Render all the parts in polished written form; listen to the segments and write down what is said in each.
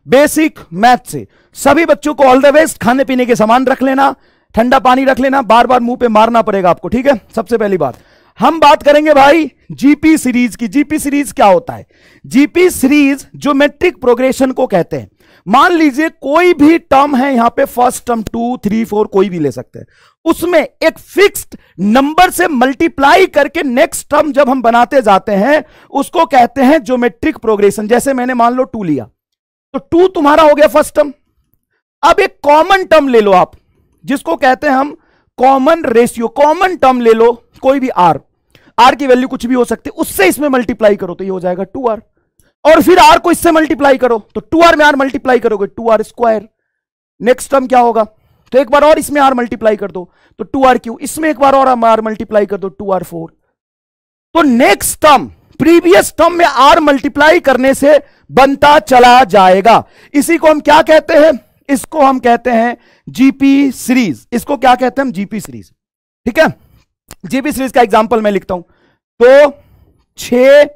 Basic math से सभी बच्चों को ऑल द बेस्ट। खाने पीने के सामान रख लेना, ठंडा पानी रख लेना, बार बार मुंह पे मारना पड़ेगा आपको, ठीक है। सबसे पहली बात हम बात करेंगे भाई जीपी सीरीज की। जीपी सीरीज क्या होता है? जीपी सीरीज ज्योमेट्रिक प्रोग्रेशन को कहते हैं। मान लीजिए कोई भी टर्म है यहां पे, फर्स्ट टर्म 2, 3, 4 कोई भी ले सकते हैं, उसमें एक फिक्स्ड नंबर से मल्टीप्लाई करके नेक्स्ट टर्म जब हम बनाते जाते हैं उसको कहते हैं ज्योमेट्रिक प्रोग्रेशन। जैसे मैंने मान लो 2 लिया तो 2 तुम्हारा हो गया फर्स्ट टर्म। अब एक कॉमन टर्म ले लो आप, जिसको कहते हैं हम कॉमन रेशियो। कॉमन टर्म ले लो कोई भी आर की वैल्यू कुछ भी हो सकती है, उससे इसमें मल्टीप्लाई करो तो ये हो जाएगा 2r, और फिर r को इससे मल्टीप्लाई करो तो 2r में r मल्टीप्लाई करोगे 2r स्क्वायर। नेक्स्ट टर्म क्या होगा? तो एक बार और इसमें r मल्टीप्लाई कर दो तो 2r3, इसमें एक बार और r मल्टीप्लाई कर दो 2r4। तो नेक्स्ट टर्म प्रीवियस टर्म में r मल्टीप्लाई करने से बनता चला जाएगा। इसी को हम क्या कहते हैं? इसको हम कहते हैं जीपी सीरीज। इसको क्या कहते हैं हम? जीपी सीरीज, ठीक है। जीपी सीरीज का एग्जांपल मैं लिखता हूं तो 6,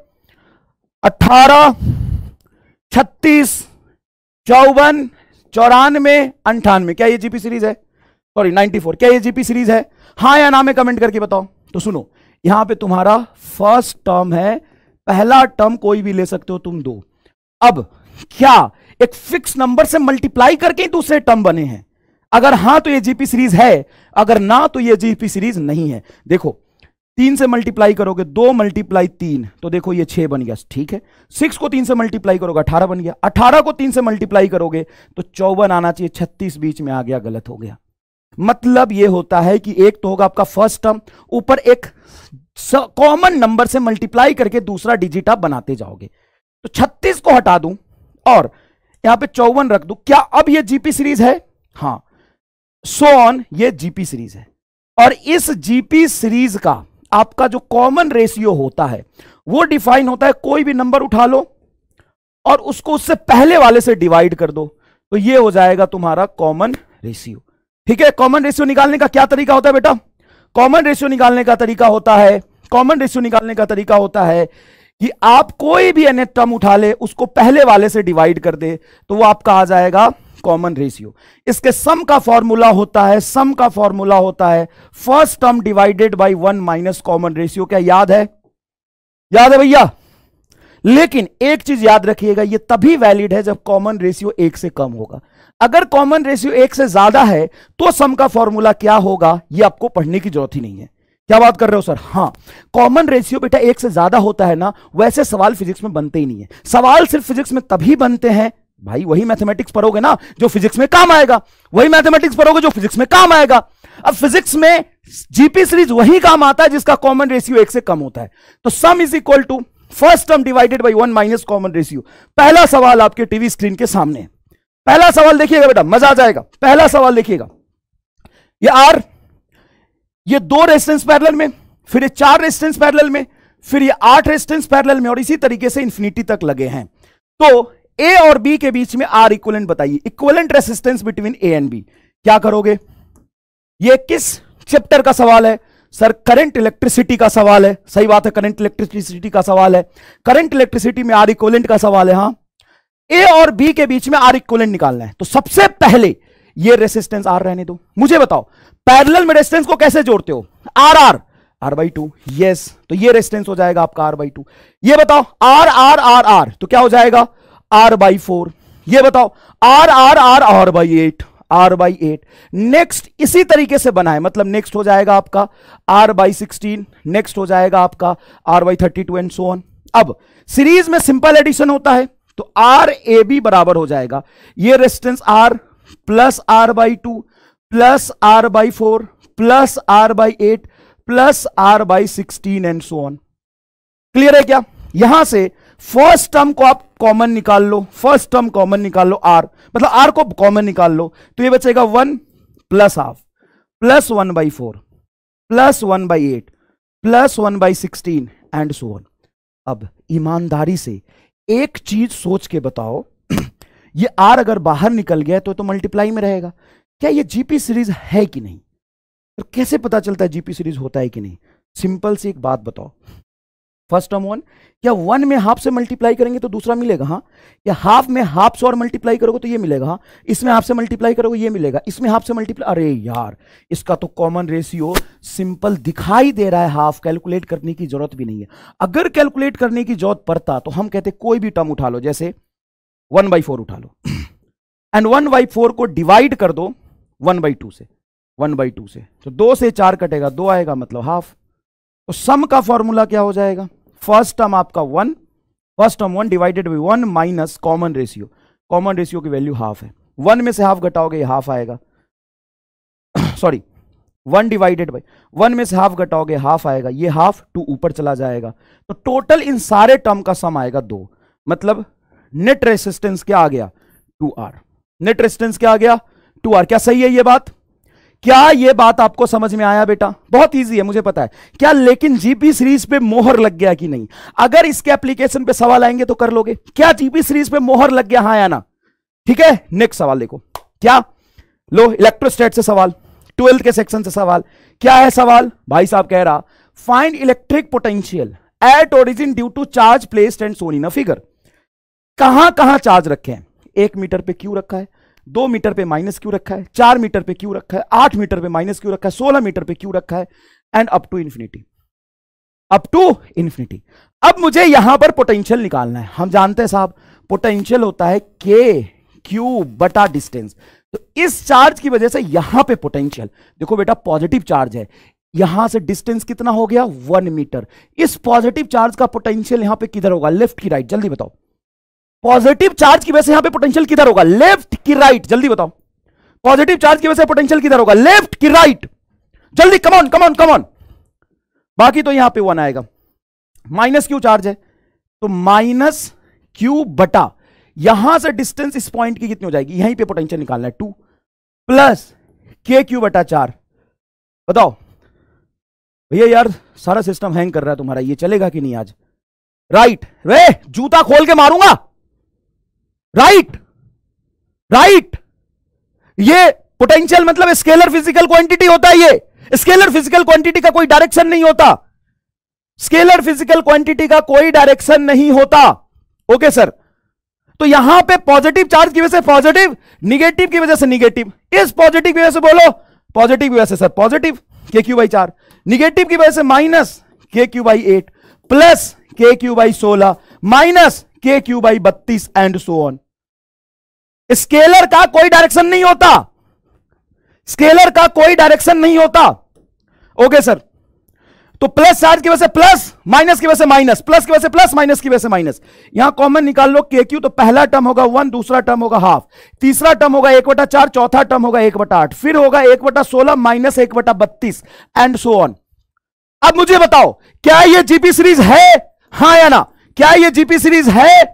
18, 36, 54, 94, 98, क्या ये जीपी सीरीज है? सॉरी 94, क्या ये जीपी सीरीज है? हाँ या ना में कमेंट करके बताओ। तो सुनो, यहां पे तुम्हारा फर्स्ट टर्म है, पहला टर्म कोई भी ले सकते हो तुम 2। अब क्या एक फिक्स नंबर से मल्टीप्लाई करके ही दूसरे टर्म बने हैं? अगर हां तो ये जीपी सीरीज है, अगर ना तो ये जीपी सीरीज नहीं है। देखो 3 से मल्टीप्लाई करोगे, 2 × 3 तो देखो ये 6 बन गया, ठीक है। 6 को 3 से मल्टीप्लाई करोगे 18 बन गया, 18 को 3 से मल्टीप्लाई करोगे तो 54 आना चाहिए, 36 बीच में आ गया, गलत हो गया। मतलब ये होता है कि एक तो होगा आपका फर्स्ट टर्म, ऊपर एक कॉमन नंबर से मल्टीप्लाई करके दूसरा डिजिट आप बनाते जाओगे। तो 36 को हटा दूं और यहां पे 54 रख दूं, क्या अब ये जीपी सीरीज है? हां, सो ऑन, ये जीपी सीरीज है। और इस जीपी सीरीज का आपका जो कॉमन रेशियो होता है वो डिफाइन होता है, कोई भी नंबर उठा लो और उसको उससे पहले वाले से डिवाइड कर दो तो ये हो जाएगा तुम्हारा कॉमन रेशियो, ठीक है। कॉमन रेशियो निकालने का क्या तरीका होता है बेटा? कॉमन रेशियो निकालने का तरीका होता है, कॉमन रेशियो निकालने का तरीका होता है कि आप कोई भी nth टर्म उठा ले, उसको पहले वाले से डिवाइड कर दे तो वो आपका आ जाएगा कॉमन रेशियो। इसके सम का फॉर्मूला होता है, सम का फॉर्मूला होता है first term divided by 1 minus common ratio. क्या याद है? याद है भैया? लेकिन एक चीज याद रखिएगा, ये तभी वैलिड है जब कॉमन रेशियो 1 से कम होगा। अगर कॉमन रेशियो 1 से ज्यादा है तो सम का फॉर्मूला क्या होगा ये आपको पढ़ने की जरूरत ही नहीं है। क्या बात कर रहे हो सर? हां, कॉमन रेशियो बेटा 1 से ज्यादा होता है ना, वैसे सवाल फिजिक्स में बनते ही नहीं है। सवाल सिर्फ फिजिक्स में तभी बनते हैं भाई, वही मैथमेटिक्स पढ़ोगे ना जो फिजिक्स में काम आएगा, वही मैथमेटिक्स पढ़ोगे जो फिजिक्स में काम आएगा। अब फिजिक्स में जीपी सीरीज वही काम आता है जिसका कॉमन रेशियो 1 से कम होता है। तो sum is equal to first term divided by 1 minus common ratio. पहला सवाल आपके टीवी स्क्रीन के सामने है। पहला सवाल देखिएगा बेटा, मजा आ जाएगा। पहला सवाल देखिएगा, ये आर, ये 2 रेजिस्टेंस पैरेलल में, फिर ये 4 रेजिस्टेंस पैरेलल में, फिर ये 8 रेजिस्टेंस पैरेलल में, और इसी तरीके से इंफिनिटी तक लगे हैं। तो ए और बी के बीच में आर इक्विवेलेंट बताइए, equivalent resistance between A and B. क्या करोगे? ये किस चैप्टर का सवाल है सर? करंट इलेक्ट्रिसिटी का सवाल है। सही बात है, करंट इलेक्ट्रिसिटी का सवाल है। करंट इलेक्ट्रिसिटी में आर इक्विवेलेंट का सवाल है। हां, ए और बी के बीच में आर इक्विवेलेंट निकालना है। तो सबसे पहले ये रेजिस्टेंस आर रहने दो। मुझे बताओ पैरेलल में रेजिस्टेंस को कैसे जोड़ते हो? R R R by 2। Yes, तो ये रेजिस्टेंस हो जाएगा आपका आर बाई 2। ये बताओ आर आर आर आर, तो क्या हो जाएगा? R by 4। ये बताओ R R R R by 8, R by 8। Next इसी तरीके से बना है, मतलब नेक्स्ट हो जाएगा आपका आर बाई 16, नेक्स्ट हो जाएगा आपका R by 32 and so on. अब सीरीज में सिंपल एडिशन होता है तो आर ए बी बराबर हो जाएगा ये resistance R plus R by 2 plus R by 4 plus R by 8 plus R by 16 and so on. Clear है क्या? यहां से फर्स्ट टर्म को आप कॉमन निकाल लो, फर्स्ट टर्म कॉमन निकाल लो, आर मतलब आर को कॉमन निकाल लो तो ये बचेगा 1 plus half plus 1/4 plus 1/8 plus 1/16 and so on. अब ईमानदारी से एक चीज सोच के बताओ, ये आर अगर बाहर निकल गया तो मल्टीप्लाई में रहेगा। क्या ये जीपी सीरीज है कि नहीं? तो कैसे पता चलता है जीपी सीरीज होता है कि नहीं? सिंपल सी एक बात बताओ, फर्स्ट टर्म 1, क्या 1 में हाफ से मल्टीप्लाई करेंगे तो दूसरा मिलेगा, हाँ, या हाफ में हाफ से और मल्टीप्लाई करोगे तो ये मिलेगा, हाँ, इसमें हाफ से मल्टीप्लाई करोगे ये मिलेगा, इसमें हाफ से मल्टीप्लाई, अरे यार इसका तो कॉमन रेशियो सिंपल दिखाई दे रहा है, हाफ कैलकुलेट करने की जरूरत भी नहीं है। अगर कैलकुलेट करने की जरूरत पड़ता तो हम कहते कोई भी टर्म उठा लो, जैसे 1/4 उठा लो एंड 1/4 को डिवाइड कर दो 1/2 से, 1/2 से, तो 2 से 4 कटेगा, 2 आएगा मतलब हाफ। तो सम का फॉर्मूला क्या हो जाएगा, फर्स्ट टर्म आपका 1, first term 1 divided by 1 minus common ratio, common ratio की वैल्यू हाफ है, 1 में से हाफ घटाओगे ये हाफ आएगा, सॉरी 1 डिवाइडेड बाई 1 में से हाफ घटाओगे हाफ आएगा, ये हाफ 2 ऊपर चला जाएगा, तो टोटल इन सारे टर्म का सम आएगा 2, मतलब नेट रेसिस्टेंस क्या आ गया 2R, नेट रेसिस्टेंस क्या आ गया 2R। क्या सही है ये बात, क्या ये बात आपको समझ में आया बेटा, बहुत इजी है मुझे पता है क्या, लेकिन जीपी सीरीज पे मोहर लग गया कि नहीं, अगर इसके एप्लीकेशन पे सवाल आएंगे तो कर लोगे, क्या जीपी सीरीज पे मोहर लग गया, हाँ या ना, ठीक है। नेक्स्ट सवाल देखो, क्या लो इलेक्ट्रोस्टैट से सवाल, 12th के सेक्शन से सवाल, क्या है सवाल, भाई साहब कह रहा find electric potential at origin due to charge placed and shown in a figure. कहां कहां चार्ज रखे हैं, 1 मीटर पे क्यों रखा है, 2 मीटर पे माइनस क्यों रखा है, 4 मीटर पे क्यों रखा है, 8 मीटर पे माइनस क्यों रखा है, 16 मीटर पे क्यों रखा है, and up to infinity, up to infinity. अब मुझे यहां पर पोटेंशियल निकालना है, हम जानते हैं साहब पोटेंशियल होता है के क्यू बटा डिस्टेंस, तो इस चार्ज की वजह से यहां पे पोटेंशियल, देखो बेटा पॉजिटिव चार्ज है, यहां से डिस्टेंस कितना हो गया 1 मीटर, इस पॉजिटिव चार्ज का पोटेंशियल यहां पे किधर होगा, लेफ्ट की राइट, जल्दी बताओ, पॉजिटिव चार्ज की वजह से यहां पे पोटेंशियल किधर होगा, लेफ्ट की राइट, जल्दी बताओ, पॉजिटिव चार्ज की वजह से पोटेंशियल किधर होगा, लेफ्ट की राइट, जल्दी come on come on come on, बाकी तो यहां पे 1 आएगा, माइनस क्यू चार्ज है तो माइनस क्यू बटा, यहां से डिस्टेंस इस पॉइंट की कितनी हो जाएगी, यहीं पे पोटेंशियल निकालना है 2 प्लस के क्यू बटा 4, बताओ भैया यार सारा सिस्टम हैंग कर रहा है तुम्हारा, ये चलेगा कि नहीं आज, राइट, वे जूता खोल के मारूंगा, राइट राइट, ये पोटेंशियल मतलब स्केलर फिजिकल क्वांटिटी होता है, ये स्केलर फिजिकल क्वांटिटी का कोई डायरेक्शन नहीं होता, स्केलर फिजिकल क्वांटिटी का कोई डायरेक्शन नहीं होता, ओके सर। तो यहां पे पॉजिटिव चार्ज की वजह से पॉजिटिव, निगेटिव की वजह से निगेटिव, इस पॉजिटिव की वजह से बोलो पॉजिटिव की वजह से सर पॉजिटिव के क्यू बाई 4, निगेटिव की वजह से माइनस के क्यू बाई 8 प्लस के क्यू बाई 16 माइनस के Q by 32 and so on. Scalar का कोई डायरेक्शन नहीं होता, स्केलर का कोई डायरेक्शन नहीं होता, ओके सर। तो प्लस चार्ज की वजह से प्लस, माइनस की वजह से माइनस, प्लस की वजह से प्लस, माइनस की वजह से माइनस, यहां कॉमन निकाल लो के क्यू, तो पहला टर्म होगा 1, दूसरा टर्म होगा हाफ, तीसरा टर्म होगा 1/4, चौथा टर्म होगा 1/8, फिर होगा 1/16 माइनस 1/32 एंड सो ऑन। अब मुझे बताओ क्या ये जीपी सीरीज है, हां या ना, क्या ये जीपी सीरीज है,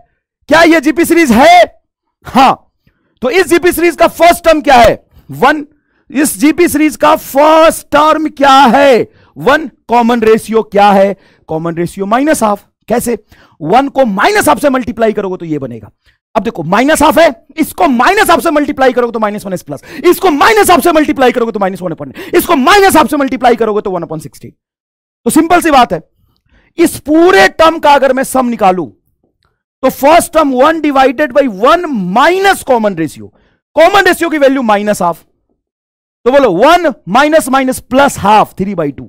क्या ये जीपी सीरीज है, हां। तो इस जीपी सीरीज का फर्स्ट टर्म क्या है 1, इस जीपी सीरीज का फर्स्ट टर्म क्या है 1, कॉमन रेशियो क्या है, कॉमन रेशियो माइनस हाफ। कैसे, 1 को माइनस हाफ से मल्टीप्लाई करोगे तो ये बनेगा, अब देखो माइनस हाफ है, इसको माइनस हाफ से मल्टीप्लाई करोगे तो -1 प्लस, इसको माइनस हाफ से मल्टीप्लाई करोगे तो -1/, इसको माइनस हाफ से मल्टीप्लाई करोगे तो 1/60। तो सिंपल सी बात है, इस पूरे टर्म का अगर मैं सम निकालूं तो first term 1 divided by 1 minus common ratio की वैल्यू माइनस हाफ, तो बोलो 1 माइनस माइनस प्लस हाफ 3/2,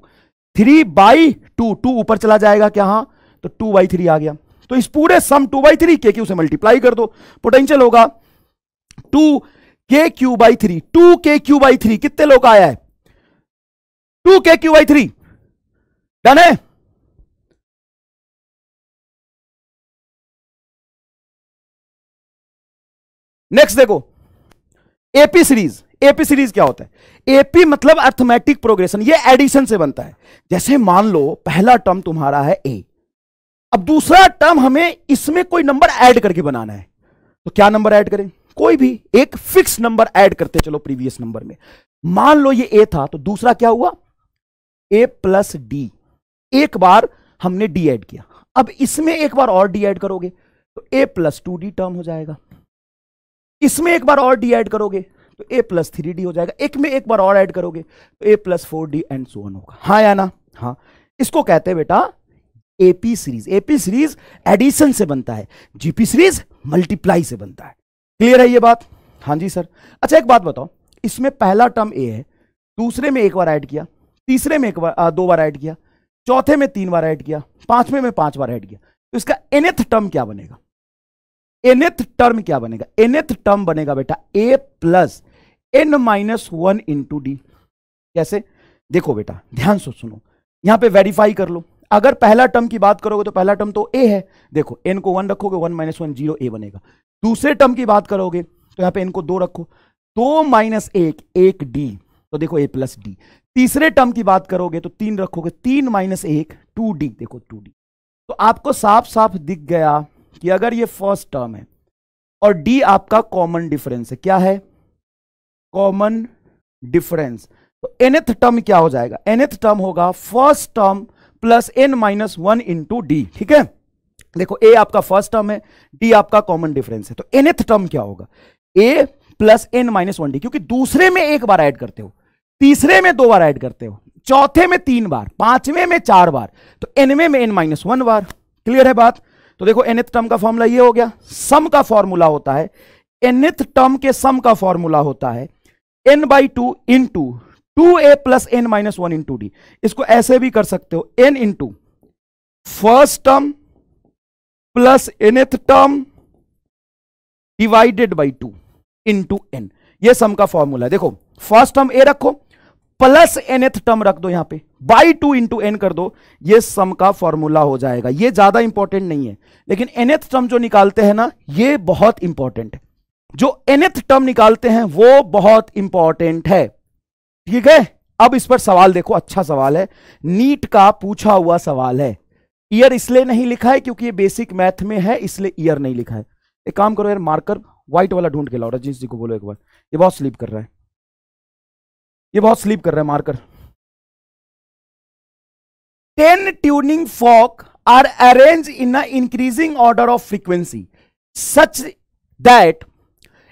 3/2, 2 ऊपर चला जाएगा क्या, हां, तो 2/3 आ गया। तो इस पूरे सम 2/3 के क्यू से मल्टीप्लाई कर दो, पोटेंशियल होगा 2 के क्यू बाई 3, 2 के क्यू बाई 3 कितने लोग आया है, 2 के क्यू बाई 3, डन है। नेक्स्ट देखो एपी सीरीज, एपी सीरीज क्या होता है, एपी मतलब अर्थमेटिक प्रोग्रेशन, ये एडिशन से बनता है। जैसे मान लो पहला टर्म तुम्हारा है ए, अब दूसरा टर्म हमें इसमें कोई नंबर ऐड करके बनाना है, तो क्या नंबर ऐड करें, कोई भी एक फिक्स नंबर ऐड करते चलो प्रीवियस नंबर में। मान लो ये ए था तो दूसरा क्या हुआ ए प्लस डी, एक बार हमने डी ऐड किया, अब इसमें एक बार और डी ऐड करोगे तो ए प्लस 2d टर्म हो जाएगा, इसमें एक बार और डी ऐड करोगे तो ए प्लस 3d हो जाएगा, एक में एक बार और ऐड करोगे तो a plus 4d and so on होगा, हाँ या ना, हाँ। इसको कहते हैं बेटा AP series. AP series addition से बनता है, जीपी सीरीज मल्टीप्लाई से बनता है। क्लियर है ये बात? हाँ जी सर। अच्छा एक बात बताओ, इसमें पहला टर्म ए है, दूसरे में एक बार ऐड किया, तीसरे में एक बार 2 बार ऐड किया, चौथे में 3 बार ऐड किया, पांचवें में 5 बार ऐड किया, तो इसका nth टर्म क्या बनेगा? nth टर्म क्या बनेगा? nth टर्म बनेगा बेटा a plus n minus 1 into D. कैसे? देखो बेटा ध्यान से सुनो, यहां पे वेरीफाई कर लो। अगर पहला टर्म की बात करोगे तो पहला टर्म तो a है, देखो n को 1 रखोगे, 1 माइनस 1 0 a बनेगा। दूसरे टर्म की बात करोगे तो यहां पे n को 2 रखो, 2 माइनस 1 1 डी, तो देखो a प्लस डी। तीसरे टर्म की बात करोगे तो 3 रखोगे, 3 माइनस 1 2 डी, देखो 2 डी। तो आपको साफ साफ दिख गया कि अगर ये फर्स्ट टर्म है और डी आपका कॉमन डिफरेंस है, क्या है? Common difference. तो nth टर्म क्या हो जाएगा? nth टर्म होगा first term plus n minus 1 into D. ठीक है, देखो a आपका फर्स्ट टर्म है, d आपका कॉमन डिफरेंस है, तो nth टर्म क्या होगा? a plus n minus 1 D, क्योंकि दूसरे में एक बार ऐड करते हो, तीसरे में 2 बार ऐड करते हो, चौथे में 3 बार, पांचवें में 4 बार, तो nवें में n माइनस 1 बार। क्लियर है बात? तो देखो nth टर्म का फॉर्मूला ये हो गया। सम का फॉर्मूला होता है, nth टर्म के सम का फॉर्मूला होता है n/2 into 2a plus n minus 1 into D. इसको ऐसे भी कर सकते हो, n into first term plus nth term divided by 2 into n। ये सम का फॉर्मूला है। देखो फर्स्ट टर्म a रखो प्लस nth टर्म रख दो, यहां पे बाई 2 इंटू n कर दो, ये सम का फॉर्मूला हो जाएगा। ये ज्यादा इंपॉर्टेंट नहीं है, लेकिन nth टर्म जो निकालते हैं ना, ये बहुत इंपॉर्टेंट है। जो nth टर्म निकालते हैं वो बहुत इंपॉर्टेंट है। ठीक है, अब इस पर सवाल देखो, अच्छा सवाल है, नीट का पूछा हुआ सवाल है। ईयर इसलिए नहीं लिखा है क्योंकि ये बेसिक मैथ में है, इसलिए ईयर नहीं लिखा है। एक काम करो यार, मार्कर व्हाइट वाला ढूंढ के लाओ, रजनीश जी को बोलो एक बार, ये बहुत स्लीप कर रहा है, ये बहुत स्लीप कर रहा है, marker. 10 tuning fork are arranged in an increasing order of frequency such that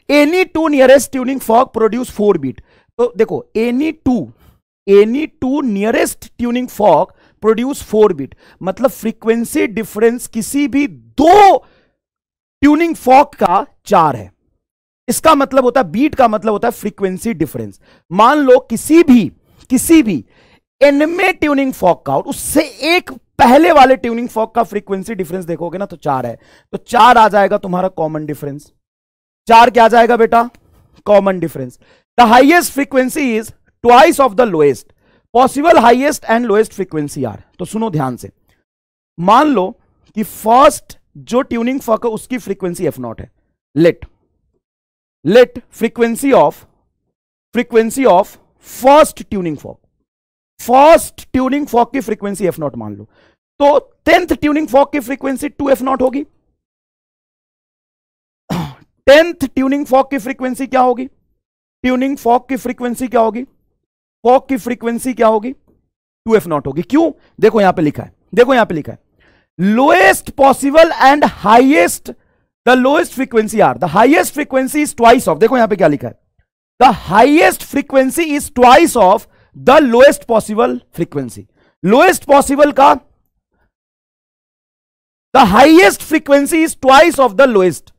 any two nearest tuning fork produce 4 beat। तो देखो any two nearest tuning fork produce 4 beat, मतलब फ्रीक्वेंसी डिफरेंस किसी भी 2 ट्यूनिंग फॉर्क का 4 है। इसका मतलब होता है, बीट का मतलब होता है फ्रीक्वेंसी डिफरेंस। मान लो किसी भी एनमे ट्यूनिंग फॉर्क का और उससे एक पहले वाले ट्यूनिंग फॉर्क का फ्रीक्वेंसी डिफरेंस देखोगे ना तो 4 है, तो 4 आ जाएगा तुम्हारा कॉमन डिफरेंस। 4 क्या आ जाएगा बेटा? Common difference. The highest frequency is twice of the lowest, possible highest and lowest frequency are. तो सुनो ध्यान से, मान लो कि फर्स्ट जो ट्यूनिंग फॉर्क है उसकी फ्रीक्वेंसी f0 है। Let frequency of first tuning fork की फ्रीक्वेंसी f0 मान लो, तो 10th ट्यूनिंग फॉर्क की फ्रीक्वेंसी 2f0 होगी। 10th ट्यूनिंग फॉर्क की फ्रीक्वेंसी क्या होगी? ट्यूनिंग फॉर्क की फ्रीक्वेंसी क्या होगी? फॉर्क की फ्रीक्वेंसी क्या होगी? 2f0 होगी। क्यों? देखो यहां पे लिखा है, lowest possible and highest, the lowest frequency are, the highest frequency is twice of, देखो यहां पे क्या लिखा है, the highest frequency is twice of the lowest possible frequency. Lowest possible का the highest frequency is twice of the lowest,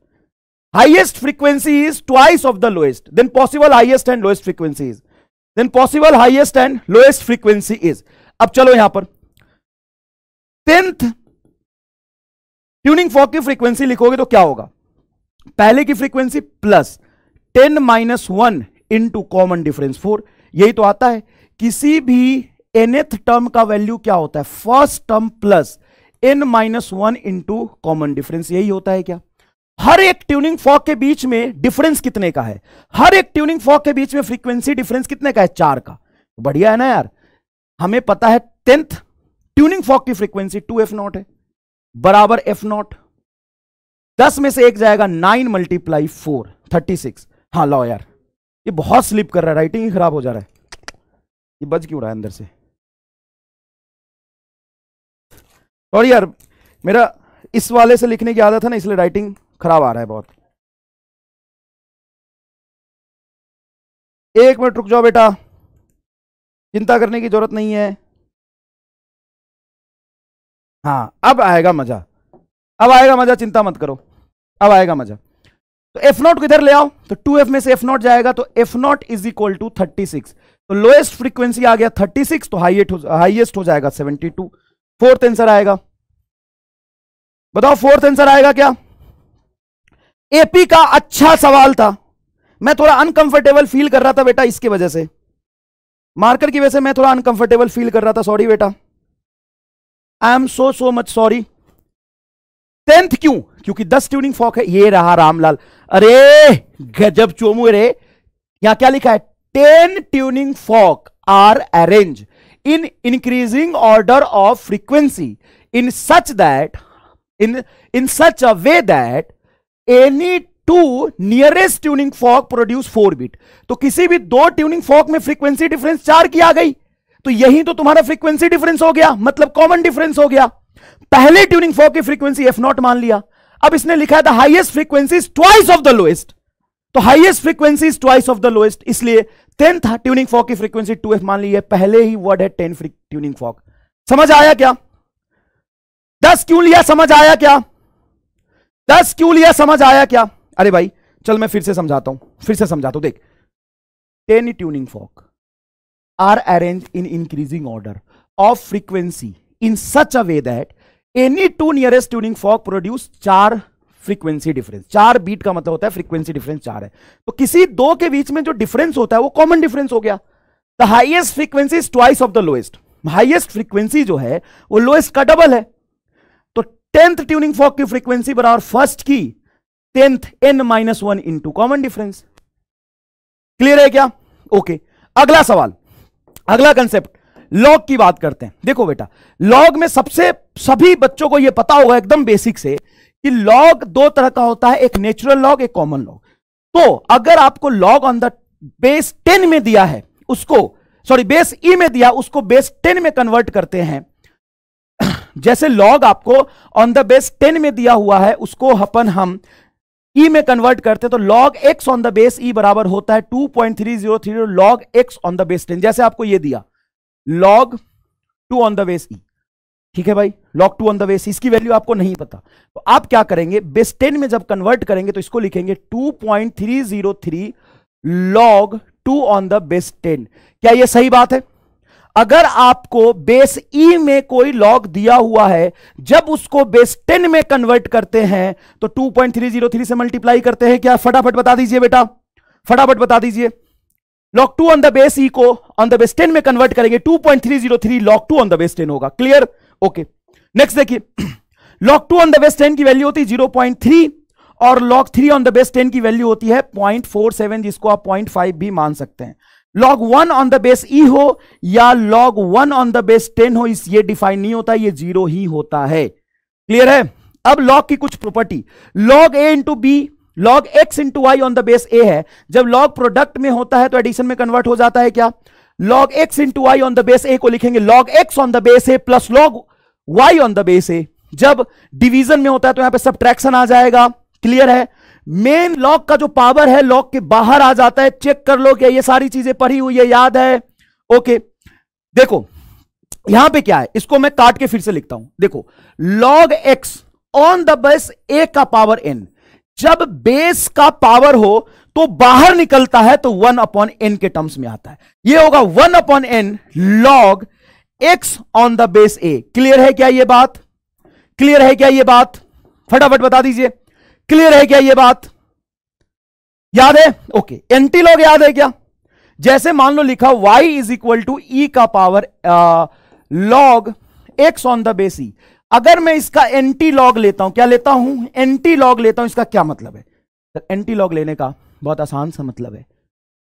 highest frequency is twice of the lowest, then possible highest and lowest frequency is, then possible highest and lowest frequency is. अब चलो यहां पर 10th tuning fork की frequency लिखोगे तो क्या होगा? पहले की frequency plus 10 minus 1 into common difference 4, यही तो आता है। किसी भी nth टर्म का वैल्यू क्या होता है? First term plus n minus 1 into common difference, यही होता है क्या? हर एक ट्यूनिंग फॉर्क के बीच में डिफरेंस कितने का है? हर एक ट्यूनिंग फॉर्क के बीच में फ्रीक्वेंसी डिफरेंस कितने का है? 4 का। बढ़िया है ना यार, हमें पता है 10th ट्यूनिंग फॉर्क की फ्रीक्वेंसी 2f0 है, बराबर f0। 10 में से 1 जाएगा, 9 मल्टीप्लाई 4 36। हाँ लो यार, ये बहुत स्लिप कर रहा है, राइटिंग ही खराब हो जा रहा है, ये बज क्यों रहा है अंदर से? सॉरी यार, मेरा इस वाले से लिखने की आदत है ना, इसलिए राइटिंग खराब आ रहा है बहुत। 1 मिनट रुक जाओ बेटा, चिंता करने की जरूरत नहीं है। हाँ अब आएगा मजा, अब आएगा मजा, चिंता मत करो, अब आएगा मजा। तो एफ नॉट को इधर ले आओ, तो 2f में से एफ नॉट जाएगा, तो F naught is equal to 36। तो लोएस्ट फ्रीक्वेंसी आ गया 36, तो हाईएस्ट हो जाएगा 72। फोर्थ आंसर आएगा, बताओ फोर्थ आंसर आएगा क्या? एपी का अच्छा सवाल था, मैं थोड़ा अनकंफर्टेबल फील कर रहा था बेटा, इसकी वजह से, मार्कर की वजह से मैं थोड़ा अनकंफर्टेबल फील कर रहा था, सॉरी बेटा, I am so much sorry. 10th क्यों? क्योंकि 10 ट्यूनिंग फॉर्क है। ये रहा रामलाल, अरे गजब चोमू रे, यहां क्या लिखा है? 10 tuning fork are arrange in increasing order of frequency in such that in such a way that any two nearest tuning fork produce 4 bit। तो किसी भी दो ट्यूनिंग फॉर्क में फ्रीक्वेंसी डिफरेंस 4 की आ गई, तो यही तो तुम्हारा फ्रीक्वेंसी डिफरेंस हो गया, मतलब कॉमन डिफरेंस हो गया। पहले ट्यूनिंग फॉर्क की फ्रीक्वेंसी एफ नॉट मान लिया, अब इसने लिखा है the highest frequency is twice of the lowest, तो highest frequency is twice of the lowest, इसलिए 10th ट्यूनिंग फॉर्क की फ्रीक्वेंसी 2f मान ली है। पहले ही वर्ड है 10 ट्यूनिंग फॉर्क। समझ आया क्या? 10 क्यों लिया, समझ आया क्या? 10 क्यों लिया, समझ आया क्या? अरे भाई चल मैं फिर से समझाता हूं, देख 10 tuning fork are arrange in increasing order of frequency in such a way that any two nearest tuning fork produce 4 frequency difference. 4 beat का मतलब होता है फ्रीक्वेंसी डिफरेंस 4 है, तो किसी दो के बीच में जो डिफरेंस होता है वो कॉमन डिफरेंस हो गया। The highest frequency is twice of the lowest, highest frequency जो है वो लोएस्ट का डबल है, तो 10th ट्यूनिंग फॉर्क की फ्रीक्वेंसी बराबर फर्स्ट की 10th n-1 into common difference. Clear है क्या? ओके, अगला सवाल, अगला कंसेप्ट, लॉग की बात करते हैं। देखो बेटा, लॉग में सभी बच्चों को यह पता होगा एकदम बेसिक से कि लॉग दो तरह का होता है, एक नेचुरल लॉग, एक कॉमन लॉग। तो अगर आपको लॉग ऑन द बेस 10 में दिया है, उसको बेस ई में दिया, उसको बेस 10 में कन्वर्ट करते हैं। जैसे लॉग आपको ऑन द बेस 10 में दिया हुआ है, उसको हम ई में कन्वर्ट करते हैं, तो log x on the base e बराबर होता है 2.303 log x on the base 10। जैसे आपको ये दिया log 2 on the base e, ठीक है भाई, log 2 ऑन द बेस, इसकी वैल्यू आपको नहीं पता, तो आप क्या करेंगे, बेस 10 में जब कन्वर्ट करेंगे तो इसको लिखेंगे 2.303 log 2 ऑन द बेस 10। क्या ये सही बात है? अगर आपको बेस ई में कोई लॉग दिया हुआ है, जब उसको बेस 10 में कन्वर्ट करते हैं तो 2.303 से मल्टीप्लाई करते हैं क्या? फटाफट बता दीजिए बेटा, फटाफट बता दीजिए। log 2 ऑन द बेस ई को ऑन द बेस 10 में कन्वर्ट करेंगे, 2.303 log 2 ऑन द बेस 10 होगा। क्लियर? ओके, नेक्स्ट देखिए, log 2 ऑन द बेस 10 की वैल्यू होती है 0.3 और log 3 ऑन द बेस 10 की वैल्यू होती है 0.47, जिसको आप 0.5 भी मान सकते हैं। log 1 ऑन द बेस ई हो या log 1 ऑन द बेस 10 हो, इस ये डिफाइन नहीं होता, ये 0 ही होता है। क्लियर है? अब log की कुछ property, log a into b, log x into y on the base a है, जब log प्रोडक्ट में होता है तो एडिशन में कन्वर्ट हो जाता है क्या? log x into y on the base a को लिखेंगे log x on the base a plus log y on the base a। जब डिवीजन में होता है तो यहां पे सब्ट्रैक्शन आ जाएगा। क्लियर है? मेन लॉग का जो पावर है लॉग के बाहर आ जाता है, चेक कर लो क्या ये सारी चीजें पढ़ी हुई है, याद है? ओके, देखो यहां पे क्या है, इसको मैं काट के फिर से लिखता हूं। देखो log x on the base a का पावर n, जब बेस का पावर हो तो बाहर निकलता है तो 1/n के टर्म्स में आता है, ये होगा 1/n log x on the base a। Clear है क्या ये बात? क्लियर है क्या ये बात? फटाफट बता दीजिए, क्लियर है क्या ये बात? याद है? ओके, एंटी लॉग याद है क्या? जैसे मान लो लिखा y is equal to e का power log x on the base e. अगर मैं इसका एंटी लॉग लेता हूं, क्या लेता हूं? एंटी लॉग लेता हूं, इसका क्या मतलब है? तो एंटी लॉग लेने का बहुत आसान सा मतलब है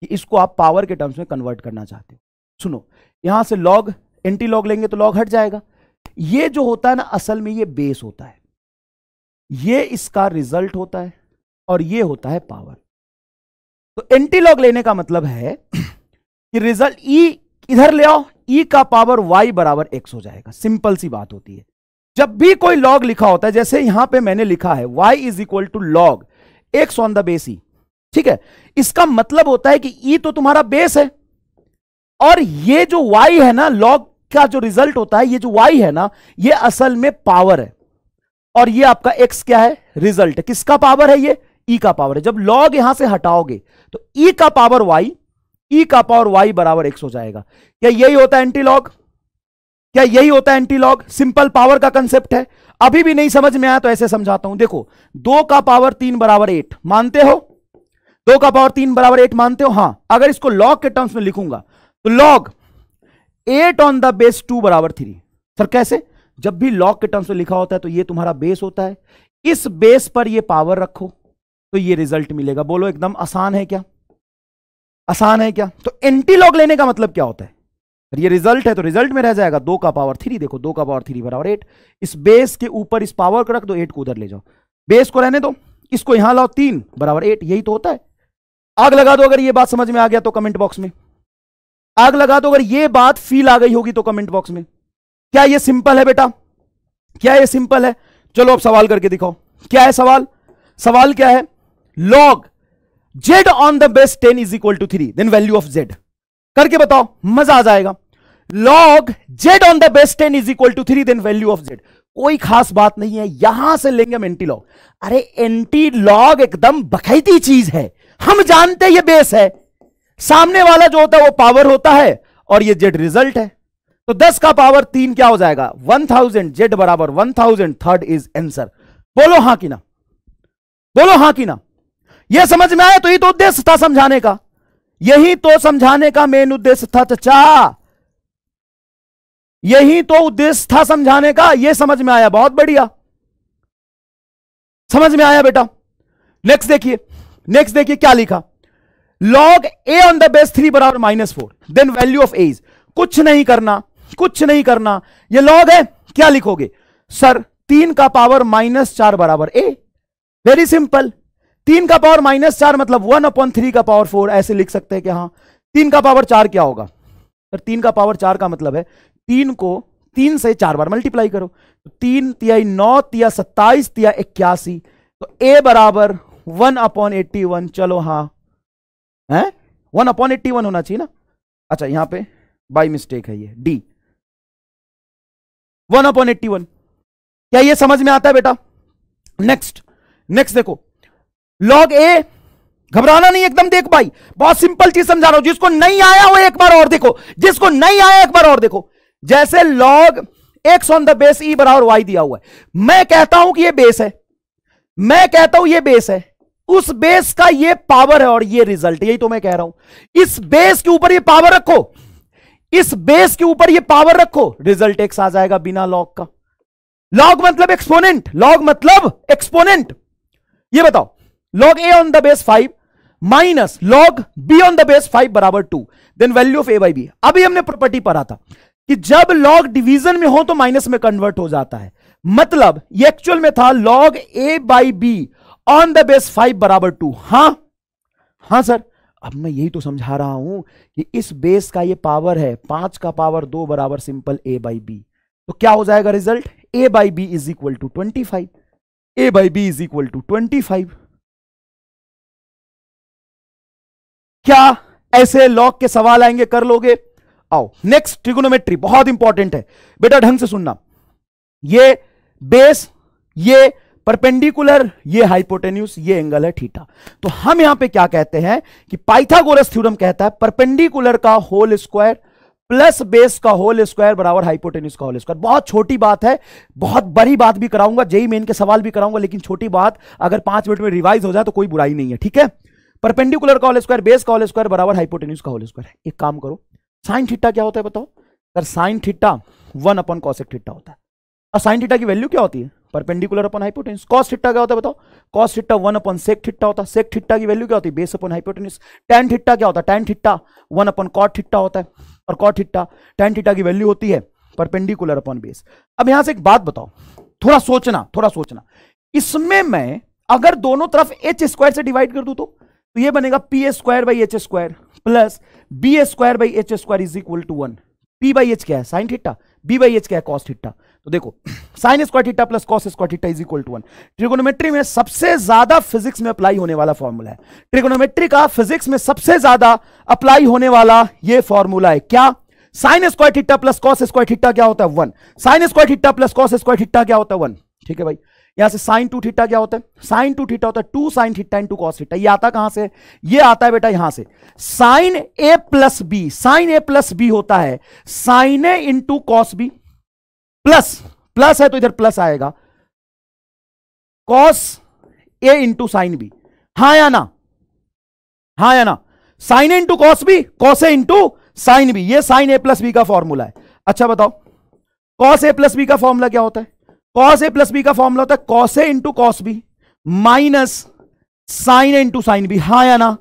कि इसको आप पावर के टर्म्स में कन्वर्ट करना चाहते हो। सुनो, यहां से लॉग एंटी लॉग लेंगे तो लॉग हट जाएगा। ये जो होता है ना, असल में ये बेस होता है, ये इसका रिजल्ट होता है और ये होता है पावर। तो एंटी लॉग लेने का मतलब है कि रिजल्ट ई इधर ले आओ, ई का पावर y बराबर x हो जाएगा। सिंपल सी बात होती है। जब भी कोई लॉग लिखा होता है, जैसे यहां पे मैंने लिखा है y is equal to log x on the base e, ठीक है, इसका मतलब होता है कि ई तो तुम्हारा बेस है और ये जो y है ना, लॉग का जो रिजल्ट होता है, ये जो y है ना, ये असल में पावर है, और ये आपका x क्या है, रिजल्ट है। किसका पावर है, ये e का पावर है। जब log यहां से हटाओगे तो e का पावर y बराबर x हो जाएगा। क्या यही होता है एंटी लॉग? क्या यही होता है एंटी लॉग? सिंपल पावर का कंसेप्ट है। अभी भी नहीं समझ में आया तो ऐसे समझाता हूं, देखो 2 का पावर 3 बराबर 8 मानते हो? 2 का पावर 3 बराबर 8 मानते हो? हां। अगर इसको लॉग के टर्म्स में लिखूंगा तो लॉग 8 ऑन द बेस 2 बराबर 3। सर कैसे? जब भी लॉग के टर्म्स में लिखा होता है तो ये तुम्हारा बेस होता है, इस बेस पर ये पावर रखो तो ये रिजल्ट मिलेगा। बोलो एकदम आसान है क्या? आसान है क्या? तो एंटी लॉग लेने का मतलब क्या होता है? ये रिजल्ट है तो रिजल्ट में रह जाएगा 2 का पावर 3। देखो 2 का पावर 3 बराबर 8, इस बेस के ऊपर इस पावर को रख दो, 8 को उधर ले जाओ, बेस को रहने दो, इसको यहां लाओ, 3 बराबर 8। यही तो होता है। आग लगा दो अगर ये बात समझ में आ गया तो कमेंट बॉक्स में आग लगा दो। अगर ये बात फील आ गई होगी तो कमेंट बॉक्स में। क्या ये सिंपल है बेटा? क्या ये सिंपल है? चलो अब सवाल करके दिखाओ। क्या है सवाल? सवाल क्या है? Log z on the base 10 is equal to 3, then value of z। करके बताओ, मजा आ जाएगा। log z on the base 10 is equal to 3, then value of z। कोई खास बात नहीं है, यहां से लेंगे हम एंटी लॉग। अरे एंटी लॉग एकदम बखैती चीज है, हम जानते ये बेस है, सामने वाला जो होता है वो पावर होता है, और ये z रिजल्ट है। तो 10 का पावर 3 क्या हो जाएगा? 1000। z बराबर 1000, थर्ड इज आंसर। बोलो हां कि ना? बोलो हां कि ना? यह समझ में आया? तो ये तो उद्देश्य था समझाने का, यही तो समझाने का मेन उद्देश्य था चचा, यही तो उद्देश्य था समझाने का। यह समझ में आया? बहुत बढ़िया, समझ में आया बेटा। नेक्स्ट देखिए, नेक्स्ट देखिए क्या लिखा। log a on the base 3 बराबर -4, देन वैल्यू ऑफ a। कुछ नहीं करना, कुछ नहीं करना, ये log है, क्या लिखोगे? सर 3 का पावर -4 बराबर a। Very simple. 3 का पावर -4 मतलब 1/3 का पावर 4, ऐसे लिख सकते हैं कि हाँ 3 का पावर 4 क्या होगा? सर 3 का पावर 4 का मतलब है 3 को 3 से 4 बार मल्टीप्लाई करो, तो 3 तिया 9 तिया 27 तिया 81, तो a बराबर 1/81। चलो हाँ है 1/81 होना चाहिए ना। अच्छा यहां पे बाय मिस्टेक है, ये d 1/81। क्या ये समझ में आता है बेटा? नेक्स्ट, नेक्स्ट देखो log a, घबराना नहीं एकदम। देख भाई बहुत सिंपल चीज समझा रहा हूं, जिसको नहीं आया वो एक बार और देखो, जिसको नहीं आया एक बार और देखो। जैसे log x on the base e बराबर y दिया हुआ है, मैं कहता हूं कि ये बेस है, मैं कहता हूं ये बेस है, उस बेस का ये पावर है और ये रिजल्ट, यही तो मैं कह रहा हूं। इस बेस के ऊपर ये पावर रखो, इस बेस के ऊपर ये पावर रखो, रिजल्ट x आ जाएगा बिना लॉग का। लॉग मतलब एक्सपोनेंट, लॉग मतलब एक्सपोनेंट। ये बताओ log a on the base 5 minus log b on the base 5 बराबर 2, then value of a by b। अभी हमने प्रॉपर्टी पढ़ा था कि जब log डिवीजन में हो तो माइनस में कन्वर्ट हो जाता है, मतलब ये एक्चुअल में था log a by b on the base 5 बराबर 2। हां हां सर, अब मैं यही तो समझा रहा हूं कि इस बेस का ये पावर है 5 का पावर 2 बराबर सिंपल a बाई b। तो क्या हो जाएगा result? a by b is equal to 25, a by b is equal to 25। क्या ऐसे लॉग के सवाल आएंगे? कर लोगे? आओ नेक्स्ट, ट्रिगोनोमेट्री बहुत इंपॉर्टेंट है बेटा, ढंग से सुनना। ये बेस, ये परपेंडिकुलर, ये हाइपोटेन्यूस, ये एंगल है थीटा। तो हम यहां पे क्या कहते हैं कि पाइथागोरस थ्योरम कहता है परपेंडिकुलर का होल स्क्वायर प्लस बेस का होल स्क्वायर बराबर हाइपोटेन्यूस का होल स्क्वायर। बहुत छोटी बात है, बहुत बड़ी बात भी कराऊंगा, जेईई मेन के सवाल भी कराऊंगा, लेकिन छोटी बात अगर 5 मिनट में रिवाइज हो जाए तो कोई बुराई नहीं है, ठीक है। परपेंडिकुलर का होल स्क्वायर, बेस का होल स्क्वायर बराबर हाइपोटेन्यूस का होल स्क्वायर। एक काम करो, साइन थीटा क्या होता है बताओ? Sir sine theta 1/cosec theta होता है। और साइन थीटा की वैल्यू क्या होती है? Perpendicular upon hypotenuse. Cos theta क्या होता है बताओ? कॉस थीटा 1/sec थीटा होता है। सेक थीटा की वैल्यू क्या होती है? Base upon hypotenuse. Tan theta क्या होता है? टैन थीटा 1/cot थीटा होता है, और कॉट थीटा, टैन थीटा की वैल्यू होती है परपेंडिकुलर अपॉन बेस। अब यहां से एक बात बताओ, थोड़ा सोचना, थोड़ा सोचना। इसमें मैं अगर दोनों तरफ h स्क्वायर से डिवाइड कर दूं तो ये बनेगा p square by h square plus b square by h square is equal to 1। P by h क्या है? Sine theta. B by h क्या है? Cos theta. तो देखो sine square theta plus cos square theta is equal to 1। Trigonometry में सबसे ज्यादा physics में अप्लाई होने वाला फॉर्मूला है, ट्रिगोनोमेट्री का फिजिक्स में सबसे ज्यादा अप्लाई होने वाला ये फॉर्मूला है। क्या? Sign square theta plus cos square theta क्या होता है 1, sign square theta plus cos square theta क्या होता है 1। ठीक है भाई, यहां से साइन 2 थीटा क्या होता है, साइन 2 थीटा होता है 2 sine theta into cos theta. ये आता कहां से, ये आता है बेटा यहां से, sine a plus b, sine a plus b होता है sine a into cos b, plus plus है तो इधर प्लस आएगा cos a into sine b. हाँ या ना, हाँ या ना, sine a into cos b, cos a into sine b, ये साइन ए प्लस बी का फॉर्मूला है। अच्छा बताओ, कॉस ए प्लस बी का फॉर्मूला क्या होता है, कॉस ए प्लस बी का फॉर्मूला होता है cos a into cos b minus sine a into sine b. हाँ या ना,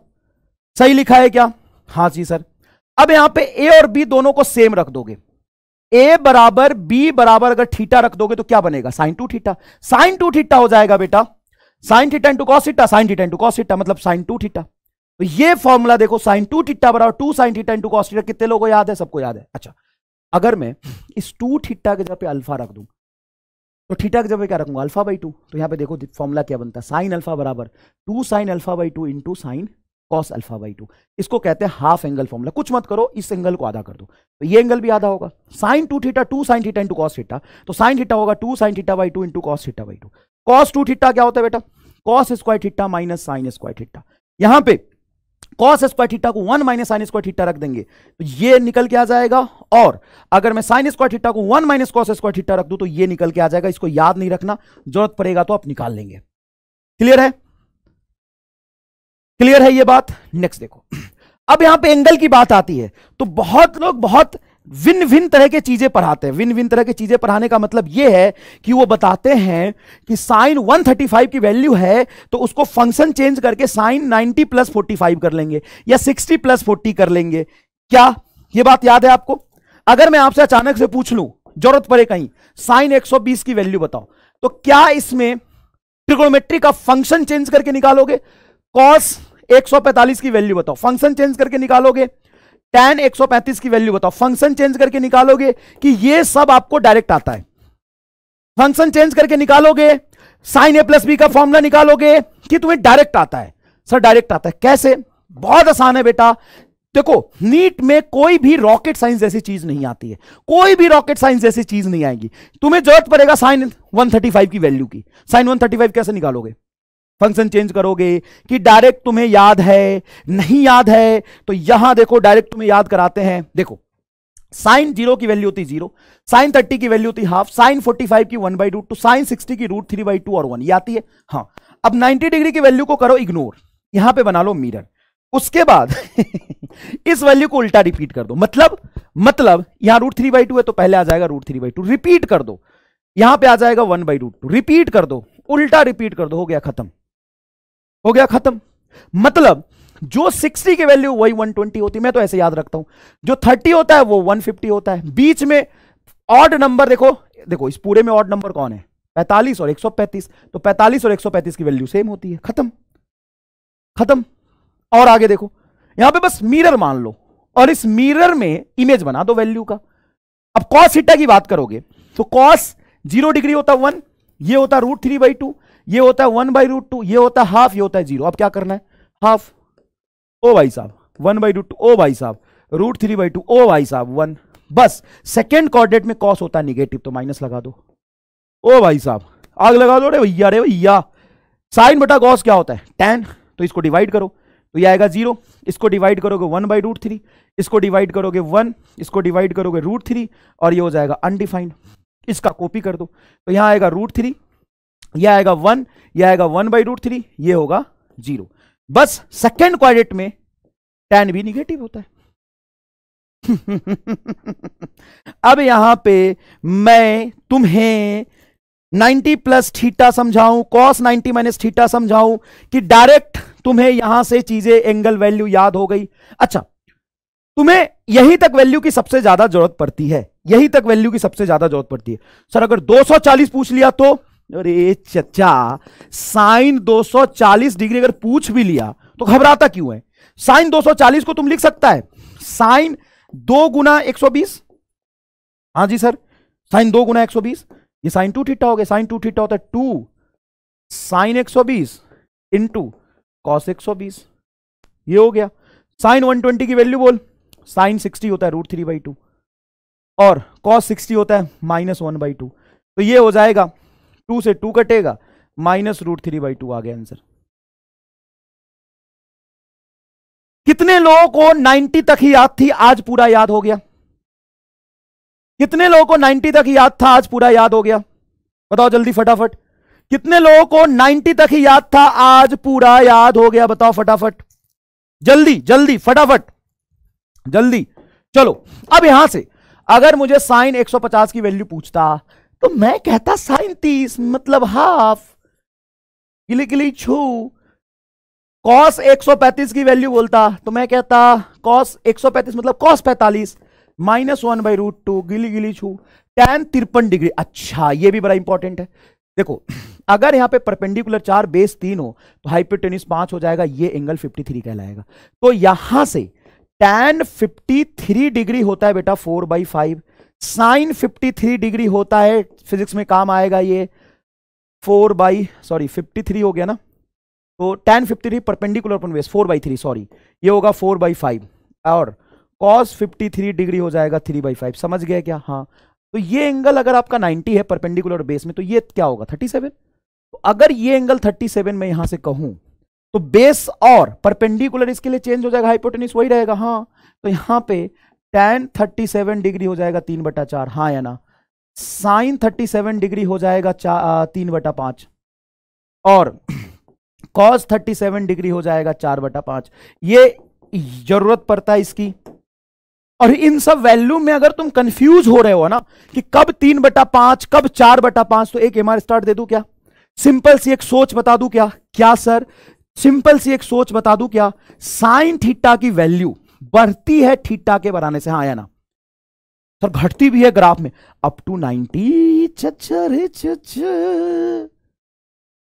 सही लिखा है क्या, हाँ जी सर। अब यहां पे ए और बी दोनों को सेम रख दोगे, ए बराबर बी बराबर अगर थीटा रख दोगे तो क्या बनेगा, साइन 2 थीटा, साइन 2 थीटा हो जाएगा बेटा, sign theta into cos theta, sine theta into cos theta मतलब साइन 2 थीटा। तो ये फॉर्मूला देखो, साइन 2 थीटा बराबर 2 sine theta into cos theta, कितने लोगों को याद है, सबको याद है। अच्छा, अगर मैं इस 2 थीटा के जगह पे अल्फा रख दूं तो थीटा की जगह क्या रखूंगा, अल्फा बाई 2। तो यहां पे देखो फॉर्मूला क्या बनता है, साइन अल्फा बराबर 2 sine alpha by 2 into sine cos alpha by 2। इसको कहते हैं हाफ एंगल फॉर्मूला। कुछ मत करो, इस एंगल को आधा कर दो तो ये एंगल भी आधा होगा, sine 2 theta 2 sine theta into cos theta, तो साइन थीटा होगा 2 sine theta by 2 into cos theta by 2। Cos 2 theta क्या होता है बेटा, cos square theta minus sine square theta. यहां पे कॉस स्क्वायर थीटा को 1 माइनस साइन स्क्वायर थीटा रख देंगे तो ये निकल के आ जाएगा, और अगर मैं साइन स्क्वायर थीटा को 1 माइनस कॉस स्क्वायर थीटा रख दूं तो ये निकल के आ जाएगा। इसको याद नहीं रखना, जरूरत पड़ेगा तो आप निकाल लेंगे। क्लियर है, क्लियर है ये बात। नेक्स्ट देखो, अब यहां पे एंगल की बात आती है तो बहुत लोग बहुत भिन्न भिन्न तरह के चीजें पढ़ाते हैं। भिन्न भिन्न तरह की चीजें पढ़ाने का मतलब यह है कि वो बताते हैं कि साइन 135 की वैल्यू है तो उसको फंक्शन चेंज करके साइन 90 प्लस 45 कर लेंगे या 60 प्लस 40 कर लेंगे। क्या ये बात याद है आपको? अगर मैं आपसे अचानक से पूछ लूं, जरूरत पड़े कहीं, साइन 120 की वैल्यू बताओ, तो क्या इसमें ट्रिगोनोमेट्री का फंक्शन चेंज करके निकालोगे? कॉस 145 की वैल्यू बताओ, फंक्शन चेंज करके निकालोगे? tan 135 की वैल्यू बताओ, फंक्शन चेंज करके निकालोगे? कि ये सब आपको डायरेक्ट आता है, फंक्शन चेंज करके निकालोगे? साइन ए प्लस बी का फॉर्मूला निकालोगे कि तुम्हें डायरेक्ट आता है? सर डायरेक्ट आता है, कैसे? बहुत आसान है बेटा। देखो, नीट में कोई भी रॉकेट साइंस जैसी चीज नहीं आती है, कोई भी रॉकेट साइंस जैसी चीज नहीं आएगी। तुम्हें जरूरत पड़ेगा साइन 135 की वैल्यू की। साइन 135 कैसे निकालोगे? फंक्शन चेंज करोगे कि डायरेक्ट तुम्हें याद है? नहीं याद है तो यहां देखो, डायरेक्ट तुम्हें याद कराते हैं। देखो, साइन 0 की वैल्यू होती 0, साइन 30 की वैल्यू होती हाफ, साइन 45 की 1/√2, साइन 60 की √3/2 और 1, ये आती है। हाँ, अब 90 डिग्री की वैल्यू को करो इग्नोर, यहां पे बना लो मिरर। उसके बाद इस वैल्यू को उल्टा रिपीट कर दो। मतलब यहां √3/2 है तो पहले आ जाएगा √3/2, रिपीट कर दो, यहां पे आ जाएगा 1/√2, रिपीट कर दो, उल्टा रिपीट कर दो, हो गया खत्म, हो गया खत्म। मतलब जो 60 की वैल्यू वही 120 होती है, मैं तो ऐसे याद रखता हूं। जो 30 होता है वो 150 होता है। बीच में ऑड नंबर देखो, देखो इस पूरे में ऑड नंबर कौन है? 45 और 135, तो 45 और 135 की वैल्यू सेम होती है, खत्म खत्म। और आगे देखो, यहां पे बस मिरर मान लो और इस मिरर में इमेज बना दो वैल्यू का। अब कॉस थीटा की बात करोगे तो कॉस 0 डिग्री होता है 1, ये होता है √3/2, ये होता है 1/√2, ये होता है हाफ, ये होता है 0। अब क्या करना है? हाफ, ओ भाई साहब 1/√2, ओ भाई साहब √3/2, ओ भाई साहब 1। बस सेकेंड कोऑर्डिनेट में कॉस होता है निगेटिव तो माइनस लगा दो, ओ भाई साहब आग लगा दो रे भैया, रे भैया। साइन बटा कॉस क्या होता है? tan, तो इसको डिवाइड करो तो ये आएगा 0, इसको डिवाइड करोगे 1/√3, इसको डिवाइड करोगे 1, इसको डिवाइड करोगे √3 और ये हो जाएगा अनडिफाइंड। इसका कॉपी कर दो तो यहां आएगा √3, यह आएगा 1, यह आएगा 1/√3, ये होगा 0। बस सेकेंड क्वाड्रेंट में tan भी निगेटिव होता है। अब यहां पे मैं तुम्हें 90 प्लस थीटा समझाऊं, cos 90 माइनस थीटा समझाऊं कि डायरेक्ट तुम्हें यहां से चीजें एंगल वैल्यू याद हो गई? अच्छा, तुम्हें यहीं तक वैल्यू की सबसे ज्यादा जरूरत पड़ती है, यहीं तक वैल्यू की सबसे ज्यादा जरूरत पड़ती है। सर अगर 240 पूछ लिया तो? अरे चचा, साइन 240 डिग्री अगर पूछ भी लिया तो घबराता क्यों है? साइन 240 को तुम लिख सकता है साइन 2 गुना 120। हाँ जी सर, साइन 2 गुना 120, ये साइन 2 थीटा हो गया। साइन 2 थीटा होता है 2 साइन 120 इंटू कॉस 120, ये हो गया। साइन 120 की वैल्यू बोल, साइन 60 होता है √3/2, और cos 60 होता है -1/2, तो ये हो जाएगा 2 से 2 कटेगा -√3/2 आ गया आंसर। कितने लोगों को 90 तक ही याद थी, आज पूरा याद हो गया? कितने लोगों को 90 तक ही याद था, आज पूरा याद हो गया? बताओ जल्दी फटाफट। कितने लोगों को 90 तक ही याद था, आज पूरा याद हो गया? बताओ फटाफट, जल्दी जल्दी फटाफट जल्दी। चलो अब यहां से अगर मुझे साइन 150 की वैल्यू पूछता तो मैं कहता साइन 30 मतलब हाफ, गिली गिली छू। कॉस 135 की वैल्यू बोलता तो मैं कहता कॉस 135 मतलब कॉस 45 -1/√2, गिली गिली छू। tan 53 डिग्री, अच्छा ये भी बड़ा इंपॉर्टेंट है। देखो अगर यहां पे परपेंडिकुलर 4 बेस 3 हो तो हाइपोटेन्यूज 5 हो जाएगा, ये एंगल 53 कहलाएगा। तो यहां से tan 53 डिग्री होता है बेटा 4/5, साइन 53 डिग्री होता है, फिजिक्स में काम आएगा ये 53 हो गया ना, तो tan 53 perpendicular upon base 4/3, sorry ये होगा 4/5 और cos 53 डिग्री हो जाएगा 3/5। समझ गए क्या? हाँ, तो ये एंगल अगर आपका 90 है परपेंडिकुलर बेस में तो ये क्या होगा 37। तो अगर ये एंगल 37 में यहां से कहूं तो बेस और परपेंडिकुलर इसके लिए चेंज हो जाएगा, हाइपोटेन्यूज वही रहेगा। हाँ, तो यहां पे tan 37 डिग्री हो जाएगा 3/4, हाँ या ना? साइन 37 डिग्री हो जाएगा 3/5 और cos 37 डिग्री हो जाएगा 4/5। ये जरूरत पड़ता है इसकी। और इन सब वैल्यू में अगर तुम कंफ्यूज हो रहे हो ना कि कब 3/5 कब 4/5, तो एक MR स्टार्ट दे दूं क्या? सिंपल सी एक सोच बता दूं क्या? क्या सर? सिंपल सी एक सोच बता दूं क्या? साइन थीटा की वैल्यू बढ़ती है थीटा के बढ़ाने से, हाँ या ना? सर घटती भी है ग्राफ में अप टू 90,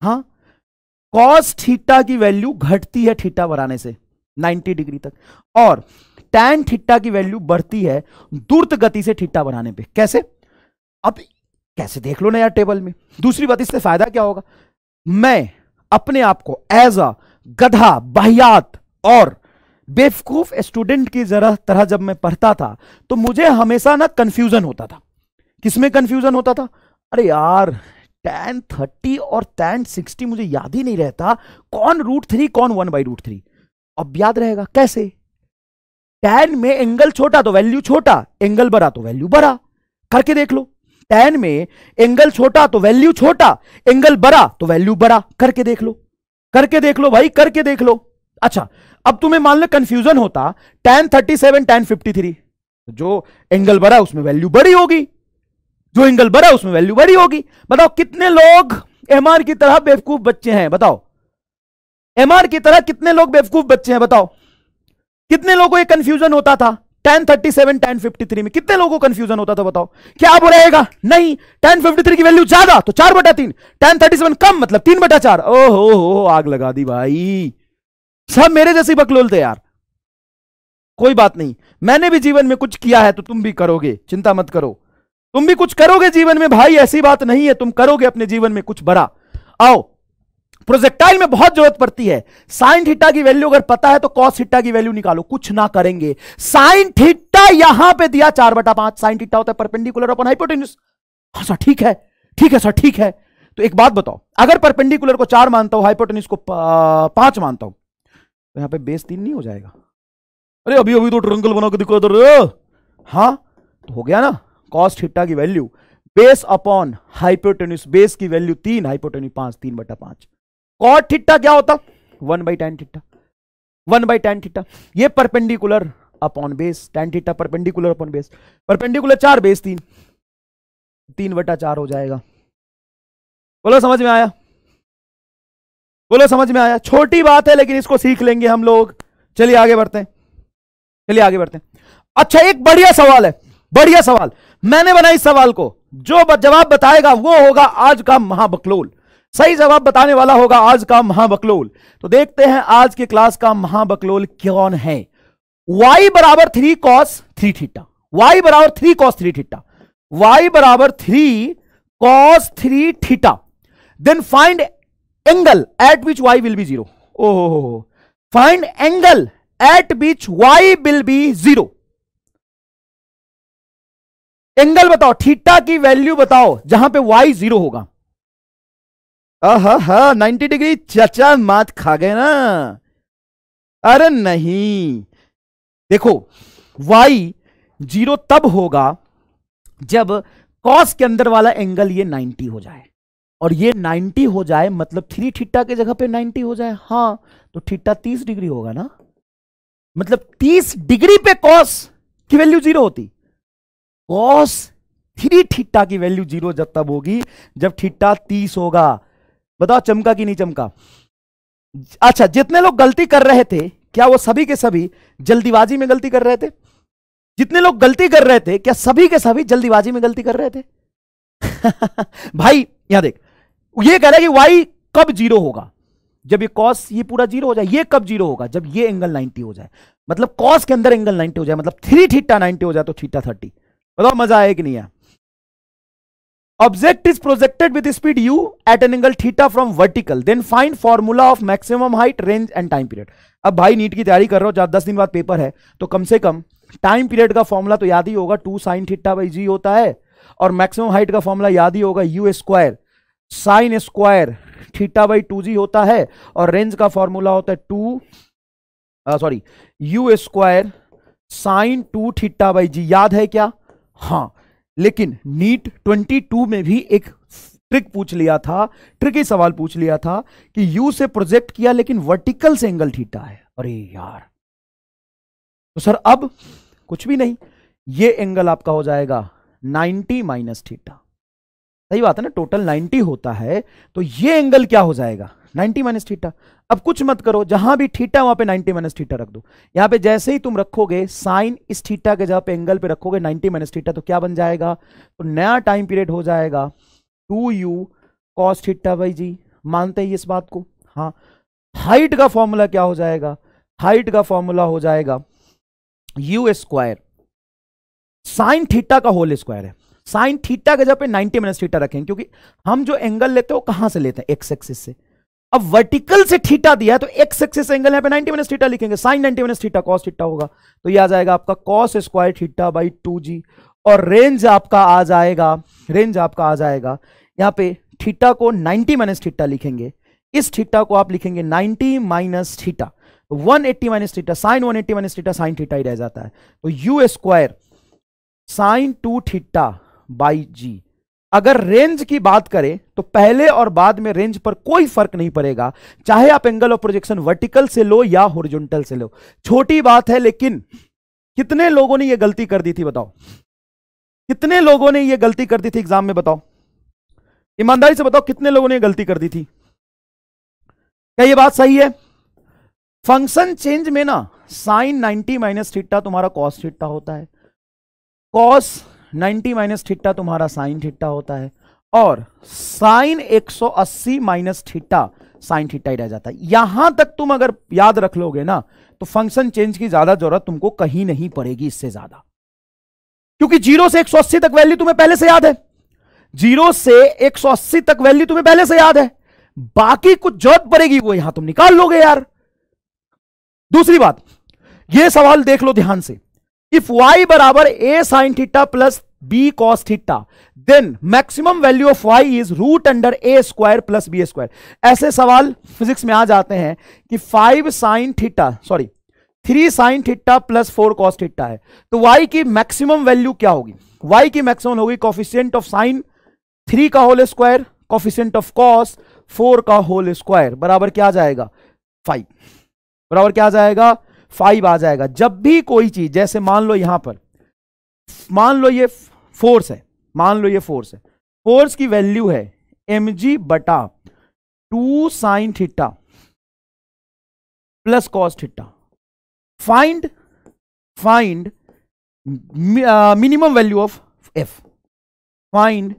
हाँ, कॉस थीटा की वैल्यू घटती है थीटा बढ़ाने से 90 डिग्री तक, और टैन थीटा की वैल्यू बढ़ती है द्रुत गति से थीटा बढ़ाने पे। कैसे? अब कैसे देख लो ना यार टेबल में। दूसरी बात, इससे फायदा क्या होगा? मैं अपने आप को एज अ गधा, बाहियात और बेवकूफ स्टूडेंट की तरह जब मैं पढ़ता था तो मुझे हमेशा ना कंफ्यूजन होता था। किसमें कंफ्यूजन होता था? अरे यार tan 30 और tan 60 मुझे याद ही नहीं रहता, कौन √3 कौन 1/√3। अब याद रहेगा कैसे? tan में एंगल छोटा तो वैल्यू छोटा, एंगल बड़ा तो वैल्यू बड़ा, करके देख लो। tan में एंगल छोटा तो वैल्यू छोटा, एंगल बड़ा तो वैल्यू बड़ा, करके देख लो, करके देख लो भाई, करके देख लो। अच्छा, अब तुम्हें मान लो कंफ्यूजन होता tan 37 tan 53, जो एंगल बड़ा उसमें वैल्यू बड़ी होगी, जो एंगल बड़ा उसमें वैल्यू बड़ी होगी। बताओ कितने लोग MR की तरह बेवकूफ बच्चे हैं? बताओ MR की तरह कितने लोग बेवकूफ बच्चे हैं? बताओ कितने लोगों को ये कंफ्यूजन होता था? tan 37 tan 53 में कितने लोगों को कंफ्यूजन होता था? बताओ क्या अब रहेगा? नहीं, tan 53 की वैल्यू ज्यादा तो 4/3, tan 37 कम मतलब 3/4। ओहो आग लगा दी भाई, सब मेरे जैसे बकलोल थे यार। कोई बात नहीं, मैंने भी जीवन में कुछ किया है तो तुम भी करोगे, चिंता मत करो, तुम भी कुछ करोगे जीवन में भाई, ऐसी बात नहीं है, तुम करोगे अपने जीवन में कुछ बड़ा। आओ, प्रोजेक्टाइल में बहुत जरूरत पड़ती है। साइन थीटा की वैल्यू अगर पता है तो कॉस थीटा की वैल्यू निकालो, कुछ ना करेंगे। साइन थीटा यहां पे दिया 4/5, साइन थीटा होता है परपेंडिकुलर अपॉन हाइपोटेन्यूज। हाँ सर ठीक है, ठीक है सर ठीक है। तो एक बात बताओ, अगर परपेंडिकुलर को 4 मानता हूं, हाइपोटेन्यूज को 5 मानता हूं, तो यहां पे बेस 3 नहीं हो जाएगा? अरे अभी अभी तो ट्रायंगल बना के दिखो इधर। हाँ तो हो गया ना, कॉस थीटा की value base upon hypotenuse, base की वैल्यू 3, हाइपोटेन्यूज 5, 3/5। कॉट थीटा क्या होता? 1/tan theta, 1/tan theta. ये perpendicular upon base, tan theta perpendicular upon base, perpendicular 4 base 3, 3/4 हो जाएगा। बोलो समझ में आया? बोलो समझ में आया? छोटी बात है लेकिन इसको सीख लेंगे हम लोग। चलिए आगे बढ़ते हैं, चलिए आगे बढ़ते हैं। अच्छा एक बढ़िया सवाल है, बढ़िया सवाल मैंने बनाया इस सवाल को, जो जवाब बताएगा वो होगा आज का महाबकलोल। सही जवाब बताने वाला होगा आज का महाबकलोल। तो देखते हैं आज की क्लास का महाबकलोल कौन है। y बराबर 3 cos 3 थीटा, y बराबर 3 cos 3 थीटा, y बराबर 3 cos 3 theta. Then find angle at which y will be 0। ओहो, find angle at which y will be 0। Angle बताओ, थीटा की वैल्यू बताओ जहां पे y 0 होगा। 90 डिग्री चाचा मात खा गए ना। अरे नहीं, देखो y 0 तब होगा जब cos के अंदर वाला एंगल ये 90 हो जाए, और ये 90 हो जाए मतलब 3 थीटा के जगह पे 90 हो जाए। हां, तो थीटा 30 डिग्री होगा ना, मतलब 30 डिग्री पे cos की वैल्यू 0 होती। cos 3 थीटा की वैल्यू 0 जब तब होगी जब थीटा 30 होगा। बताओ चमका कि नहीं चमका? अच्छा, जितने लोग गलती कर रहे थे, क्या वो सभी के सभी जल्दीबाजी में गलती कर रहे थे? जितने लोग गलती कर रहे थे, क्या सभी के सभी जल्दीबाजी में गलती कर रहे थे? भाई यहां देख, ये कह रहा है कि y कब 0 होगा? जब ये cos ये पूरा 0 हो जाए। ये कब 0 होगा? जब ये एंगल 90 हो जाए, मतलब cos के अंदर एंगल 90 हो जाए, मतलब 3 थीटा 90 हो जाए तो थीटा 30। बताओ मजा आया कि नहीं आया? Object is projected with speed u at an angle theta from vertical. Then find formula of maximum height, range and time period. अब भाई नीट की तैयारी कर रहे हो, 10 दिन बाद पेपर है, तो कम से कम टाइम पीरियड का फॉर्मूला तो याद ही होगा, 2 sin थीटा बाई जी होता है, और मैक्सिमम हाइट का फॉर्मूला याद ही होगा, u square sine square theta by 2g होता है, और रेंज का फॉर्मूला होता है u square sine 2 theta by g. याद है क्या? हाँ, लेकिन नीट 22 में भी एक ट्रिक पूछ लिया था, ट्रिकी सवाल पूछ लिया था कि यू से प्रोजेक्ट किया लेकिन वर्टिकल से एंगल थीटा है। अरे यार, तो सर अब कुछ भी नहीं, ये एंगल आपका हो जाएगा 90 माइनस थीटा। सही बात है ना, टोटल 90 होता है, तो ये एंगल क्या हो जाएगा? 90 माइनस थीटा। अब कुछ मत करो, जहां भी थीटा वहां पे 90 माइनस थीटा रख दो। यहां पे जैसे ही तुम रखोगे साइन इस थीटा के जगह पे एंगल पे रखोगे 90 माइनस थीटा, तो क्या बन जाएगा? तो नया टाइम पीरियड हो जाएगा 2u cos थीटा बाई जी। मानते हैं इस बात को? हाँ। हाइट का फॉर्मूला क्या हो जाएगा? हाइट का फॉर्मूला हो जाएगा यू स्क्वायर साइन थीटा का होल स्क्वायर है। साइन थीटा के जगह पे 90 माइनस थीटा रखेंगे, क्योंकि हम जो एंगल लेते हैं वो कहां से लेते हैं? एक्स एक्सिस से। अब वर्टिकल से थीटा दिया है तो एक्स एक्सिस एंगल यहां पे 90 माइनस थीटा लिखेंगे, sine 90 minus theta cos theta होगा, तो ये आ जाएगा आपका cos square theta by 2g। और रेंज आपका आ जाएगा, यहां पे थीटा को 90 माइनस थीटा लिखेंगे, इस थीटा को आप लिखेंगे 90 minus theta, 180 minus theta, sine 180 minus theta sine theta ही रह जाता है, तो u square sine 2 theta by g. अगर रेंज की बात करें तो पहले और बाद में रेंज पर कोई फर्क नहीं पड़ेगा, चाहे आप एंगल ऑफ प्रोजेक्शन वर्टिकल से लो या हॉरिजॉन्टल से लो। छोटी बात है, लेकिन कितने लोगों ने यह गलती कर दी थी? बताओ कितने लोगों ने यह गलती कर दी थी एग्जाम में? बताओ ईमानदारी से बताओ, कितने लोगों ने यह गलती कर दी थी? क्या यह बात सही है? फंक्शन चेंज में ना साइन 90 माइनस थीटा तुम्हारा कॉस थीटा होता है, कॉस 90 माइनस थीटा तुम्हारा साइन थीटा होता है, और sine 180 minus theta sine theta ही रह जाता है। यहां तक तुम अगर याद रख लोगे ना तो फंक्शन चेंज की ज्यादा जरूरत तुमको कहीं नहीं पड़ेगी इससे ज्यादा, क्योंकि 0 से 180 तक वैल्यू तुम्हें पहले से याद है। 0 से 180 तक वैल्यू तुम्हें पहले से याद है, बाकी कुछ जरूरत पड़ेगी वो यहां तुम निकाल लोगे यार। दूसरी बात, ये सवाल देख लो ध्यान से, इफ y बराबर a sin theta plus b cos theta, then maximum value of y is root under a square plus b square. ऐसे सवाल फिजिक्स में आ जाते हैं कि 3 sin theta plus 4 cos theta है, तो y की मैक्सिमम वैल्यू क्या होगी? y की मैक्सिमम होगी कोफिशिएंट ऑफ साइन 3 का whole square, coefficient of cos 4 का होल स्क्वायर, बराबर क्या आ जाएगा? 5। बराबर क्या आ जाएगा? 5 आ जाएगा। जब भी कोई चीज, जैसे मान लो यहां पर, मान लो ये फोर्स है, फोर्स की वैल्यू है mg बटा 2 sine theta plus cos theta. Find minimum value of f, find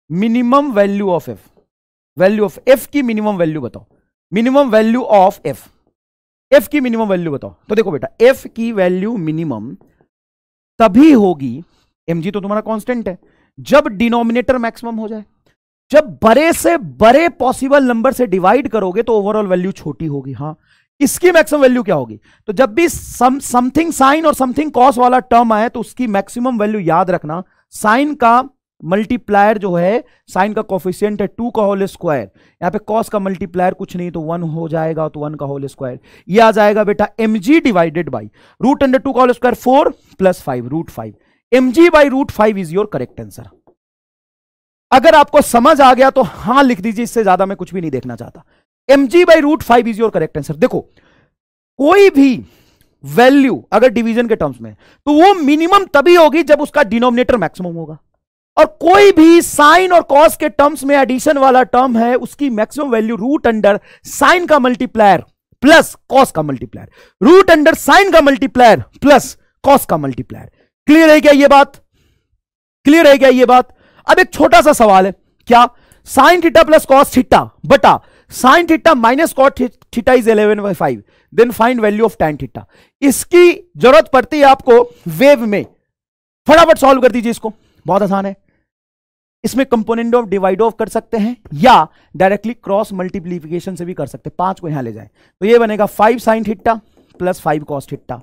minimum value of f, value of f की मिनिमम वैल्यू बताओ, मिनिमम वैल्यू ऑफ f की मिनिमम वैल्यू बताओ। तो देखो बेटा, f की वैल्यू मिनिमम तभी होगी, mg तो तुम्हारा कांस्टेंट है, जब डिनोमिनेटर मैक्सिमम हो जाए। जब बड़े से बड़े पॉसिबल नंबर से डिवाइड करोगे तो ओवरऑल वैल्यू छोटी होगी। हाँ, इसकी मैक्सिमम वैल्यू क्या होगी? तो जब भी समथिंग साइन और समथिंग कॉस वाला टर्म आए तो उसकी मैक्सिमम वैल्यू याद रखना साइन का मल्टीप्लायर जो है, साइन का कोफिशिएंट है 2 का होल स्क्वायर, यहां पे कॉस का मल्टीप्लायर कुछ नहीं तो 1 हो जाएगा, तो 1 का होल स्क्वायर, ये आ जाएगा बेटा mg divided by root under 2 का whole square 4 plus 5 root 5, mg by root 5 is your correct answer. अगर आपको समझ आ गया तो हां लिख दीजिए, इससे ज्यादा मैं कुछ भी नहीं देखना चाहता। mg by root 5 is your correct answer. देखो कोई भी वैल्यू अगर डिवीजन के टर्म्स में तो वो मिनिमम तभी होगी जब उसका डिनोमिनेटर मैक्सिमम होगा, और कोई भी साइन और कॉस के टर्म्स में एडिशन वाला टर्म है उसकी maximum value root under sine का मल्टीप्लायर प्लस कॉस का मल्टीप्लायर, रूट अंडर साइन का मल्टीप्लायर प्लस कॉस का मल्टीप्लायर। क्लियर है क्या ये बात? क्लियर है क्या ये बात? अब एक छोटा सा सवाल है, क्या sine theta plus cos theta बटा sine theta minus cos theta is 11/5, then find value of tan theta. इसकी जरूरत पड़ती है आपको वेव में, फटाफट सॉल्व कर दीजिए इसको, बहुत आसान है। इसमें कंपोनेंट ऑफ डिवाइड ऑफ कर सकते हैं या डायरेक्टली क्रॉस मल्टीप्लीकेशन से भी कर सकते हैं। 5 को यहां ले जाएं तो ये बनेगा 5 sine theta plus 5 cos theta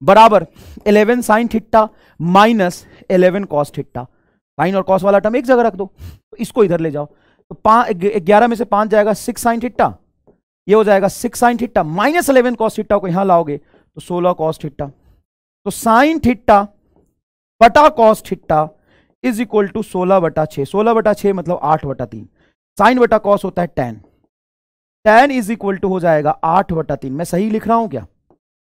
बराबर 11 sine theta minus 11 cos theta. Sine और कॉस वाला टर्म एक जगह रख दो, तो इसको इधर ले जाओ, तो 11 में से 5 जाएगा 6 साइन थीटा, ये हो जाएगा 6 sine theta minus 11 cos theta को यहां लाओगे तो 16 कॉस थीटा। तो साइन थीटा बटा cos theta is equal to 16/6, 16/6 मतलब 8/3, साइन बटा कॉस होता है tan, tan is equal to हो जाएगा 8/3। मैं सही लिख रहा हूं क्या?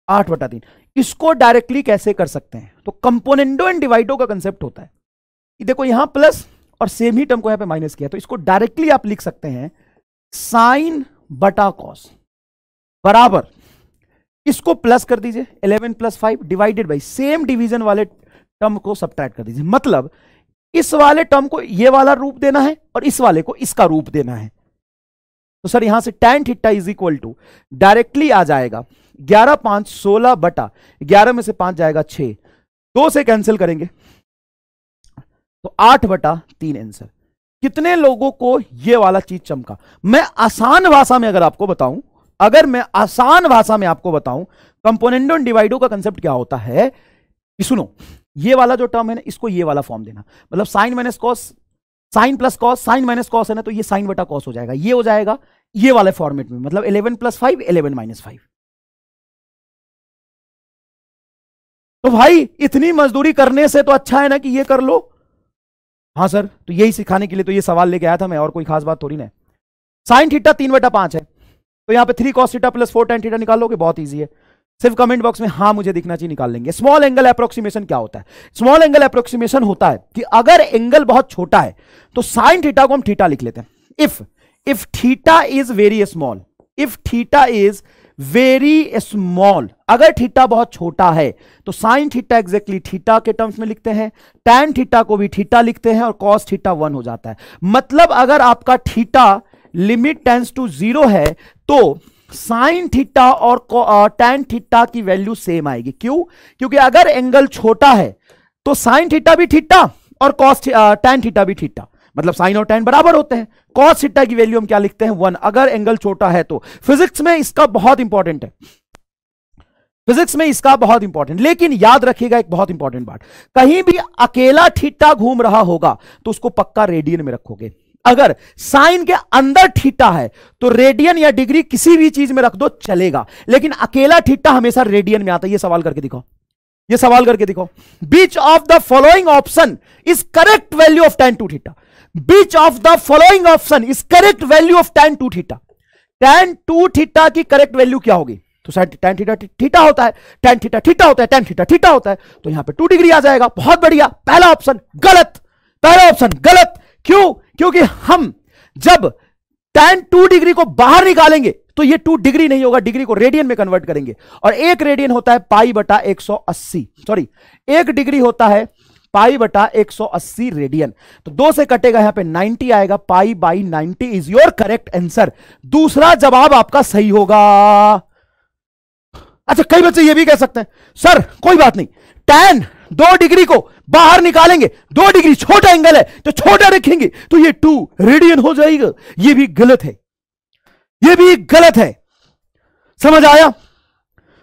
8/3। इसको डायरेक्टली कैसे कर सकते हैं? तो कंपोनेंडो एंड डिवाइडो का कंसेप्ट होता है, देखो यहां प्लस और सेम ही टर्म को यहां पे माइनस किया, तो इसको डायरेक्टली आप लिख सकते हैं साइन बटा कॉस बराबर, इसको प्लस कर दीजिए 11 plus 5 divided by same division वाले टर्म को सब्ट्रैक्ट कर दीजिए, मतलब इस वाले टर्म को ये वाला रूप देना है और इस वाले को इसका रूप देना है। तो सर यहां से tan theta is equal to directly आ जाएगा 11 5 16 बटा 11 में से 5 जाएगा 6, 2 से कैंसिल करेंगे तो 8/3 आंसर। कितने लोगों को ये वाला चीज चमका? मैं आसान भाषा में अगर आपको बताऊं, कंपोनेंडो एंड डिवाइडो का कंसेप्ट क्या होता है कि सुनो, ये वाला जो टर्म है ना इसको ये वाला फॉर्म देना, मतलब sine minus cos, sine plus cos, sine minus cos है ना, तो ये साइन बटा कॉस हो जाएगा, ये हो जाएगा ये वाले फॉर्मेट में, मतलब 11 प्लस 5 11 माइनस 5। तो भाई इतनी मजदूरी करने से तो अच्छा है ना कि ये कर लो। हाँ सर, तो यही सिखाने के लिए तो ये सवाल लेके आया था मैं, और कोई खास बात थोड़ी ना। साइन थीटा 3/5 है, तो यहां पे 3 cos theta plus 4 tan theta निकालोगे, बहुत ईजी है। सिर्फ कमेंट बॉक्स में हाँ मुझे दिखना चाहिए निकाल लेंगे। स्मॉल एंगल अप्रोक्सीमेशन क्या होता है? स्मॉल एंगल अप्रोक्सीमेशन होता है कि अगर एंगल बहुत छोटा है तो साइन थीटा को हम थीटा लिख लेते हैं। If theta is very small, if theta is very small, अगर थीटा बहुत छोटा है तो साइन थीटा एग्जैक्टली थीटा के टर्म्स में लिखते हैं, tan थीटा को भी थीटा लिखते हैं और कॉस थीटा 1 हो जाता है। मतलब अगर आपका थीटा लिमिट टेंस टू 0 है तो साइन थीटा और tan थीटा की वैल्यू सेम आएगी। क्यों? क्योंकि अगर एंगल छोटा है तो साइन थीटा भी थीटा और tan थीटा भी थीटा, मतलब साइन और tan बराबर होते हैं। कॉस थीटा की वैल्यू हम क्या लिखते हैं? 1, अगर एंगल छोटा है तो। फिजिक्स में इसका बहुत इंपॉर्टेंट है, फिजिक्स में इसका बहुत इंपॉर्टेंट। लेकिन याद रखिएगा एक बहुत इंपॉर्टेंट बात, कहीं भी अकेला थीटा घूम रहा होगा तो उसको पक्का रेडियन में रखोगे। अगर साइन के अंदर थीटा है तो रेडियन या डिग्री किसी भी चीज में रख दो चलेगा, लेकिन अकेला थीटा हमेशा रेडियन में आता है। ये सवाल करके दिखाओ, ये सवाल करके दिखाओ। Which of the following option is correct value of tan 2 theta. Which of the following option is correct value of tan 2 theta. tan 2 theta की करेक्ट वैल्यू क्या होगी? तो tan थीटा थीटा होता है, tan थीटा थीटा होता है, tan theta theta होता है, तो यहां पे 2 डिग्री आ जाएगा। बहुत बढ़िया, पहला ऑप्शन गलत, पहला ऑप्शन गलत। क्यों? क्योंकि हम जब tan 2 डिग्री को बाहर निकालेंगे तो ये 2 डिग्री नहीं होगा, डिग्री को रेडियन में कन्वर्ट करेंगे, और 1 रेडियन होता है π/180, सॉरी 1 डिग्री होता है π/180 रेडियन। तो 2 से कटेगा, यहां पे 90 आएगा, π/90 इज योर करेक्ट आंसर। दूसरा जवाब आपका सही होगा। अच्छा, कई बच्चे ये भी कह सकते हैं सर कोई बात नहीं, tan 2 डिग्री को बाहर निकालेंगे, 2 डिग्री छोटा एंगल है तो छोटा रखेंगे तो ये 2 रेडियन हो जाएगा। ये भी गलत है, ये भी गलत है। समझ आया?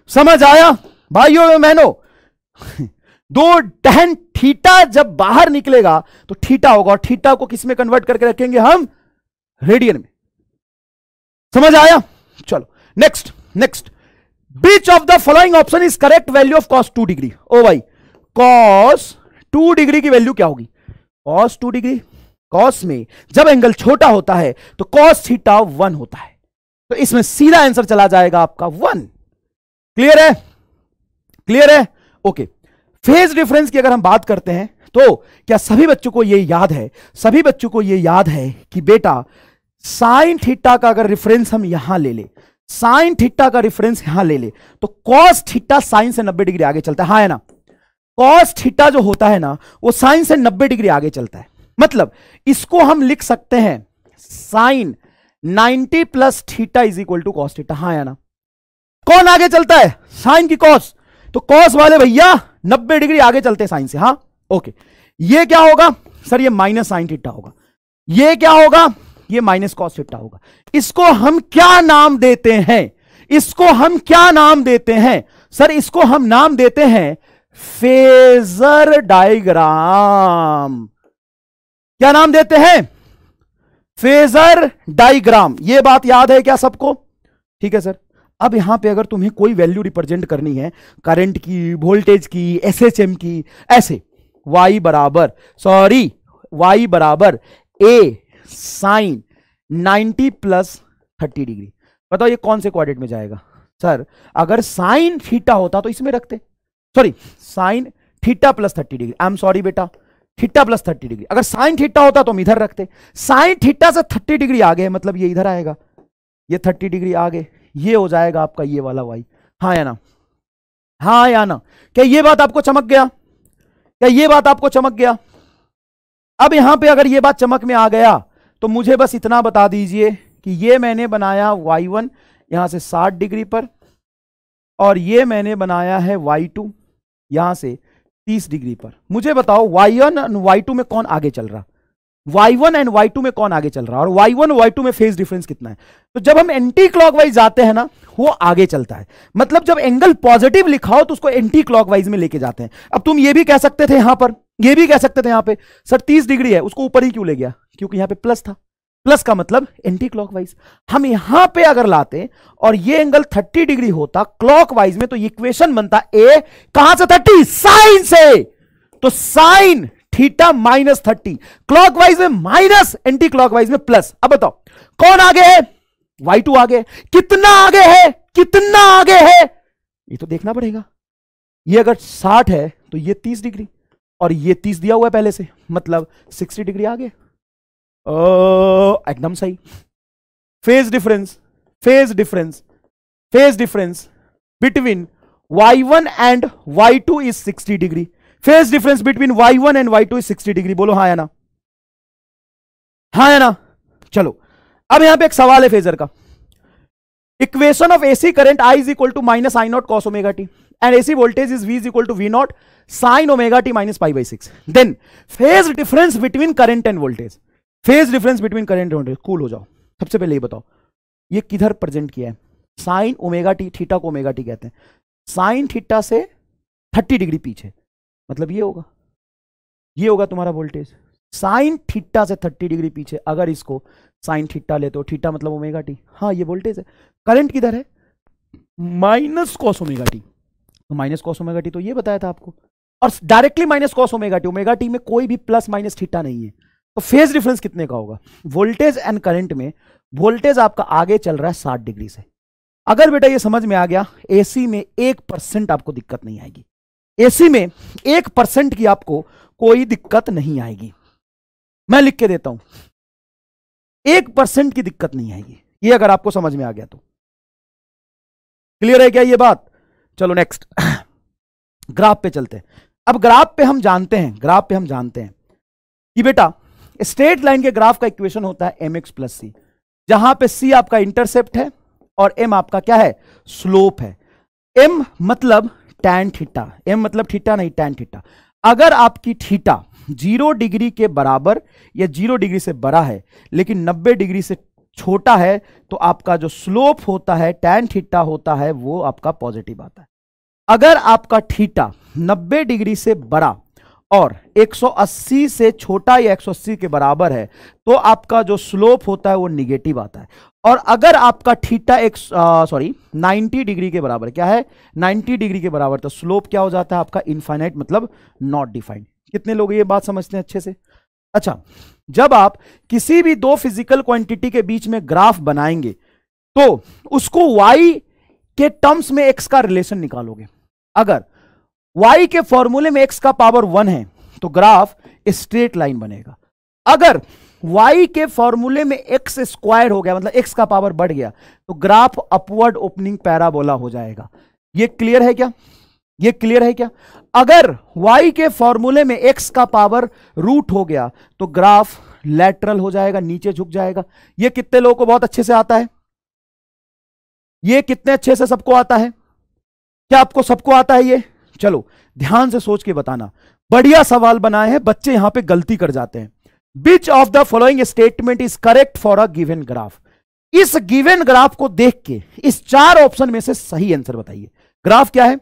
समझ आया भाइयों बहनों? दो टैन थीटा जब बाहर निकलेगा तो थीटा होगा, और थीटा को किस में कन्वर्ट करके रखेंगे हम? रेडियन में। समझ आया? चलो next next. Which of the following option is correct value of cos 2 degree? ओ भाई, cos 2 डिग्री की वैल्यू क्या होगी? cos 2 डिग्री, cos में जब एंगल छोटा होता है तो cos थीटा 1 होता है, तो इसमें सीधा आंसर चला जाएगा आपका 1। क्लियर है? क्लियर है? ओके। फेज डिफरेंस की अगर हम बात करते हैं तो क्या सभी बच्चों को यह याद है, सभी बच्चों को यह याद है कि बेटा साइन थीटा का अगर रेफरेंस हम यहां ले ले, साइन थीटा का रेफरेंस यहां ले ले, तो कॉस थीटा साइन से 90 डिग्री आगे चलता है, हाँ है ना? कॉस थीटा जो होता है ना वो साइन से 90 डिग्री आगे चलता है। मतलब इसको हम लिख सकते हैं sine 90 plus theta is equal to cos theta, हाँ या ना? कौन आगे चलता है? साइन की कॉस, तो कॉस वाले भैया 90 डिग्री आगे चलते हैं साइन से, हाँ ओके। ये क्या होगा सर? ये माइनस साइन थीटा होगा। ये क्या होगा? ये माइनस कॉस थीटा होगा। इसको हम क्या नाम देते हैं? इसको हम क्या नाम देते हैं सर? इसको हम नाम देते हैं फेजर डायग्राम। क्या नाम देते हैं? Phasor diagram. ये बात याद है क्या सबको? ठीक है सर। अब यहां पे अगर तुम्हें कोई वैल्यू रिप्रेजेंट करनी है, करंट की, वोल्टेज की, एसएचएम की, ऐसे y बराबर a साइन 90 प्लस 30 डिग्री, बताओ ये कौन से क्वाड्रेंट में जाएगा? सर अगर साइन थीटा होता तो इसमें रखते, sorry sine theta plus 30 degree, I am sorry बेटा, थीटा प्लस 30 डिग्री। अगर साइन थीटा होता तो हम इधर रखते, साइन थीटा से 30 डिग्री आगे है, मतलब ये इधर आएगा, ये 30 डिग्री आगे, ये हो जाएगा आपका ये वाला y, हाँ या ना? हाँ या ना? क्या ये बात आपको चमक गया? क्या ये बात आपको चमक गया? अब यहां पे अगर ये बात चमक में आ गया तो मुझे बस इतना बता दीजिए कि ये मैंने बनाया y1 यहां से 60 डिग्री पर, और ये मैंने बनाया है y2 यहां से 30 डिग्री पर। मुझे बताओ y1 और y2 में कौन आगे चल रहा? y1 एंड y2 में कौन आगे चल रहा? और y1 और y2 में फेज डिफरेंस कितना है? तो जब हम एंटी क्लॉकवाइज जाते हैं ना, वो आगे चलता है। मतलब जब एंगल पॉजिटिव लिखा हो तो उसको एंटी क्लॉकवाइज में लेके जाते हैं। अब तुम ये भी कह सकते थे यहां पर, ये भी कह सकते थे यहां पे, सर 30 डिग्री है, उसको ऊपर ही क्यों ले गया? क्योंकि यहां पे प्लस था, प्लस का मतलब एंटी क्लॉकवाइज। हम यहां पे अगर लाते और ये एंगल 30 डिग्री होता क्लॉकवाइज में, तो इक्वेशन बनता ए कहां से 30? साइन से। तो साइन थीटा माइनस 30, क्लॉकवाइज में माइनस, एंटी क्लॉकवाइज में प्लस। अब बताओ कौन आगे है? y2 आगे। कितना आगे है? कितना आगे है? ये तो देखना पड़ेगा। ये अगर 60 है तो ये 30 डिग्री, और ये 30 दिया हुआ है पहले से, मतलब 60 डिग्री आगे। एकदम सही। Phase difference, phase difference, phase difference between y1 and y2 is 60 degree. Phase difference between y1 and y2 is 60 degree. बोलो हाँ या ना? हाँ या ना? चलो अब यहां पे एक सवाल है फेजर का। Equation of AC current I is equal to minus I nought cos omega t and AC voltage is V is equal to V nought sine omega t minus pi by 6। Then phase difference between current and voltage, phase difference between current and voltage. Cool हो जाओ। सबसे पहले ये बताओ ये किधर present किया है? साइन ओमेगा टी, थीटा को ओमेगा टी कहते हैं। साइन थीटा से 30 डिग्री पीछे, मतलब ये होगा, ये होगा तुम्हारा वोल्टेज। साइन थीटा से 30 डिग्री पीछे, अगर इसको साइन थीटा लेते हो, थीटा मतलब ओमेगा टी, हाँ ये वोल्टेज है। करंट किधर है? माइनस कॉस ओमेगा टी, तो माइनस कॉस ओमेगा टी तो ये बताया था आपको, और directly minus cos omega T, omega T में कोई भी प्लस माइनस थीटा नहीं है। तो फेज डिफरेंस कितने का होगा? वोल्टेज एंड करंट में वोल्टेज आपका आगे चल रहा है 60 डिग्री से। अगर बेटा ये समझ में आ गया, एसी में 1% आपको दिक्कत नहीं आएगी। एसी में 1% की आपको कोई दिक्कत नहीं आएगी। मैं लिख के देता हूं, 1% की दिक्कत नहीं आएगी। ये अगर आपको समझ में आ गया तो क्लियर है क्या ये बात? चलो नेक्स्ट ग्राफ पे चलते हैं। अब ग्राफ पे हम जानते हैं, ग्राफ पे हम जानते हैं कि बेटा स्ट्रेट लाइन के ग्राफ का इक्वेशन होता है mx प्लस सी, जहां पे c आपका इंटरसेप्ट है और m आपका क्या है? स्लोप है। m मतलब tan थीटा, m मतलब थीटा नहीं, tan थीटा। अगर आपकी थीटा 0 डिग्री के बराबर या 0 डिग्री से बड़ा है लेकिन 90 डिग्री से छोटा है, तो आपका जो स्लोप होता है tan थीटा होता है वो आपका पॉजिटिव आता है। अगर आपका थीटा 90 डिग्री से बड़ा और 180 से छोटा या 180 के बराबर है तो आपका जो स्लोप होता है वो निगेटिव आता है। और अगर आपका थीटा 90 डिग्री के बराबर, क्या है 90 डिग्री के बराबर, तो स्लोप क्या हो जाता है आपका इनफाइनाइट, मतलब नॉट डिफाइंड। कितने लोग ये बात समझते हैं अच्छे से? अच्छा, जब आप किसी भी दो फिजिकल क्वांटिटी के बीच में ग्राफ बनाएंगे तो उसको y के टर्म्स में x का रिलेशन निकालोगे। अगर y के फॉर्मूले में x का पावर 1 है तो ग्राफ स्ट्रेट लाइन बनेगा। अगर y के फॉर्मूले में x स्क्वायर हो गया, मतलब x का पावर बढ़ गया, तो ग्राफ अपवर्ड ओपनिंग पैराबोला हो जाएगा। ये क्लियर है क्या? ये क्लियर है क्या? अगर y के फॉर्मूले में x का पावर रूट हो गया तो ग्राफ लैटरल हो जाएगा, नीचे झुक जाएगा। ये कितने लोगों को बहुत अच्छे से आता है? ये कितने अच्छे से सबको आता है? क्या आपको सबको आता है ये? चलो ध्यान से सोच के बताना। बढ़िया सवाल बनाए हैं, बच्चे यहां पे गलती कर जाते हैं। Which of the following statement is correct for a given graph? इस गिवन ग्राफ को देख के इस चार ऑप्शन में से सही आंसर बताइए। ग्राफ क्या है?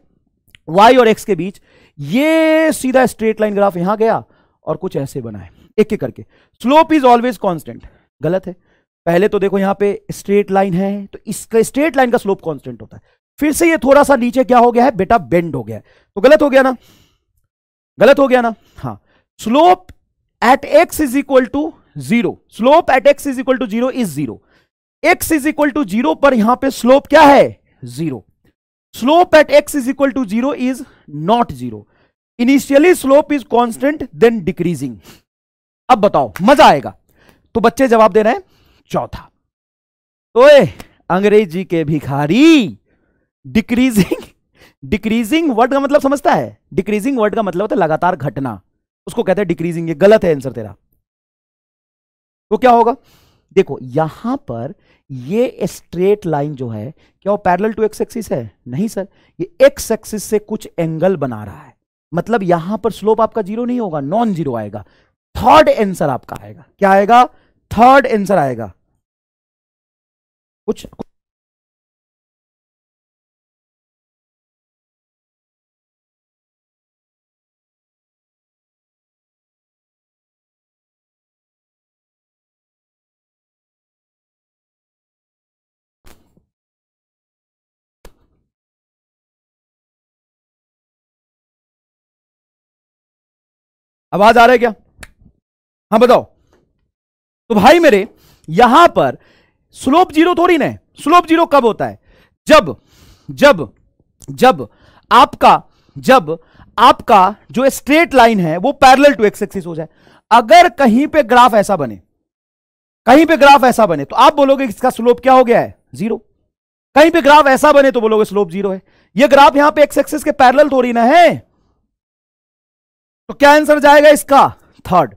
y और x के बीच ये सीधा स्ट्रेट लाइन ग्राफ यहां गया और कुछ ऐसे बना है, एक एक करके। स्लोप इज ऑलवेज कांस्टेंट, गलत है। पहले तो देखो यहां पे स्ट्रेट लाइन है तो इसका स्ट्रेट लाइन का स्लोप कांस्टेंट होता है। फिर से ये थोड़ा सा नीचे क्या हो गया है बेटा? बेंड हो गया है, तो गलत हो गया ना? गलत हो गया ना? हाँ। Slope at x is equal to 0, slope at x is equal to 0 is 0। x is equal to 0 पर यहां पे स्लोप क्या है? 0। Slope at x is equal to 0 is not 0। Initially slope is constant then decreasing. अब बताओ, मजा आएगा। तो बच्चे जवाब दे रहे हैं चौथा। ओए अंग्रेजी के भिखारी, डिक्रीजिंग, डिक्रीजिंग वर्ड का मतलब समझता है? डिक्रीजिंग वर्ड का मतलब होता है लगातार घटना, उसको कहते हैं डिक्रीजिंग। ये गलत है आंसर तेरा। तो क्या होगा? देखो यहां पर ये स्ट्रेट लाइन जो है क्या वो पैरेलल टू एक्स एक्सिस है? नहीं सर, ये एक्स एक्सिस से कुछ एंगल बना रहा है, मतलब यहां पर स्लोप आपका 0 नहीं होगा, नॉन 0 आएगा। थर्ड आंसर आपका आएगा, क्या आएगा? थर्ड आंसर आएगा। कुछ आवाज आ रहा है क्या? हाँ बताओ। तो भाई मेरे यहां पर स्लोप 0 थोड़ी ना है। स्लोप 0 कब होता है? जब जब जब आपका जब आपका जो स्ट्रेट लाइन है वो पैरेलल टू एक्स एक्सिस हो जाए। अगर कहीं पे ग्राफ ऐसा बने, कहीं पे ग्राफ ऐसा बने तो आप बोलोगे इसका स्लोप क्या हो गया है? 0। कहीं पे ग्राफ ऐसा बने तो बोलोगे स्लोप 0 है। ये ग्राफ यहां पे एक्स एक्सिस के पैरेलल थोड़ी ना है। तो क्या आंसर जाएगा इसका? Third.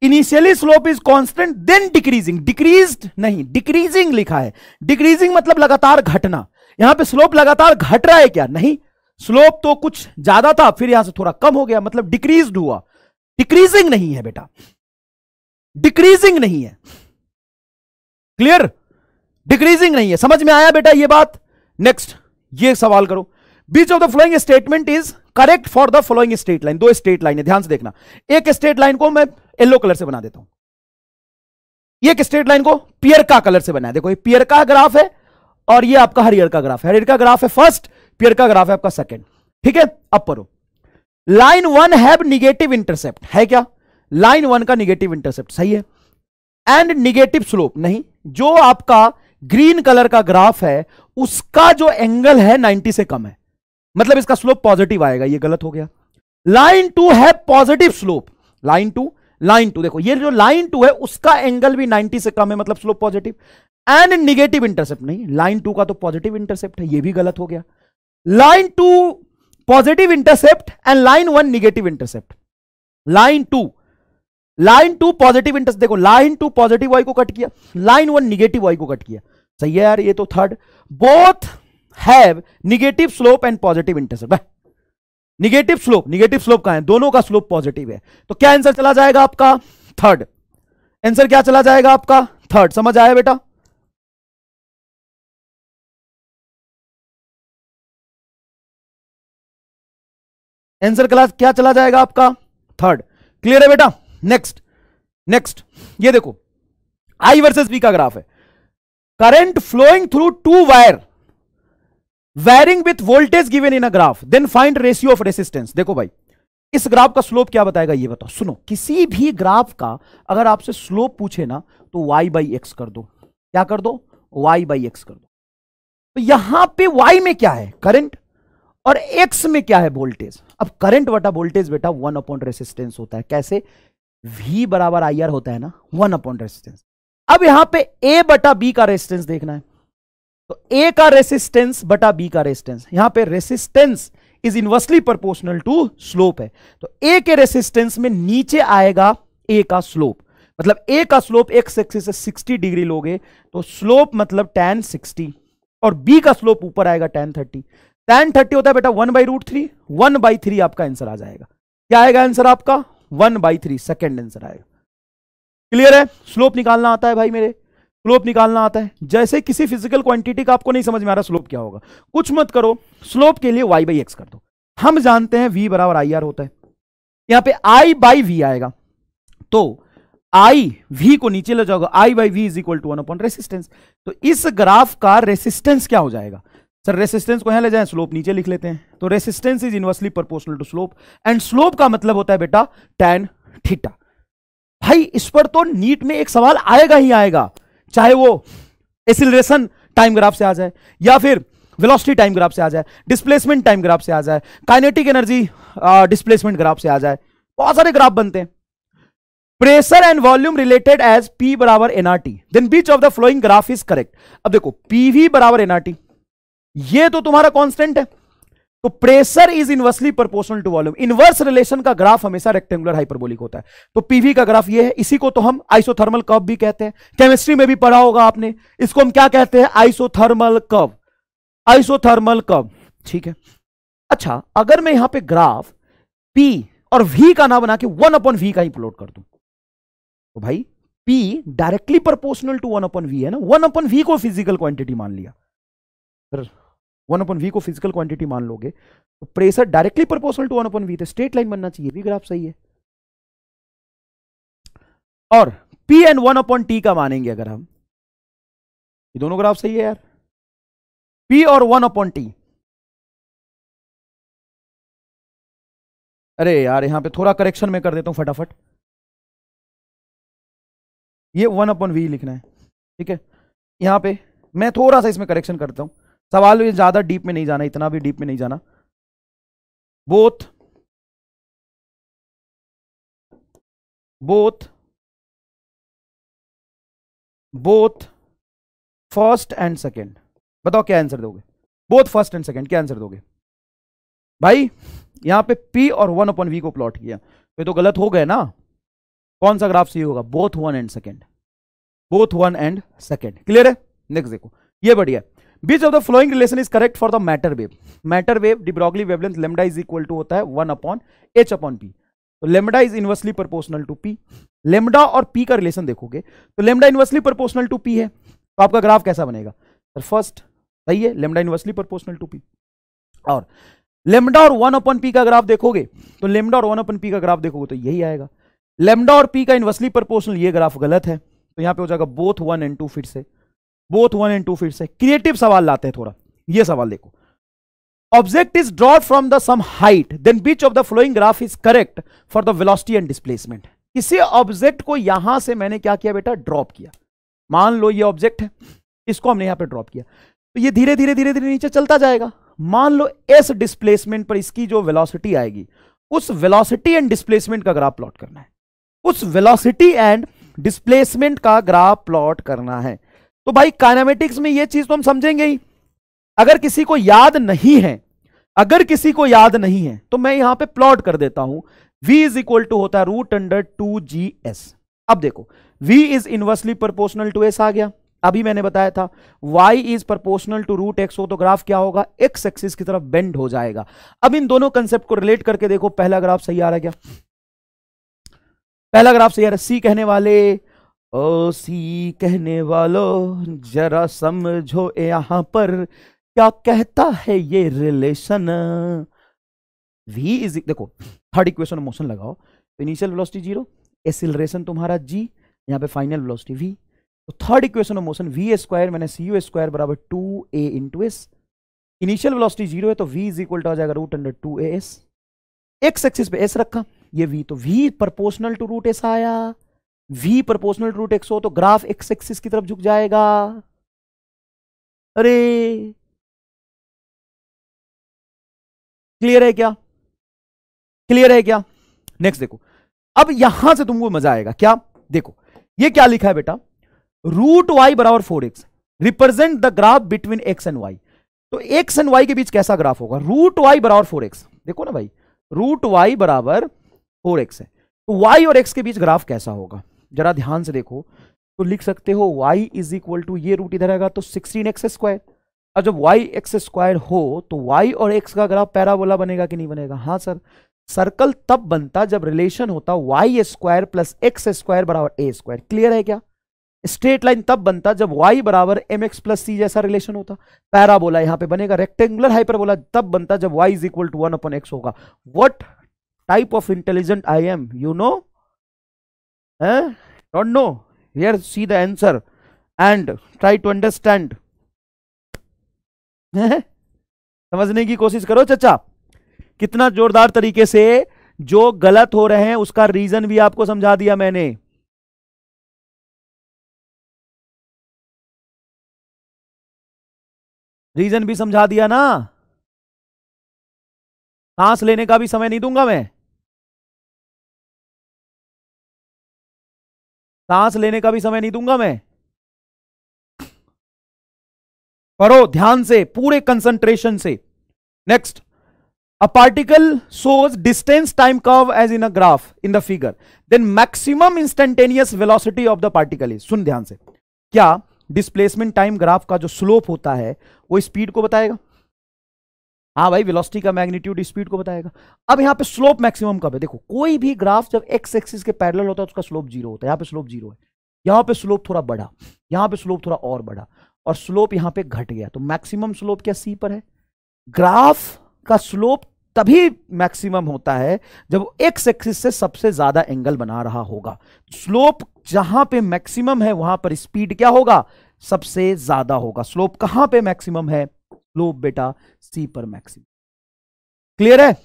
Initially slope is constant then decreasing, decreased नहीं, डिक्रीजिंग लिखा है। डिक्रीजिंग मतलब लगातार घटना। यहां पे स्लोप लगातार घट रहा है क्या? नहीं, स्लोप तो कुछ ज्यादा था फिर यहां से थोड़ा कम हो गया, मतलब डिक्रीज्ड हुआ। डिक्रीजिंग नहीं है बेटा, डिक्रीजिंग नहीं है। क्लियर? डिक्रीजिंग नहीं है। समझ में आया बेटा ये बात? नेक्स्ट ये सवाल करो। Which of the following statement is correct for the following straight line. दो स्ट्रेट लाइन है, ध्यान से देखना। एक स्ट्रेट लाइन को मैं येलो कलर से बना देता हूं, एक स्ट्रेट लाइन को पियर का कलर से बनाया। देखो ये पियर का ग्राफ है और ये आपका हरियर का ग्राफ है। हरियर का ग्राफ है फर्स्ट, पियर का ग्राफ है आपका सेकंड। ठीक है, अब पढ़ो। लाइन 1 हैव निगेटिव इंटरसेप्ट, है क्या? लाइन 1 का निगेटिव इंटरसेप्ट सही है। एंड निगेटिव स्लोप नहीं। जो आपका ग्रीन कलर का ग्राफ है उसका जो एंगल है 90 से कम है, मतलब इसका स्लोप पॉजिटिव आएगा। ये गलत हो गया। लाइन 2 है पॉजिटिव स्लोप। लाइन 2 देखो ये जो लाइन 2 है उसका एंगल भी 90 से कम है, मतलब slope positive. And negative intercept नहीं, लाइन 2 का तो पॉजिटिव इंटरसेप्ट है, ये भी गलत हो गया। Line 2 positive intercept and line 1 negative intercept. Line 2 positive intercept, देखो लाइन 2 पॉजिटिव वाई को कट किया, लाइन 1 निगेटिव वाई को कट किया। सही है यार, ये तो third. Both have negative slope and positive intercept. Negative slope कहां है? दोनों का स्लोप पॉजिटिव है। तो क्या आंसर चला जाएगा आपका? थर्ड। आंसर क्या चला जाएगा आपका? थर्ड। समझ आया बेटा? आंसर क्लास क्या चला जाएगा आपका? थर्ड। क्लियर है बेटा? नेक्स्ट नेक्स्ट ये देखो, आई वर्सेस वी का ग्राफ है। Current flowing through two wire varying with voltage given in a graph, then find ratio of resistance. देखो भाई, इस ग्राफ का स्लोप क्या बताएगा ये बताओ। सुनो, किसी भी ग्राफ का अगर आपसे स्लोप पूछे ना तो y बाई एक्स कर दो। क्या कर दो? y बाई एक्स कर दो। तो यहां पे y में क्या है? करंट, और x में क्या है? वोल्टेज। अब करंट बटा वोल्टेज बेटा 1 अपॉन रेसिस्टेंस होता है। कैसे? v बराबर आई आर होता है ना, 1 अपॉन रेसिस्टेंस। अब यहां पे a बटा b का रेसिस्टेंस देखना है, तो a का रेसिस्टेंस बटा b का रेसिस्टेंस। यहां पे resistance is inversely proportional to slope है, तो a के रेसिस्टेंस में नीचे आएगा a का स्लोप। मतलब a का स्लोप x एक्सिस से 60 डिग्री लोगे तो स्लोप मतलब tan 60, और b का स्लोप ऊपर आएगा tan 30। tan 30 होता है बेटा 1/√3, 1/3 आपका आंसर आ जाएगा। क्या आएगा आंसर आपका? 1/3 सेकेंड आंसर आएगा। क्लियर है? स्लोप निकालना आता है भाई मेरे, स्लोप निकालना आता है। जैसे किसी फिजिकल क्वांटिटी का आपको नहीं समझ में आ रहा स्लोप क्या होगा, कुछ मत करो, स्लोप के लिए y बाई एक्स कर दो। हम जानते हैं v बराबर आई आर होता है, यहां पे i बाई वी आएगा, तो i v को नीचे ले जाओगे, i by V is equal to 1 upon resistance. तो इस ग्राफ का रेसिस्टेंस क्या हो जाएगा? सर रेसिस्टेंस को यहां ले जाएं, स्लोप नीचे लिख लेते हैं। तो resistance is inversely proportional to slope, and slope का मतलब होता है बेटा tan थीटा। भाई इस पर तो नीट में एक सवाल आएगा ही आएगा, चाहे वो एक्सीलरेशन टाइम ग्राफ से आ जाए, या फिर वेलोसिटी टाइम ग्राफ से आ जाए, डिस्प्लेसमेंट टाइम ग्राफ से आ जाए, काइनेटिक एनर्जी डिस्प्लेसमेंट ग्राफ से आ जाए। बहुत सारे ग्राफ बनते हैं। Pressure and volume related as P बराबर nRT, then which of the following graph is correct. अब देखो PV बराबर nRT, ये तो तुम्हारा कांस्टेंट है, तो pressure is inversely proportional to volume. Inverse relation का ग्राफ हमेशा रेक्टेंगुलर हाइपरबोलिक होता है, तो पीवी का ग्राफ ये है। इसी को तो हम आइसोथर्मल कर्व भी कहते हैं, केमिस्ट्री में भी पढ़ा होगा आपने। इसको हम क्या कहते हैं? Isothermal curve, isothermal curve. ठीक है, अच्छा अगर मैं यहां पे ग्राफ P और V का ना बना के 1 अपॉन V का ही प्लॉट कर दूं, तो भाई P directly proportional to 1 upon V है ना। 1 अपॉन V को फिजिकल क्वांटिटी मान लिया, 1 अपॉन वी को फिजिकल क्वांटिटी मान लोगे तो pressure directly proportional to 1 upon V, तो स्ट्रेट लाइन बनना चाहिए। भी ग्राफ सही है। और P एंड 1 अपॉन T का मानेंगे अगर हम, ये दोनों ग्राफ सही है यार, P और 1 अपॉन T। अरे यार यहां पे थोड़ा करेक्शन में कर देता हूं फटाफट, ये 1 अपॉन वी लिखना है, ठीक है। यहां पे मैं थोड़ा सा इसमें करेक्शन करता हूं, सवाल में ज्यादा डीप में नहीं जाना, इतना भी डीप में नहीं जाना। बोथ फर्स्ट एंड सेकेंड, बताओ क्या आंसर दोगे? बोथ फर्स्ट एंड सेकेंड क्या आंसर दोगे भाई? यहां पे P और 1 अपॉन वी को प्लॉट किया, तो गलत हो गए ना। कौन सा ग्राफ सही होगा? Both 1 and second, both 1 and second. Clear है? नेक्स्ट देखो, ये बढ़िया। Which of the following relation is correct for the matter wave. Matter wave de Broglie wavelength lambda is equal to होता है 1 अपॉन h अपॉन p, तो lambda is inversely proportional to p। Lambda और p का रिलेशन देखोगे तो lambda inversely proportional to p है, तो आपका ग्राफ कैसा बनेगा? सर फर्स्ट सही है, lambda inversely proportional to p। और लेमडा और 1 अपॉन p का ग्राफ देखोगे तो लेमडा और 1 अपॉन p का ग्राफ देखोगे तो यही आएगा। लेमडा और p का इनवर्सली प्रोपोर्शनल, ये ग्राफ गलत है, तो यहां पे हो जाएगा बोथ 1 एंड 2 फिर से, बोथ 1 एंड 2 फिर से। क्रिएटिव सवाल लाते हैं थोड़ा, ये सवाल देखो। Object is dropped from the some height, then which of the following graph is correct for the velocity and displacement. किसी ऑब्जेक्ट को यहां से मैंने क्या किया बेटा? ड्रॉप किया। मान लो ये ऑब्जेक्ट है, इसको हमने यहां पे ड्रॉप किया, तो ये धीरे धीरे धीरे धीरे नीचे चलता जाएगा। मान लो एस डिस्प्लेसमेंट पर इसकी जो वेलोसिटी आएगी, उस वेलोसिटी एंड डिस्प्लेसमेंट का ग्राफ प्लॉट करना है, उस वेलोसिटी एंड डिस्प्लेसमेंट का ग्राफ प्लॉट करना है। तो भाई काइनेमेटिक्स में ये चीज तो हम समझेंगे ही। अगर किसी को याद नहीं है, अगर किसी को याद नहीं है तो मैं यहां पे प्लॉट कर देता हूं। v इज इक्वल टू होता है √2gs। अब देखो v is inversely proportional to s आ गया, अभी मैंने बताया था। y is proportional to √x हो तो ग्राफ क्या होगा? x एक्सिस की तरफ बेंड हो जाएगा। अब इन दोनों कंसेप्ट को रिलेट करके देखो, पहला ग्राफ सही आ रहा है क्या? पहला ग्राफ सही आ रहा है। सी कहने वाले, ओ सी कहने वालों जरा समझो यहां पर क्या कहता है ये रिलेशन। v इज, देखो थर्ड इक्वेशन मोशन लगाओ तो इनिशियल वेलोसिटी 0, एक्सीलरेशन तुम्हारा g, यहाँ पे फाइनल वेलोसिटी v। तो third equation of motion v square मैंने cu स्क्वायर बराबर 2a into S. Initial velocity 0 है तो v इज इक्वल टू आ जाएगा √2as। एक्स एक्सिस पे s रखा, ये v, तो v प्रोपोर्शनल टू √s आया। v प्रोपोर्शनल टू √x हो तो ग्राफ एक्स एक्सिस की तरफ झुक जाएगा। अरे क्लियर है क्या? क्लियर है क्या? नेक्स्ट देखो, अब यहां से तुमको मजा आएगा क्या? देखो ये क्या लिखा है बेटा, √y बराबर 4x represent the graph between x and y। तो x एंड y के बीच कैसा ग्राफ होगा? √y बराबर 4x, देखो ना भाई, √y बराबर 4x है, तो y और x के बीच ग्राफ कैसा होगा? जरा ध्यान से देखो, तो लिख सकते हो y इज इक्वल टू, ये रूट इधर आएगा तो 16x स्क्वायर। अब जब y x स्क्वायर हो तो y और x का ग्राफ पैराबोला बनेगा कि नहीं बनेगा? हाँ सर। सर्कल तब बनता जब रिलेशन होता y square plus x square बराबर a स्क्वायर। क्लियर है क्या? स्ट्रेट लाइन तब बनता जब y बराबर mx प्लस c जैसा रिलेशन होता। पैराबोला यहां पे बनेगा, रेक्टेंगुलर हाइपरबोला तब बनता जब y is equal to 1/x होगा। What type of intelligent I am, you know? Don't know? Here see the answer and try to understand. समझने की कोशिश करो चचा, कितना जोरदार तरीके से जो गलत हो रहे हैं उसका रीजन भी आपको समझा दिया मैंने। रीजन भी समझा दिया ना। सांस लेने का भी समय नहीं दूंगा मैं, सांस लेने का भी समय नहीं दूंगा मैं। करो ध्यान से, पूरे कंसंट्रेशन से। Next, a particle shows distance time curve as in a graph in the figure, then maximum instantaneous velocity of the particle is, सुन ध्यान से, क्या डिस्प्लेसमेंट टाइम ग्राफ का जो स्लोप होता है वो स्पीड को बताएगा? हाँ भाई, वेलोसिटी का मैग्नीट्यूड स्पीड को बताएगा। अब यहां पे स्लोप मैक्सिमम कब है? देखो कोई भी ग्राफ जब एक्स एक्सिस के पैरेलल होता है उसका स्लोप 0 होता है। यहां पे स्लोप 0 है, यहां पे स्लोप थोड़ा बढ़ा, यहां पे स्लोप थोड़ा और बढ़ा, और स्लोप यहां पे घट गया, तो मैक्सिमम स्लोप क्या सी पर है? ग्राफ का स्लोप तभी मैक्सिमम होता है जब एक्स एक्सिस से सबसे ज्यादा एंगल बना रहा होगा। स्लोप जहां पे मैक्सिमम है वहां पर स्पीड क्या होगा? सबसे ज्यादा होगा। स्लोप कहां पे मैक्सिमम है? स्लोप बेटा सी पर मैक्सिमम। क्लियर है?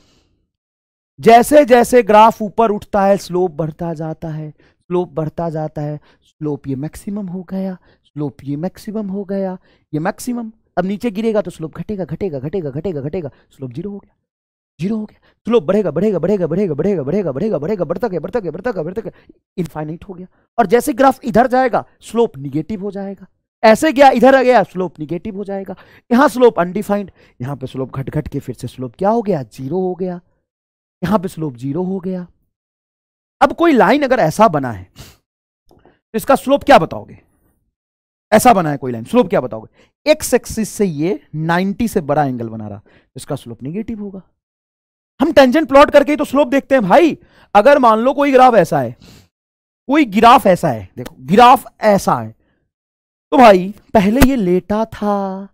जैसे जैसे ग्राफ ऊपर उठता है स्लोप बढ़ता जाता है, स्लोप बढ़ता जाता है, स्लोप ये मैक्सिमम हो गया, स्लोप ये मैक्सिमम हो गया, ये मैक्सिमम। अब नीचे गिरेगा तो स्लोप घटेगा घटेगा घटेगा घटेगा घटेगा, स्लोप 0 हो गया, 0 हो गया। स्लोप बढ़ेगा बढ़ेगा बढ़ेगा बढ़ेगा बढ़ेगा बढ़ेगा बढ़ेगा बढ़ेगा बढ़ता गया बढ़ता गया बढ़ता गया बढ़ता गया, इनफाइनाइट हो गया। और जैसे ग्राफ इधर जाएगा स्लोप निगेटिव हो जाएगा, ऐसे गया इधर आ गया स्लोप निगेटिव हो जाएगा। यहां स्लोप अनडिफाइंड, यहां पे स्लोप घट घट के फिर से स्लोप क्या हो गया? 0 हो गया। यहां पे स्लोप 0 हो गया। अब कोई लाइन अगर ऐसा बना है तो इसका स्लोप क्या बताओगे? ऐसा बना है कोई लाइन, स्लोप क्या बताओगे? एक्स एक्सिस से ये 90 से बड़ा एंगल बना रहा, इसका स्लोप निगेटिव होगा। हम टेंजेंट प्लॉट करके ही तो स्लोप देखते हैं भाई। अगर मान लो कोई ग्राफ ऐसा है, कोई ग्राफ ऐसा है, देखो ग्राफ ऐसा है, तो भाई पहले ये लेटा था,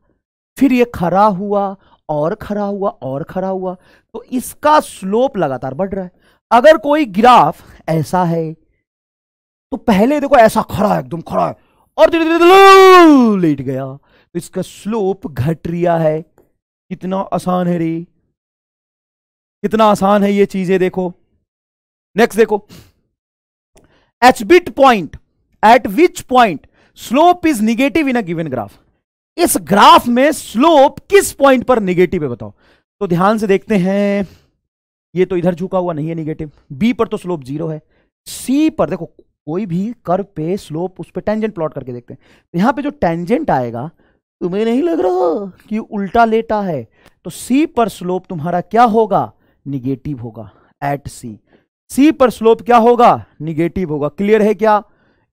फिर ये खड़ा हुआ और खड़ा हुआ और खड़ा हुआ, तो इसका स्लोप लगातार बढ़ रहा है। अगर कोई ग्राफ ऐसा है तो पहले देखो ऐसा खड़ा है, एकदम खड़ा है, और धीरे धीरे लेट गया, तो इसका स्लोप घट रिया है। कितना आसान है रे, कितना आसान है ये चीजें, देखो। नेक्स्ट देखो, H bit point eight which point slope is negative in a given graph. इस ग्राफ में स्लोप किस पॉइंट पर निगेटिव है बताओ? तो ध्यान से देखते हैं, ये तो इधर झुका हुआ नहीं है निगेटिव, बी पर तो स्लोप 0 है, सी पर देखो कोई भी कर्व पे स्लोप, उस पर टेंजेंट प्लॉट करके देखते हैं, तो यहां पे जो टेंजेंट आएगा तुम्हें नहीं लग रहा कि उल्टा लेटा है, तो सी पर स्लोप तुम्हारा क्या होगा? निगेटिव होगा। एट सी, सी पर स्लोप क्या होगा? निगेटिव होगा। क्लियर है क्या?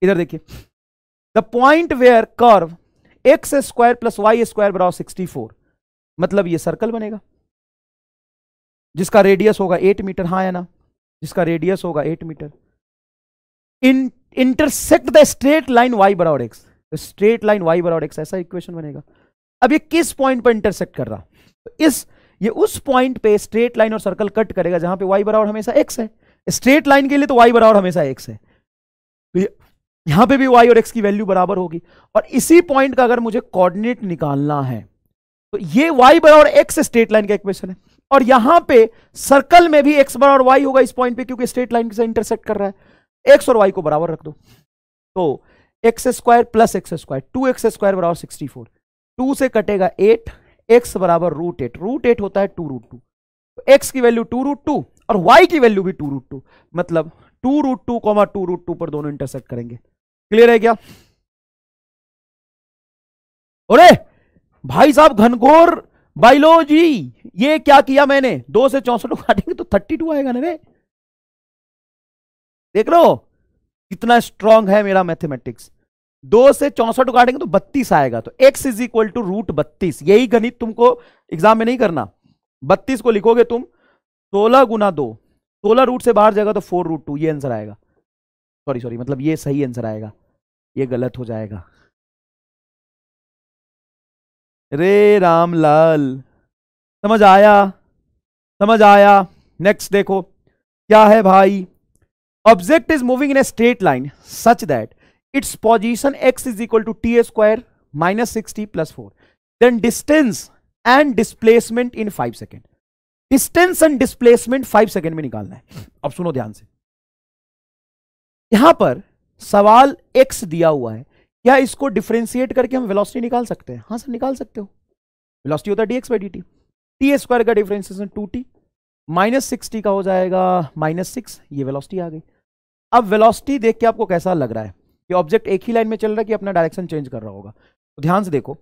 इधर देखिए, the point where curve x square plus y square बराबर 64, मतलब ये सर्कल बनेगा जिसका रेडियस होगा 8 मीटर, हाँ या ना? जिसका रेडियस होगा 8 metre. Intersect the straight line y बराबर x, स्ट्रेट लाइन y बराबर x, ऐसा इक्वेशन बनेगा। अब ये किस पॉइंट पर इंटरसेक्ट कर रहा? तो इस ये उस पॉइंट पे स्ट्रेट लाइन और सर्कल कट करेगा जहां पे y बराबर हमेशा x है। स्ट्रेट लाइन के लिए तो y बराबर हमेशा x है, तो यहां पे भी y और x की वैल्यू बराबर होगी। और इसी पॉइंट का अगर मुझे कोऑर्डिनेट निकालना है तो ये y बराबर x स्ट्रेट लाइन का इक्वेशन है, और यहां पे सर्कल में भी x बराबर y होगा इस पॉइंट पे, क्योंकि स्ट्रेट लाइन से इंटरसेक्ट कर रहा है। x और y को बराबर रख दो, तो x square plus x square, 2x square बराबर 64, 2 से कटेगा 8, x बराबर √8, √8 होता है 2√2, तो x की वैल्यू 2√2 और y की वैल्यू भी 2√2, मतलब 2√2, 2√2 पर दोनों इंटरसेक्ट करेंगे। क्लियर है क्या? अरे भाई साहब घनघोर बायोलॉजी, ये क्या किया मैंने, 2 से 64 काटेंगे तो 32 आएगा ना रे। देख लो कितना स्ट्रांग है मेरा मैथमेटिक्स। 2 से 64 काटेंगे तो 32 आएगा, तो x इज इक्वल टू √32। यही गणित तुमको एग्जाम में नहीं करना, 32 को लिखोगे तुम 16 गुना 2, 16 रूट से बाहर जाएगा तो 4√2, ये आंसर आएगा। सॉरी मतलब ये सही आंसर आएगा, ये गलत हो जाएगा। रे रामलाल, समझ आया? समझ आया? नेक्स्ट देखो क्या है भाई। Object is moving in a straight line such that its position x is equal to t square minus 6t plus 4, then distance and displacement in 5 second. Distance and displacement 5 second में निकालना है। अब सुनो ध्यान से, यहां पर सवाल x दिया हुआ है, क्या इसको डिफरेंशिएट करके हम वेलोसिटी निकाल सकते हैं? हाँ सर निकाल सकते हो। वेलोसिटी होता है dx by dt, t square का डिफरेंशिएशन 2t, माइनस 6t का हो जाएगा -6, ये वेलोसिटी आ गई। अब वेलोसिटी देख के आपको कैसा लग रहा है कि ऑब्जेक्ट एक ही लाइन में चल रहा है कि अपना डायरेक्शन चेंज कर रहा होगा? तो ध्यान से देखो,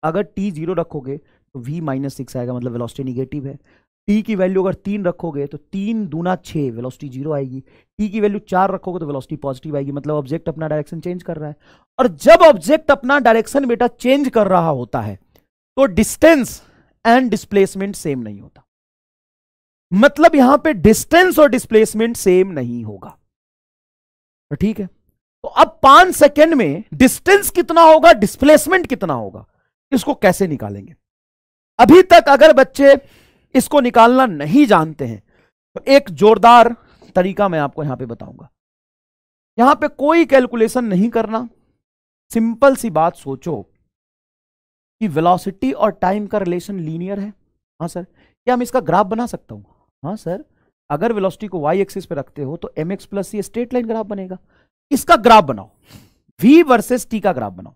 अगर t 0 रखोगे तो v -6 आएगा, मतलब वेलोसिटी निगेटिव है। t की वैल्यू अगर 3 रखोगे तो 3 दूना 6, वेलोसिटी 0 आएगी। t की वैल्यू 4 रखोगे तो वेलोसिटी पॉजिटिव आएगी, मतलब ऑब्जेक्ट अपना डायरेक्शन चेंज कर रहा है। और जब ऑब्जेक्ट अपना डायरेक्शन बेटा चेंज कर रहा होता है तो डिस्टेंस एंड डिस्प्लेसमेंट सेम नहीं होता, मतलब यहां पे डिस्टेंस और डिस्प्लेसमेंट सेम नहीं होगा। तो ठीक है, तो अब 5 सेकेंड में डिस्टेंस कितना होगा, डिस्प्लेसमेंट कितना होगा, इसको कैसे निकालेंगे? अभी तक अगर बच्चे इसको निकालना नहीं जानते हैं तो एक जोरदार तरीका मैं आपको यहां पे बताऊंगा। यहां पे कोई कैलकुलेशन नहीं करना, सिंपल सी बात सोचो कि वेलोसिटी और टाइम का रिलेशन लीनियर है। हाँ सर, क्या हम इसका ग्राफ बना सकता हूं? हाँ सर, अगर वेलोसिटी को y एक्सिस पे रखते हो तो mx plus c straight line graph बनेगा। इसका ग्राफ बनाओ, v वर्सेस t का ग्राफ बनाओ,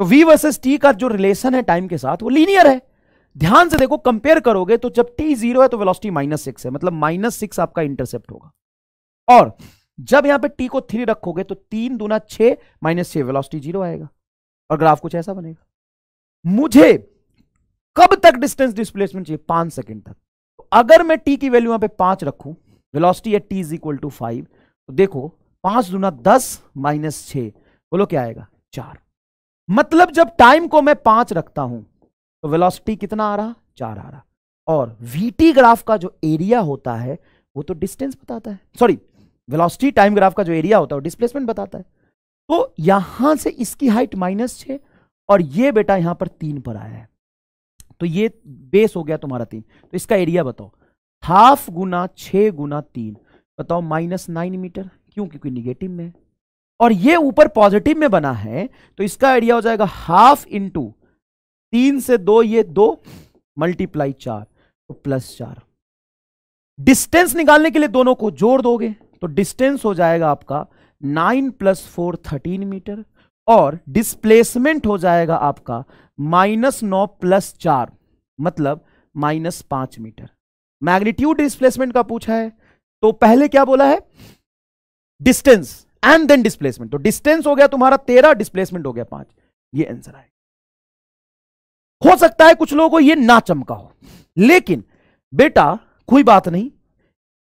तो v वर्सेस t का जो रिलेशन है टाइम के साथ वो लीनियर है। ध्यान से देखो, कंपेयर करोगे तो जब t 0 है तो वेलोसिटी -6 है, मतलब -6 आपका इंटरसेप्ट होगा। और जब यहां पे t को 3 रखोगे तो 3 दूना 6 -6, वेलोसिटी 0 आएगा, और ग्राफ कुछ ऐसा बनेगा। मुझे कब तक डिस्टेंस डिस्प्लेसमेंट चाहिए? 5 सेकेंड तक। तो अगर मैं t की वैल्यू यहां पे 5 रखूं, velocity at t is equal to 5, तो देखो 5 दूना 10 -6, बोलो क्या आएगा? 4। मतलब जब टाइम को मैं 5 रखता हूं तो वेलोसिटी कितना आ रहा? 4 आ रहा। और vt ग्राफ का जो एरिया होता है वो तो डिस्टेंस बताता है, सॉरी वेलोसिटी टाइम ग्राफ का जो एरिया होता है वो डिस्प्लेसमेंट बताता है। तो यहां से इसकी हाइट -6 और ये बेटा यहां पर 3 पर आया है, तो ये बेस हो गया तुम्हारा 3। तो इसका एरिया बताओ, ½ गुना 6 गुना 3, बताओ -9 मीटर। क्यों? क्योंकि निगेटिव में, और ये ऊपर पॉजिटिव में बना है, तो इसका एरिया हो जाएगा ½ इंटू 3 से 2, ये 2 मल्टीप्लाई 4, तो +4। डिस्टेंस निकालने के लिए दोनों को जोड़ दोगे तो डिस्टेंस हो जाएगा आपका 9 + 4 13 मीटर, और डिस्प्लेसमेंट हो जाएगा आपका -9 + 4, मतलब -5 मीटर। मैग्नीट्यूड डिस्प्लेसमेंट का पूछा है, तो पहले क्या बोला है? डिस्टेंस एंड देन डिस्प्लेसमेंट, तो डिस्टेंस हो गया तुम्हारा 13, डिस्प्लेसमेंट हो गया 5, ये आंसर आएगा। हो सकता है कुछ लोगों को ये ना चमका हो, लेकिन बेटा कोई बात नहीं,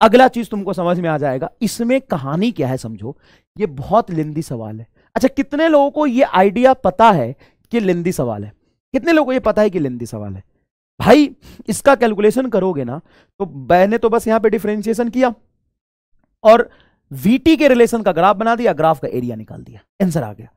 अगला चीज तुमको समझ में आ जाएगा। इसमें कहानी क्या है समझो, ये बहुत लेंदी सवाल है। अच्छा, कितने लोगों को ये आइडिया पता है कि लेंदी सवाल है? कितने लोगों को ये पता है कि लेंदी सवाल है? भाई इसका कैलकुलेशन करोगे ना, तो मैंने तो बस यहां पे डिफरेंशिएशन किया और vt के रिलेशन का ग्राफ बना दिया, ग्राफ का एरिया निकाल दिया, आंसर आ गया।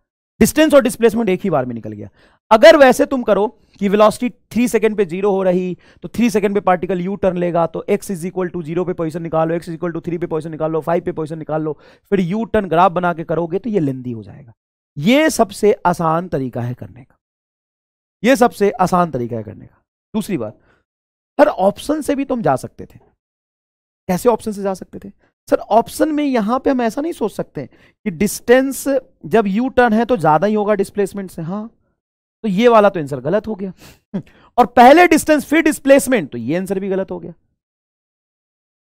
डिस्टेंस और डिस्प्लेसमेंट एक ही बार में निकल गया। अगर वैसे तुम करो कि वेलोसिटी 3 सेकंड पे 0 हो रही तो 3 सेकंड पे पार्टिकल यू टर्न लेगा, तो x इज इक्वल टू 0 पे पोजीशन निकालो, x इज इक्वल टू 3 पे पोजीशन निकालो, 5 पे पोजीशन निकाल लो, फिर यू टर्न ग्राफ बना के करोगे तो ये लेंदी हो जाएगा। ये सबसे आसान तरीका है करने का, ये सबसे आसान तरीका है करने का। दूसरी बात, हर ऑप्शन से भी तुम जा सकते थे। कैसे ऑप्शन से जा सकते थे सर? ऑप्शन में यहां पे हम ऐसा नहीं सोच सकते कि डिस्टेंस जब यू टर्न है तो ज्यादा ही होगा डिस्प्लेसमेंट से, हाँ तो ये वाला तो आंसर गलत हो गया। और पहले डिस्टेंस फिर डिस्प्लेसमेंट, तो ये आंसर भी गलत हो गया।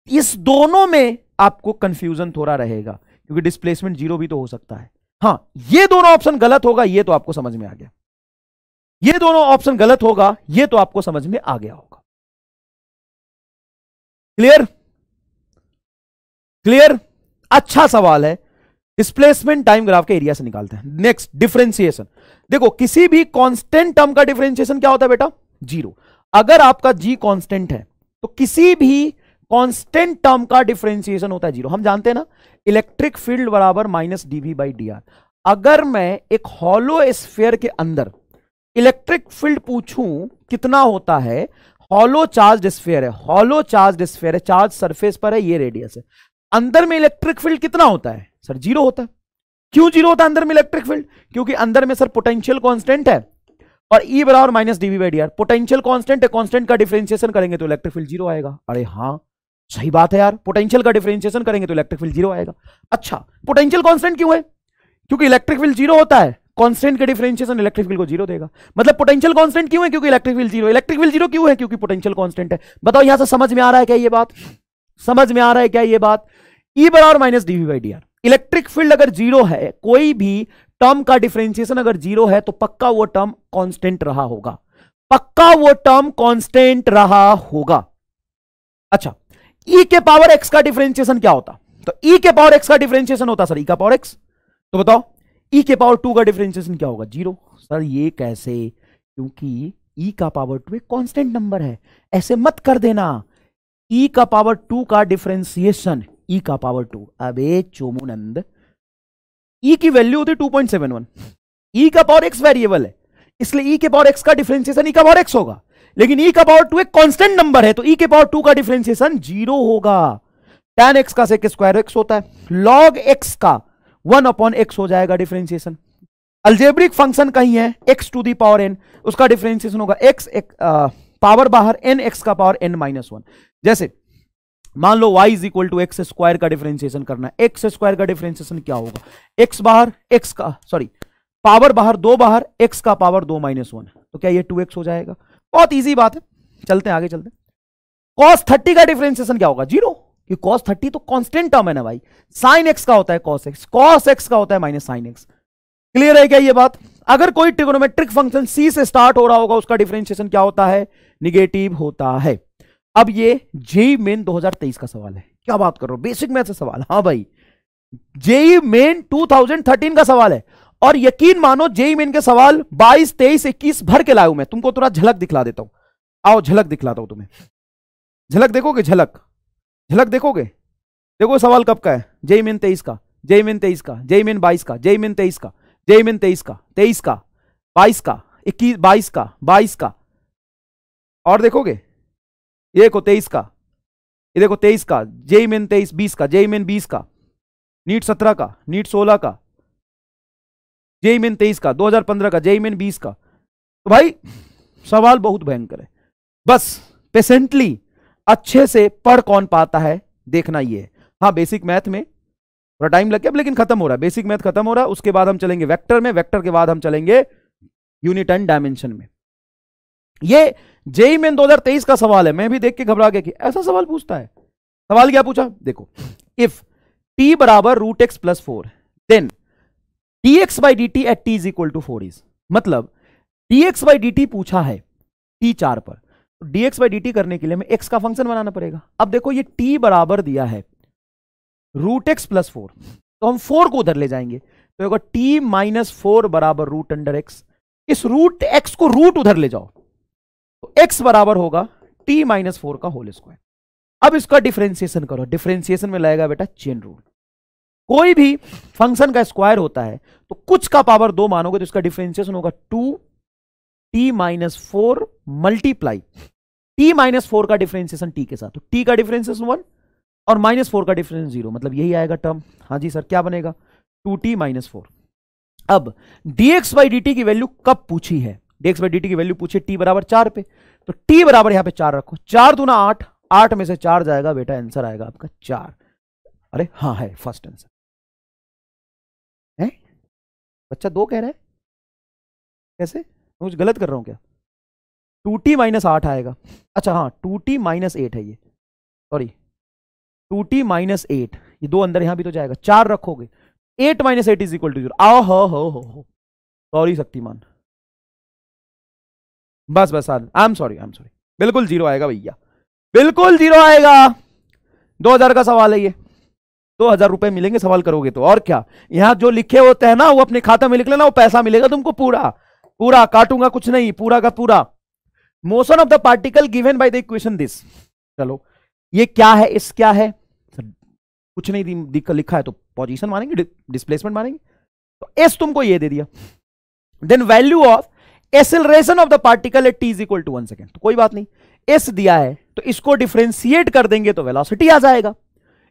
इस दोनों में आपको कंफ्यूजन थोड़ा रहेगा क्योंकि डिस्प्लेसमेंट 0 भी तो हो सकता है। हाँ, ये दोनों ऑप्शन गलत होगा, ये तो आपको समझ में आ गया। ये दोनों ऑप्शन गलत होगा, ये तो आपको समझ में आ गया होगा। क्लियर? क्लियर? अच्छा सवाल है। डिस्प्लेसमेंट टाइम ग्राफ के एरिया से निकालते हैं। Next, differentiation. देखो, किसी भी कांस्टेंट टर्म का डिफरेंशिएशन क्या होता है बेटा? 0। अगर आपका g कांस्टेंट है तो किसी भी कांस्टेंट टर्म का डिफरेंशिएशन होता है 0। हम जानते हैं ना, इलेक्ट्रिक फील्ड बराबर माइनस dv बाई dr। अगर मैं एक हॉलो स्फीयर के अंदर इलेक्ट्रिक फील्ड पूछूं कितना होता है, हॉलो चार्ज स्फीयर है, हॉलो चार्ज स्फीयर है, चार्ज सरफेस पर है, ये रेडियस है, अंदर में इलेक्ट्रिक फील्ड कितना होता है सर? 0 होता है। क्यों 0 होता है अंदर में इलेक्ट्रिक फील्ड? क्योंकि अंदर में सर पोटेंशियल कांस्टेंट है और E बराबर minus dv by dr। Potential constant है, कांस्टेंट का डिफरेंशिएशन करेंगे तो इलेक्ट्रिक फील्ड 0 आएगा। अरे हाँ, सही बात है यार, पोटेंशियल का डिफरेंशिएशन करेंगे तो इलेक्ट्रिक फील्ड 0 आएगा। अच्छा, पोटेंशियल कांस्टेंट क्यों है? क्योंकि इलेक्ट्रिक फील्ड 0 होता है, कांस्टेंट का डिफरेंशिएशन इलेक्ट्रिक फील्ड को 0 देगा। मतलब पोटेंशियल कांस्टेंट क्यों है? क्योंकि इलेक्ट्रिक फील्ड 0। इलेक्ट्रिक फील्ड 0 क्यों है? क्योंकि पोटेंशियल कांस्टेंट है। बताओ यहां से समझ में आ रहा है क्या ये बात? समझ में आ रहा है क्या ये बात? E बराबर minus dv by dr। Electric field अगर 0 है, कोई भी टर्म का डिफरेंशिएशन अगर 0 है तो पक्का वो टर्म कांस्टेंट रहा होगा, पक्का वो टर्म कांस्टेंट रहा होगा। अच्छा, e के पावर x का डिफरेंशिएशन क्या होता? तो e के पावर x का डिफरेंशिएशन होता सर e का पावर x। तो बताओ e के पावर 2 का डिफरेंशिएशन क्या होगा? 0। सर ये कैसे? क्योंकि e का पावर 2 एक कांस्टेंट नंबर है, ऐसे मत कर देना। e का पावर 2 का डिफरेंशिएशन e का पावर 2, अबे चोमुनंद, e की वैल्यू होती है 2.71, e का पावर x वेरिएबल है, इसलिए e के पावर x का डिफरेंशिएशन e का पावर x होगा। लेकिन e का पावर 2 एक कांस्टेंट नंबर है तो e के पावर 2 का डिफरेंशिएशन 0 होगा। tan x का सेक स्क्वायर x होता है, log x का 1/x हो जाएगा डिफरेंशिएशन। अल्जेब्रिक फंक्शन कहीं है x to the power n, उसका डिफरेंशिएशन होगा x पावर बाहर n x का पावर n-1। जैसे मान लो y is equal to x square का डिफरेंशिएशन करना है, एक्स स्क्वायर का डिफरेंशिएशन क्या होगा? x बाहर, x का सॉरी पावर बाहर 2 बाहर, x का पावर 2-1, तो क्या ये 2x हो जाएगा? बहुत इजी बात है, चलते हैं आगे चलते हैं। cos 30 का डिफरेंशिएशन क्या होगा? 0, क्योंकि cos 30 तो कांस्टेंट टर्म है ना भाई। sin x का होता है cos x, cos x का होता है माइनस sin x। क्लियर है क्या ये बात? अगर कोई ट्रिगोनोमेट्रिक फंक्शन c से स्टार्ट हो रहा होगा उसका डिफरेंशिएशन क्या होता है? निगेटिव होता है। अब ये जेई मेन 2023 का सवाल है। क्या बात कर रहे हो, बेसिक मैथ से सवाल। हाँ भाई, जेई मेन 2013 का सवाल है और यकीन मानो जेई मेन के सवाल 22, 23, 21 भर के लाया हूं मैं। तुमको थोड़ा झलक दिखला देता हूं, आओ झलक दिखलाता हूं तुम्हें। झलक देखोगे? झलक झलक देखोगे? देखो सवाल कब का है? जेई मेन 23 का, जेई मेन 23 का, जेई मेन 22 का, जेई मेन 23 का, जेई मेन 23 का, 23 का, 22 का, 21, 22 का, 22 का, और देखोगे ये देखो 23 का, ये देखो 23 का, जेई मेन 23, 20 का, जेई मेन 20 का, नीट 17 का, नीट 16 का, जेई मेन 23 का, 2015 का, जेई मेन 20 का। तो भाई सवाल बहुत भयंकर है, बस पेशेंटली अच्छे से पढ़ कौन पाता है देखना ये है। हाँ, बेसिक मैथ में थोड़ा टाइम लग गया लेकिन खत्म हो रहा है, बेसिक मैथ खत्म हो रहा है। उसके बाद हम चलेंगे वेक्टर में, वेक्टर के बाद हम चलेंगे यूनिट एंड डायमेंशन में। ये जेई मेन 2023 का सवाल है, मैं भी देख के घबरा गया कि ऐसा सवाल पूछता है। सवाल क्या पूछा देखो, इफ t बराबर √x+4 then dx/dt at t is equal to 4 is, मतलब dx/dt पूछा है t4 पर, तो dx/dt करने के लिए हमें x का फंक्शन बनाना पड़ेगा। अब देखो ये t बराबर दिया है √x+4, तो हम 4 को उधर ले जाएंगे तो होगा t-4 बराबर √x। इस √x को रूट उधर ले जाओ तो x बराबर होगा t-4 का होल स्क्वायर। अब इसका डिफरेंशिएशन करो, डिफरेंशिएशन में लगेगा बेटा चेन रूल। कोई भी फंक्शन का स्क्वायर होता है तो कुछ का पावर 2 मानोगे तो इसका डिफरेंशिएशन होगा 2t-4 मल्टीप्लाई t-4 का डिफरेंशिएशन t के साथ, तो t का डिफरेंशिएशन 1 और -4 का डिफरेंस 0, मतलब यही आएगा टर्म। हाँ जी सर, क्या बनेगा 2t-4। अब dx/dt की वैल्यू कब पूछी है, dx/dt की वैल्यू पूछी t बराबर 4 पे, तो t बराबर यहां पे 4 रखो, 4 दूना 8, 8 में से 4 जाएगा बेटा, आंसर आएगा आपका 4। अरे हाँ है फर्स्ट आंसर है। बच्चा 2 कह रहा है, कैसे कुछ गलत कर रहा हूं क्या? 2t-8 आएगा, अच्छा हाँ 2t-8 है ये, सॉरी 2t-8, ये 2 अंदर यहां भी तो जाएगा, 4 रखोगे 8 - 8 = 0। आओ हो सॉरी शक्तिमान, बस आई एम सॉरी, बिल्कुल 0 आएगा भैया, बिल्कुल 0 आएगा। 2000 का सवाल है ये, 2000 रुपए मिलेंगे सवाल करोगे तो, और क्या। यहां जो लिखे होते हैं ना वो अपने खाता में लिख लेना, वो पैसा मिलेगा तुमको पूरा पूरा, काटूंगा कुछ नहीं, पूरा का पूरा। Motion of the particle given by the equation this, चलो ये क्या है, इस क्या है, कुछ नहीं लिखा है तो पोजीशन मानेंगे, डिस्प्लेसमेंट मानेंगे, तो एस तुमको ये दे दिया। Then value of acceleration of the particle at t = 1 second, तो कोई बात नहीं, एस दिया है तो इसको डिफरेंशिएट कर देंगे तो वेलोसिटी आ जाएगा,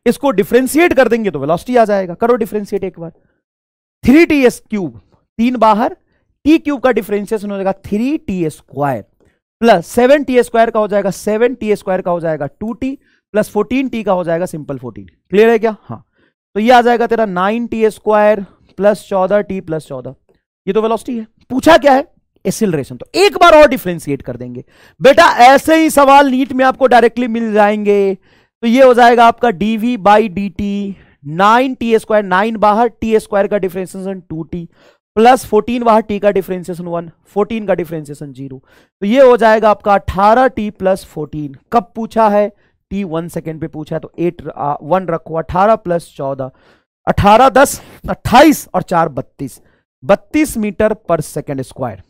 इसको डिफरेंशिएट कर देंगे तो वेलोसिटी आ जाएगा। करो डिफरेंशिएट एक बार, 3t³ 3 बाहर, t³ का डिफरेंशिएशन हो जाएगा 3t² प्लस 7t² का हो जाएगा 7t² का हो जाएगा 2t प्लस 14t का हो जाएगा सिंपल 14। क्लियर है क्या? हाँ, तो ये आ जाएगा तेरा 9t² प्लस 14t प्लस 14, ये तो वेलोसिटी है। पूछा क्या है? एक्सीलरेशन, तो एक बार और डिफरेंशिएट कर देंगे बेटा, ऐसे ही सवाल नीट में आपको डायरेक्टली मिल जाएंगे। तो ये हो जाएगा आपका dv/dt 9t², 9 बाहर, t² का डिफरेंशिएशन 2t प्लस 14 बाहर, t का डिफरेंशिएशन 1, 14 का डिफरेंशिएशन 0, तो ये हो जाएगा आपका 18t प्लस 14। कब पूछा है? t 1 सेकेंड पे पूछा है, तो 1 रखो, 18 प्लस 14, 18 10 28 और 4 32, 32 मीटर पर सेकेंड स्क्वायर।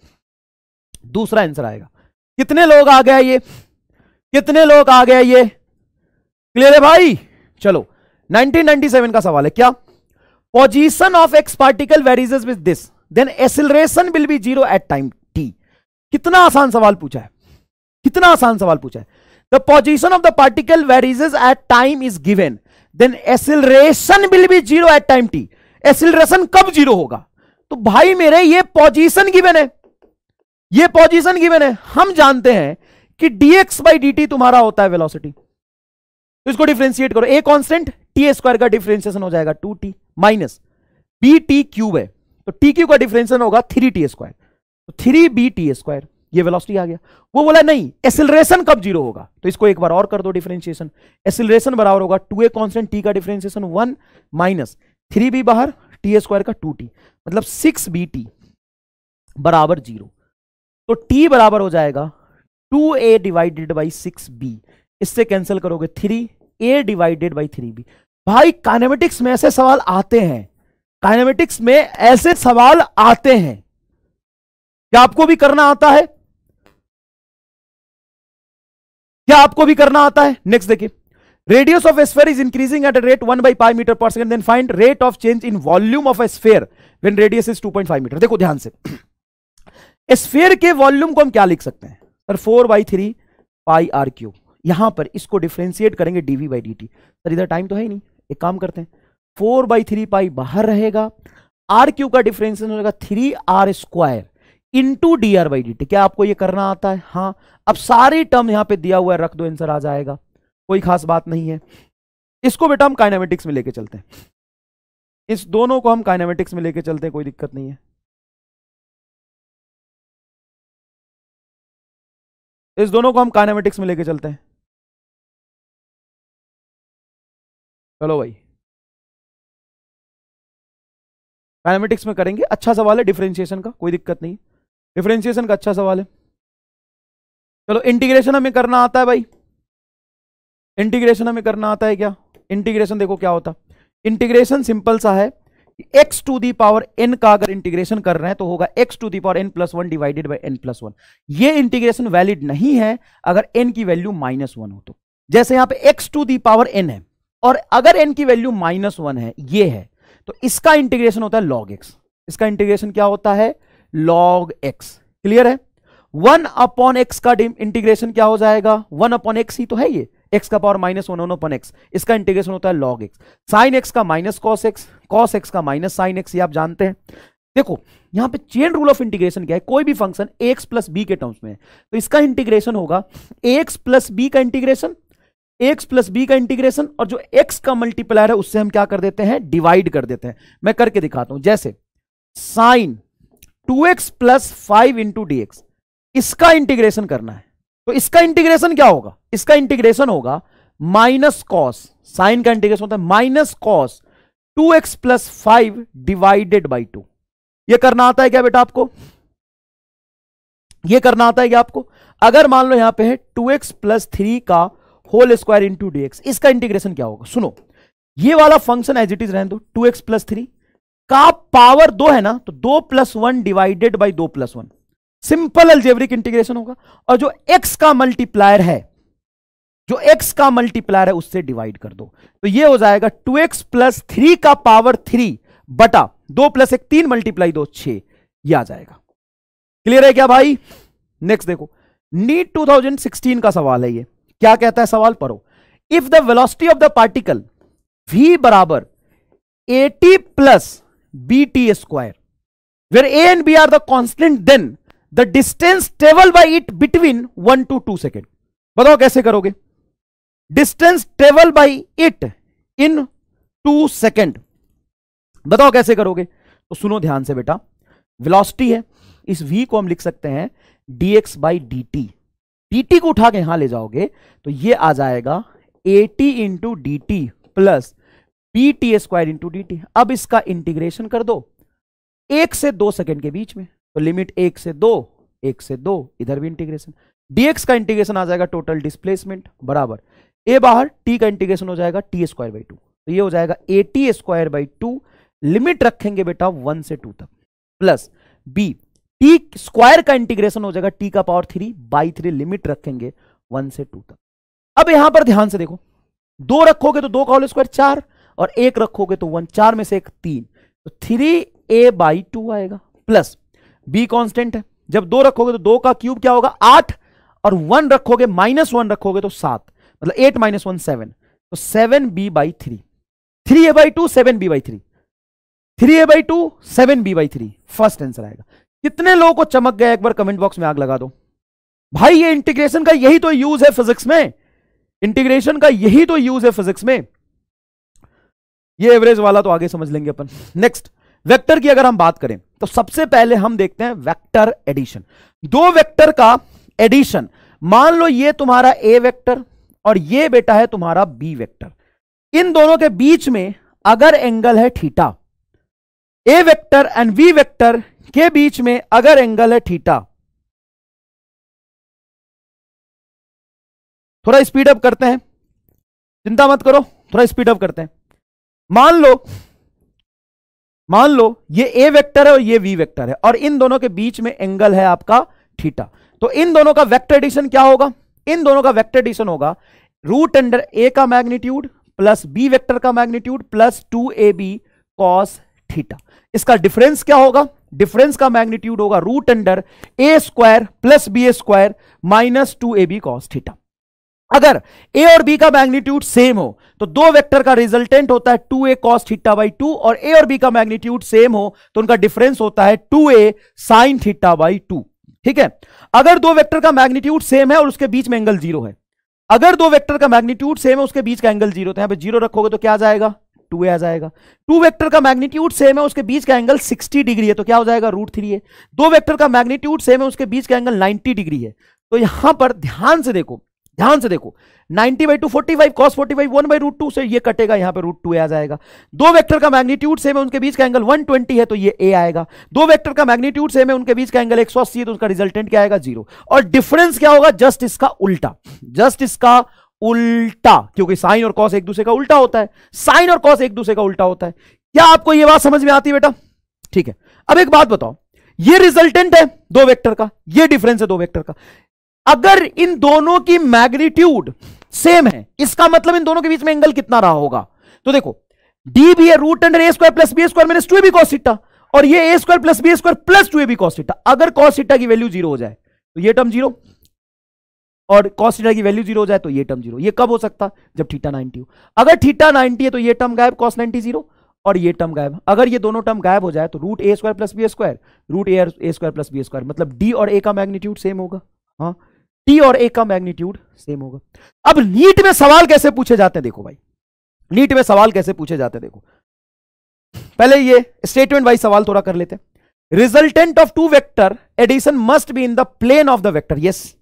दूसरा आंसर आएगा। कितने लोग आ गया ये, कितने लोग आ गया ये? क्लियर है भाई? चलो 1997 का सवाल है, क्या? Position of x particle varies with this, then acceleration will be 0 at time t। कितना आसान सवाल पूछा है, कितना आसान सवाल पूछा है। The position of the particle varies at time is given, then acceleration will be 0 at time t। Acceleration कब 0 होगा? तो भाई मेरे ये पोजीशन गिवन है, ये पोजीशन गिवन है। हम जानते हैं कि dx/dt तुम्हारा होता है वेलोसिटी, तो इसको डिफरेंशिएट करो, a कांस्टेंट, t² का डिफरेंशिएशन हो जाएगा 2t माइनस bt³ है, तो t³ का डिफरेंशिएशन होगा 3t², तो 3bt², ये वेलोसिटी आ गया। वो बोला नहीं एक्सीलरेशन कब 0 होगा, तो इसको एक बार और कर दो डिफरेंशिएशन। एक्सीलरेशन बराबर होगा 2a कांस्टेंट, t का डिफरेंशिएशन 1 माइनस 3b बाहर, t² का 2t, मतलब 6bt बराबर 0, तो t बराबर हो जाएगा 2a डिवाइडेड बाई 6b, इससे कैंसिल करोगे 3a डिवाइडेड बाई 3b। भाई काइनेमेटिक्स में ऐसे सवाल आते हैं, काइनेमेटिक्स में ऐसे सवाल आते हैं, क्या आपको भी करना आता है? क्या आपको भी करना आता है? नेक्स्ट देखिए, radius of a sphere is increasing at a rate 1/π metre per second, then find rate of change in volume of a sphere when radius is 2.5 metre. देखो ध्यान से, स्फीयर के वॉल्यूम को हम क्या लिख सकते हैं सर? 4/3 πr³। यहां पर इसको डिफरेंशिएट करेंगे dv/dt। सर इधर टाइम तो है ही नहीं, एक काम करते हैं, 4/3 पाई बाहर रहेगा, r³ का डिफरेंशिएशन होगा 3r² इंटू dr/dt। क्या आपको ये करना आता है? हाँ। अब सारी टर्म यहां पे दिया हुआ है, रख दो, आंसर आ जाएगा, कोई खास बात नहीं है। इसको बेटा हम काइनेमेटिक्स में लेके चलते हैं, इस दोनों को हम काइनेमेटिक्स में लेके चलते हैं, कोई दिक्कत नहीं है। इस दोनों को हम काइनेमेटिक्स में लेके चलते हैं। चलो भाई काइनेमेटिक्स में करेंगे। अच्छा सवाल है डिफरेंशिएशन का, कोई दिक्कत नहीं, डिफरेंशिएशन का अच्छा सवाल है। चलो इंटीग्रेशन हमें करना आता है भाई, इंटीग्रेशन हमें करना आता है क्या? इंटीग्रेशन देखो क्या होता, इंटीग्रेशन सिंपल सा है, x⁴n का अगर इंटीग्रेशन कर रहे हैं तो होगा x⁴n+1 डिवाइडेड बाई n+1। ये इंटीग्रेशन वैलिड नहीं है अगर n की वैल्यू -1 हो तो। जैसे यहां पे x⁴n है और अगर n की वैल्यू -1 है, ये है, तो इसका इंटीग्रेशन होता है log x। इसका इंटीग्रेशन क्या होता है, log x। क्लियर है? 1/x का इंटीग्रेशन क्या हो जाएगा, 1/x ही तो है, ये x का पावर -1 1/x, इसका इंटीग्रेशन होता है log x। साइन x का minus cos x, cos x का माइनस साइन x, ये आप जानते हैं। देखो यहां पे चेन रूल ऑफ इंटीग्रेशन क्या है, कोई भी फंक्शन ax प्लस बी के टर्म्स में है तो इसका इंटीग्रेशन होगा ax प्लस बी का इंटीग्रेशन, x प्लस बी का इंटीग्रेशन, और जो x का मल्टीप्लायर है उससे हम क्या कर देते हैं, डिवाइड कर देते हैं। मैं करके दिखाता हूं, जैसे sine 2x plus 5 into d x, इसका इंटीग्रेशन करना है तो इसका इंटीग्रेशन क्या होगा, इसका इंटीग्रेशन होगा माइनस कॉस, साइन का इंटीग्रेशन होता है minus cos 2x plus 5 divided by 2। ये करना आता है क्या बेटा आपको, ये करना आता है क्या आपको? अगर मान लो यहां पे है 2x प्लस 3 का whole square into d x, इसका इंटीग्रेशन क्या होगा? सुनो, ये वाला फंक्शन एज इट इज रहने दो, 2x प्लस 3 का पावर 2 है ना, तो 2 plus 1 divided by 2 plus 1, simple algebraic integration होगा। और जो x का मल्टीप्लायर है, जो x का मल्टीप्लायर है उससे डिवाइड कर दो, तो ये हो जाएगा 2x प्लस 3 का पावर 3 बटा 2 प्लस 1 3 मल्टीप्लाई 2 6, ये आ जाएगा। क्लियर है क्या भाई? नेक्स्ट देखो, नीट 2016 का सवाल है ये, क्या कहता है सवाल, पढ़ो। If the velocity of the particle v बराबर at plus bt square, where a and b are the constant, then the distance traveled by it between 1 to 2 second. बताओ कैसे करोगे, distance travel by it in 2 second, बताओ कैसे करोगे? तो सुनो ध्यान से बेटा, वेलोसिटी है, इस v को हम लिख सकते हैं dx बाई dt, dt को उठा के यहां ले जाओगे तो ये आ जाएगा at into D T plus bt square into D T. अब इसका इंटीग्रेशन कर दो 1 से 2 सेकेंड के बीच में, तो लिमिट 1 से 2, 1 से 2, इधर भी इंटीग्रेशन, dx का इंटीग्रेशन आ जाएगा टोटल डिस्प्लेसमेंट बराबर a बाहर, t का इंटीग्रेशन हो जाएगा t स्क्वायर बाई 2, तो ये हो जाएगा at स्क्वायर बाई 2, लिमिट रखेंगे बेटा 1 से 2 तक, प्लस b t स्क्वायर का इंटीग्रेशन हो जाएगा t का पावर 3 बाई 3, लिमिट रखेंगे 1 से 2 तक। अब यहां पर ध्यान से देखो, 2 रखोगे तो 2 का होल स्क्वायर 4, और 1 रखोगे तो 1, 4 में से 1 3, तो 3a बाई 2 आएगा, प्लस b कांस्टेंट है, जब 2 रखोगे तो 2 का क्यूब क्या होगा 8, और 1 रखोगे -1 रखोगे तो 7, मतलब 8 - 1 7, तो 7b by 3, 3a by 2 7b by 3, 3a by 2 7b by 3, first answer आएगा। कितने लोगों को चमक गया, एक बार कमेंट बॉक्स में आग लगा दो भाई। ये इंटीग्रेशन का यही तो यूज है फिजिक्स में, इंटीग्रेशन का यही तो यूज है फिजिक्स में। ये एवरेज वाला तो आगे समझ लेंगे अपन। नेक्स्ट, वेक्टर की अगर हम बात करें तो सबसे पहले हम देखते हैं वेक्टर एडिशन। दो वेक्टर का एडिशन, मान लो ये तुम्हारा ए वेक्टर और ये बेटा है तुम्हारा बी वेक्टर, इन दोनों के बीच में अगर एंगल है theta, A vector and B vector के बीच में अगर एंगल है थीटा, थोड़ा स्पीड अप करते हैं, चिंता मत करो, थोड़ा स्पीड अप करते हैं। मान लो ये ए वेक्टर है और ये वी वेक्टर है और इन दोनों के बीच में एंगल है आपका थीटा, तो इन दोनों का वेक्टर एडिशन क्या होगा? इन दोनों का वेक्टर एडिशन होगा रूट अंडर ए का मैग्नीट्यूड प्लस बी वेक्टर का magnitude plus 2ab cos theta. इसका डिफरेंस क्या होगा? डिफरेंस का मैग्नीट्यूड होगा root under a square plus b square minus 2ab cos theta. अगर ए और बी का मैग्नीट्यूड सेम हो तो दो वेक्टर का रिजल्टेंट होता है 2a cos थीटा बाई 2, और ए और बी का मैग्नीट्यूड सेम हो तो उनका डिफरेंस होता है 2a sin थीटा बाई 2। ठीक है, अगर दो वेक्टर का मैग्नीट्यूड सेम है और उसके बीच में एंगल जीरो है, अगर दो वेक्टर का मैग्नीट्यूड सेम है उसके बीच का एंगल जीरो, तो यहां पे जीरो रखोगे तो क्या आ जाएगा? 2a आ जाएगा। टू वेक्टर का मैग्नीट्यूड सेम है उसके बीच का एंगल 60 डिग्री है तो क्या हो जाएगा? √3a। दो वेक्टर का मैग्नीट्यूड सेम है उसके बीच का एंगल 90 डिग्री है, तो यहां पर ध्यान से देखो 90/2 45 cos 45 1/√2 से ये कटेगा, यहां पे √2a आ जाएगा। दो वेक्टर का मैग्नीट्यूड सेम है उनके बीच का एंगल 120 है तो ये a आएगा। दो वेक्टर का मैग्नीट्यूड सेम है उनके बीच का एंगल 180 है तो उसका रिजल्टेंट क्या आएगा? 0। और डिफरेंस क्या होगा? जस्ट इसका उल्टा, जस्ट इसका उल्टा, क्योंकि साइन और कॉस एक दूसरे का उल्टा होता है, साइन और कॉस एक दूसरे का उल्टा होता है। क्या आपको यह बात समझ में आती है बेटा? ठीक है, अब एक बात बताओ, ये रिजल्टेंट है दो वेक्टर का, ये डिफरेंस है दो वेक्टर का। अगर इन दोनों की मैग्नीट्यूड सेम है, इसका मतलब इन दोनों के बीच में एंगल कितना रहा होगा? तो देखो डी भी है root under a square plus b square minus 2ab cos theta, और ये a square plus b square plus 2ab cos theta. अगर cos थीटा की वैल्यू 0 हो जाए तो ये टर्म 0, और cos थीटा की वैल्यू 0 हो जाए तो ये टर्म 0। ये कब हो सकता? जब थीटा 90 हो। अगर थीटा 90 है तो ये टर्म गायब, cos 90 0, और ये टर्म गायब। अगर ये दोनों टर्म गायब हो जाए तो root a square plus b square, root a square plus b square, मतलब डी और ए का मैग्नीट्यूड सेम होगा। हाँ, टी और ए का मैग्नीट्यूड सेम होगा। अब नीट में सवाल कैसे पूछे जाते हैं देखो भाई, नीट में सवाल कैसे पूछे जाते हैं देखो। पहले ये स्टेटमेंट वाइज सवाल थोड़ा कर लेते हैं। Resultant of two vector addition must be in the plane of the vector. Yes,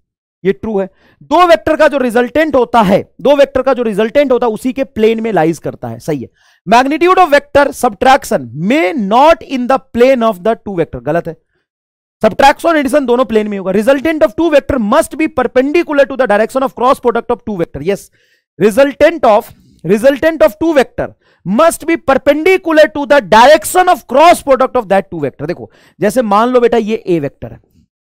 ये ट्रू है। दो वेक्टर का जो रिजल्टेंट होता है, दो वेक्टर का जो रिजल्टेंट होता है उसी के प्लेन में लाइज करता है, सही है। मैग्नीट्यूड ऑफ वेक्टर सब्ट्रैक्शन में not in the plane of the two vector, गलत है। सब्ट्रैक्शन और एडिशन दोनों प्लेन में होगा। Resultant of two vector must be perpendicular to the direction of cross product of two vector. Yes, resultant of two vector must be perpendicular to the direction of cross product of that two vector. देखो, जैसे मान लो बेटा ये ए vector है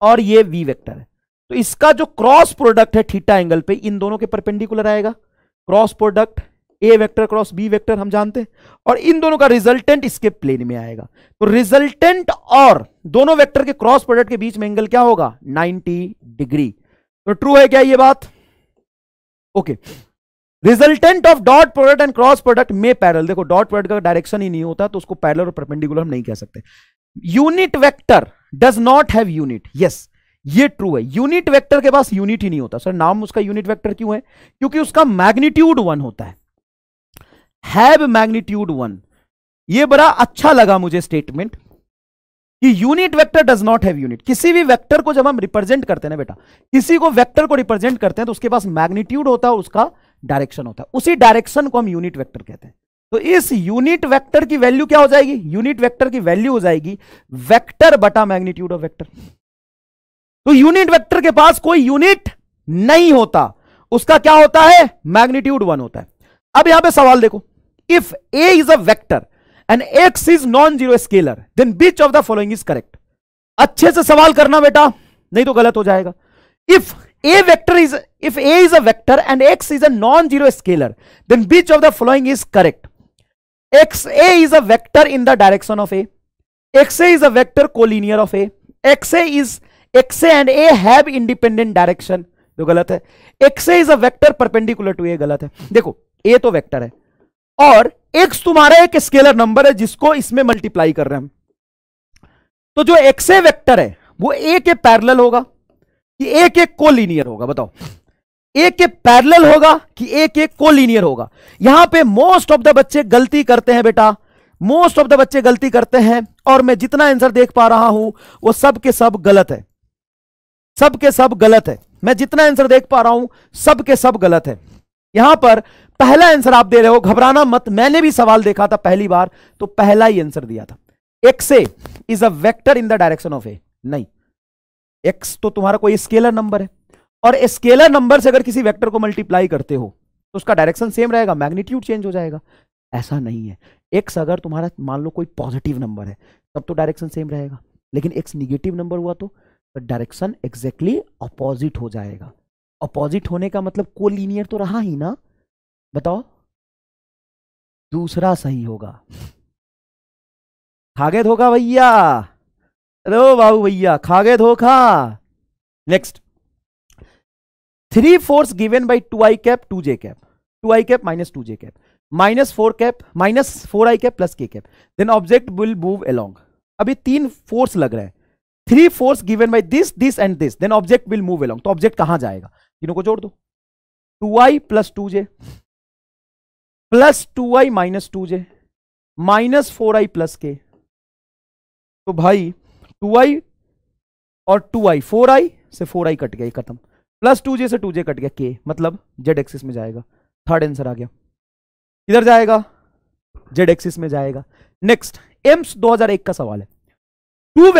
और ये V vector है, तो इसका जो क्रॉस प्रोडक्ट है थीटा एंगल पे इन दोनों के परपेंडिकुलर आएगा। Cross product A vector cross B vector हम जानते हैं, और इन दोनों का रिजल्टेंट इसके प्लेन में आएगा। तो रिजल्टेंट और दोनों वेक्टर के क्रॉस प्रोडक्ट के बीच में एंगल क्या होगा? 90 डिग्री। तो ट्रू है क्या ये बात? Okay. Resultant of dot product and cross product में पैरेलल। देखो, डॉट प्रोडक्ट का डायरेक्शन ही नहीं होता तो उसको पैरेलल और परपेंडिकुलर हम नहीं कह सकते। Unit vector does not have unit. Yes, ये ट्रू है। यूनिट वेक्टर के पास यूनिट ही नहीं होता। सर नाम उसका यूनिट वेक्टर क्यों है? क्योंकि उसका मैग्नीट्यूड 1 होता है। हैव मैग्नीट्यूड 1, ये बड़ा अच्छा लगा मुझे स्टेटमेंट कि unit vector does not have unit. किसी भी वेक्टर को जब हम रिप्रेजेंट करते हैं ना बेटा, किसी को वेक्टर को रिप्रेजेंट करते हैं तो उसके पास मैग्नीट्यूड होता है और उसका डायरेक्शन होता है। उसी डायरेक्शन को हम यूनिट वेक्टर कहते हैं। तो इस यूनिट वेक्टर की वैल्यू क्या हो जाएगी? यूनिट वेक्टर की वैल्यू हो जाएगी वेक्टर बटा मैग्नीट्यूड ऑफ वेक्टर। तो यूनिट वेक्टर के पास कोई यूनिट नहीं होता, उसका क्या होता है? मैग्नीट्यूड 1 होता है। अब यहां पे सवाल देखो, if a is a vector and x is non-zero scalar then which of the following is correct? अच्छे से सवाल करना बेटा, नहीं तो गलत हो जाएगा। if a is a vector and x is a non-zero scalar then which of the following is correct? xa is a vector in the direction of a, xa is a vector collinear of a, xa and a have independent direction, जो गलत है। xa is a vector perpendicular to a, गलत है। देखो, a तो vector है और x तुम्हारा एक स्केलर नंबर है जिसको इसमें मल्टीप्लाई कर रहे हैं हम। तो जो x ए वेक्टर है वो a के पैरेलल होगा कि a के कोलिनियर होगा? बताओ, a के पैरेलल होगा कि a के कोलिनियर होगा? यहां पे मोस्ट ऑफ द बच्चे गलती करते हैं बेटा, मोस्ट ऑफ द बच्चे गलती करते हैं, और मैं जितना आंसर देख पा रहा हूं वो सब के सब गलत है, सब के सब गलत है। मैं जितना आंसर देख पा रहा हूं सब के सब गलत है। यहां पर पहला आंसर आप दे रहे हो, घबराना मत। मैंने भी सवाल देखा था पहली बार तो पहला ही आंसर दिया था। X a is a vector in the direction of a. नहीं, एक्स तो तुम्हारा कोई स्केलर नंबर है, और स्केलर नंबर से अगर किसी वेक्टर को मल्टीप्लाई करते हो तो उसका डायरेक्शन सेम रहेगा, मैग्नीट्यूड चेंज हो जाएगा? ऐसा नहीं है। एक्स अगर तुम्हारा मान लो कोई पॉजिटिव नंबर है तब तो डायरेक्शन सेम रहेगा, लेकिन एक्स निगेटिव नंबर हुआ तो डायरेक्शन एग्जैक्टली अपोजिट हो जाएगा। अपोजिट होने का मतलब कोलिनियर तो रहा ही ना। बताओ, दूसरा सही होगा। खा गए धोखा भैया, अरे बाबू भैया खा गए धोखा। Next, 3 given by 2i cap 2j cap, 2i cap minus 2j cap minus 4 cap minus 4i cap plus k cap, then object will move along. अभी 3 फोर्स लग रहा है। 3 force given by this this and this, then object will move along. तो object कहां जाएगा? तीनों को जोड़ दो, 2i plus 2j plus 2i minus 2j minus 4i plus k। तो भाई 2i और 2i, 4i से 4i कट गया, खत्म। प्लस 2j से 2j कट गया, k मतलब z एक्सिस में जाएगा। थर्ड आंसर आ गया। किधर जाएगा? z एक्सिस में जाएगा। नेक्स्ट, एम्स 2001 का सवाल है। Two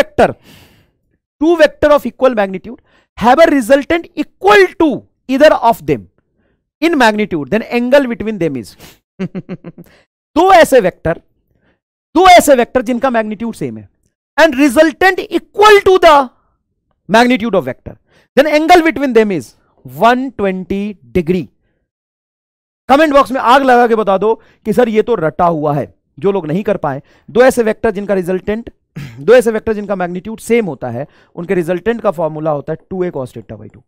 vector of equal magnitude have a resultant equal to either of them in magnitude, then angle between them is. दो ऐसे वेक्टर जिनका मैग्नीट्यूड सेम है and resultant equal to the magnitude of vector, then angle between them is 120 degree. Comment box में आग लगा के बता दो कि सर ये तो रटा हुआ है। जो लोग नहीं कर पाए, दो ऐसे वेक्टर जिनका रिजल्टेंट दो ऐसे वेक्टर जिनका मैग्नीट्यूड सेम होता है, उनके रिजल्टेंट का फॉर्मूला होता है 2a cos theta by 2।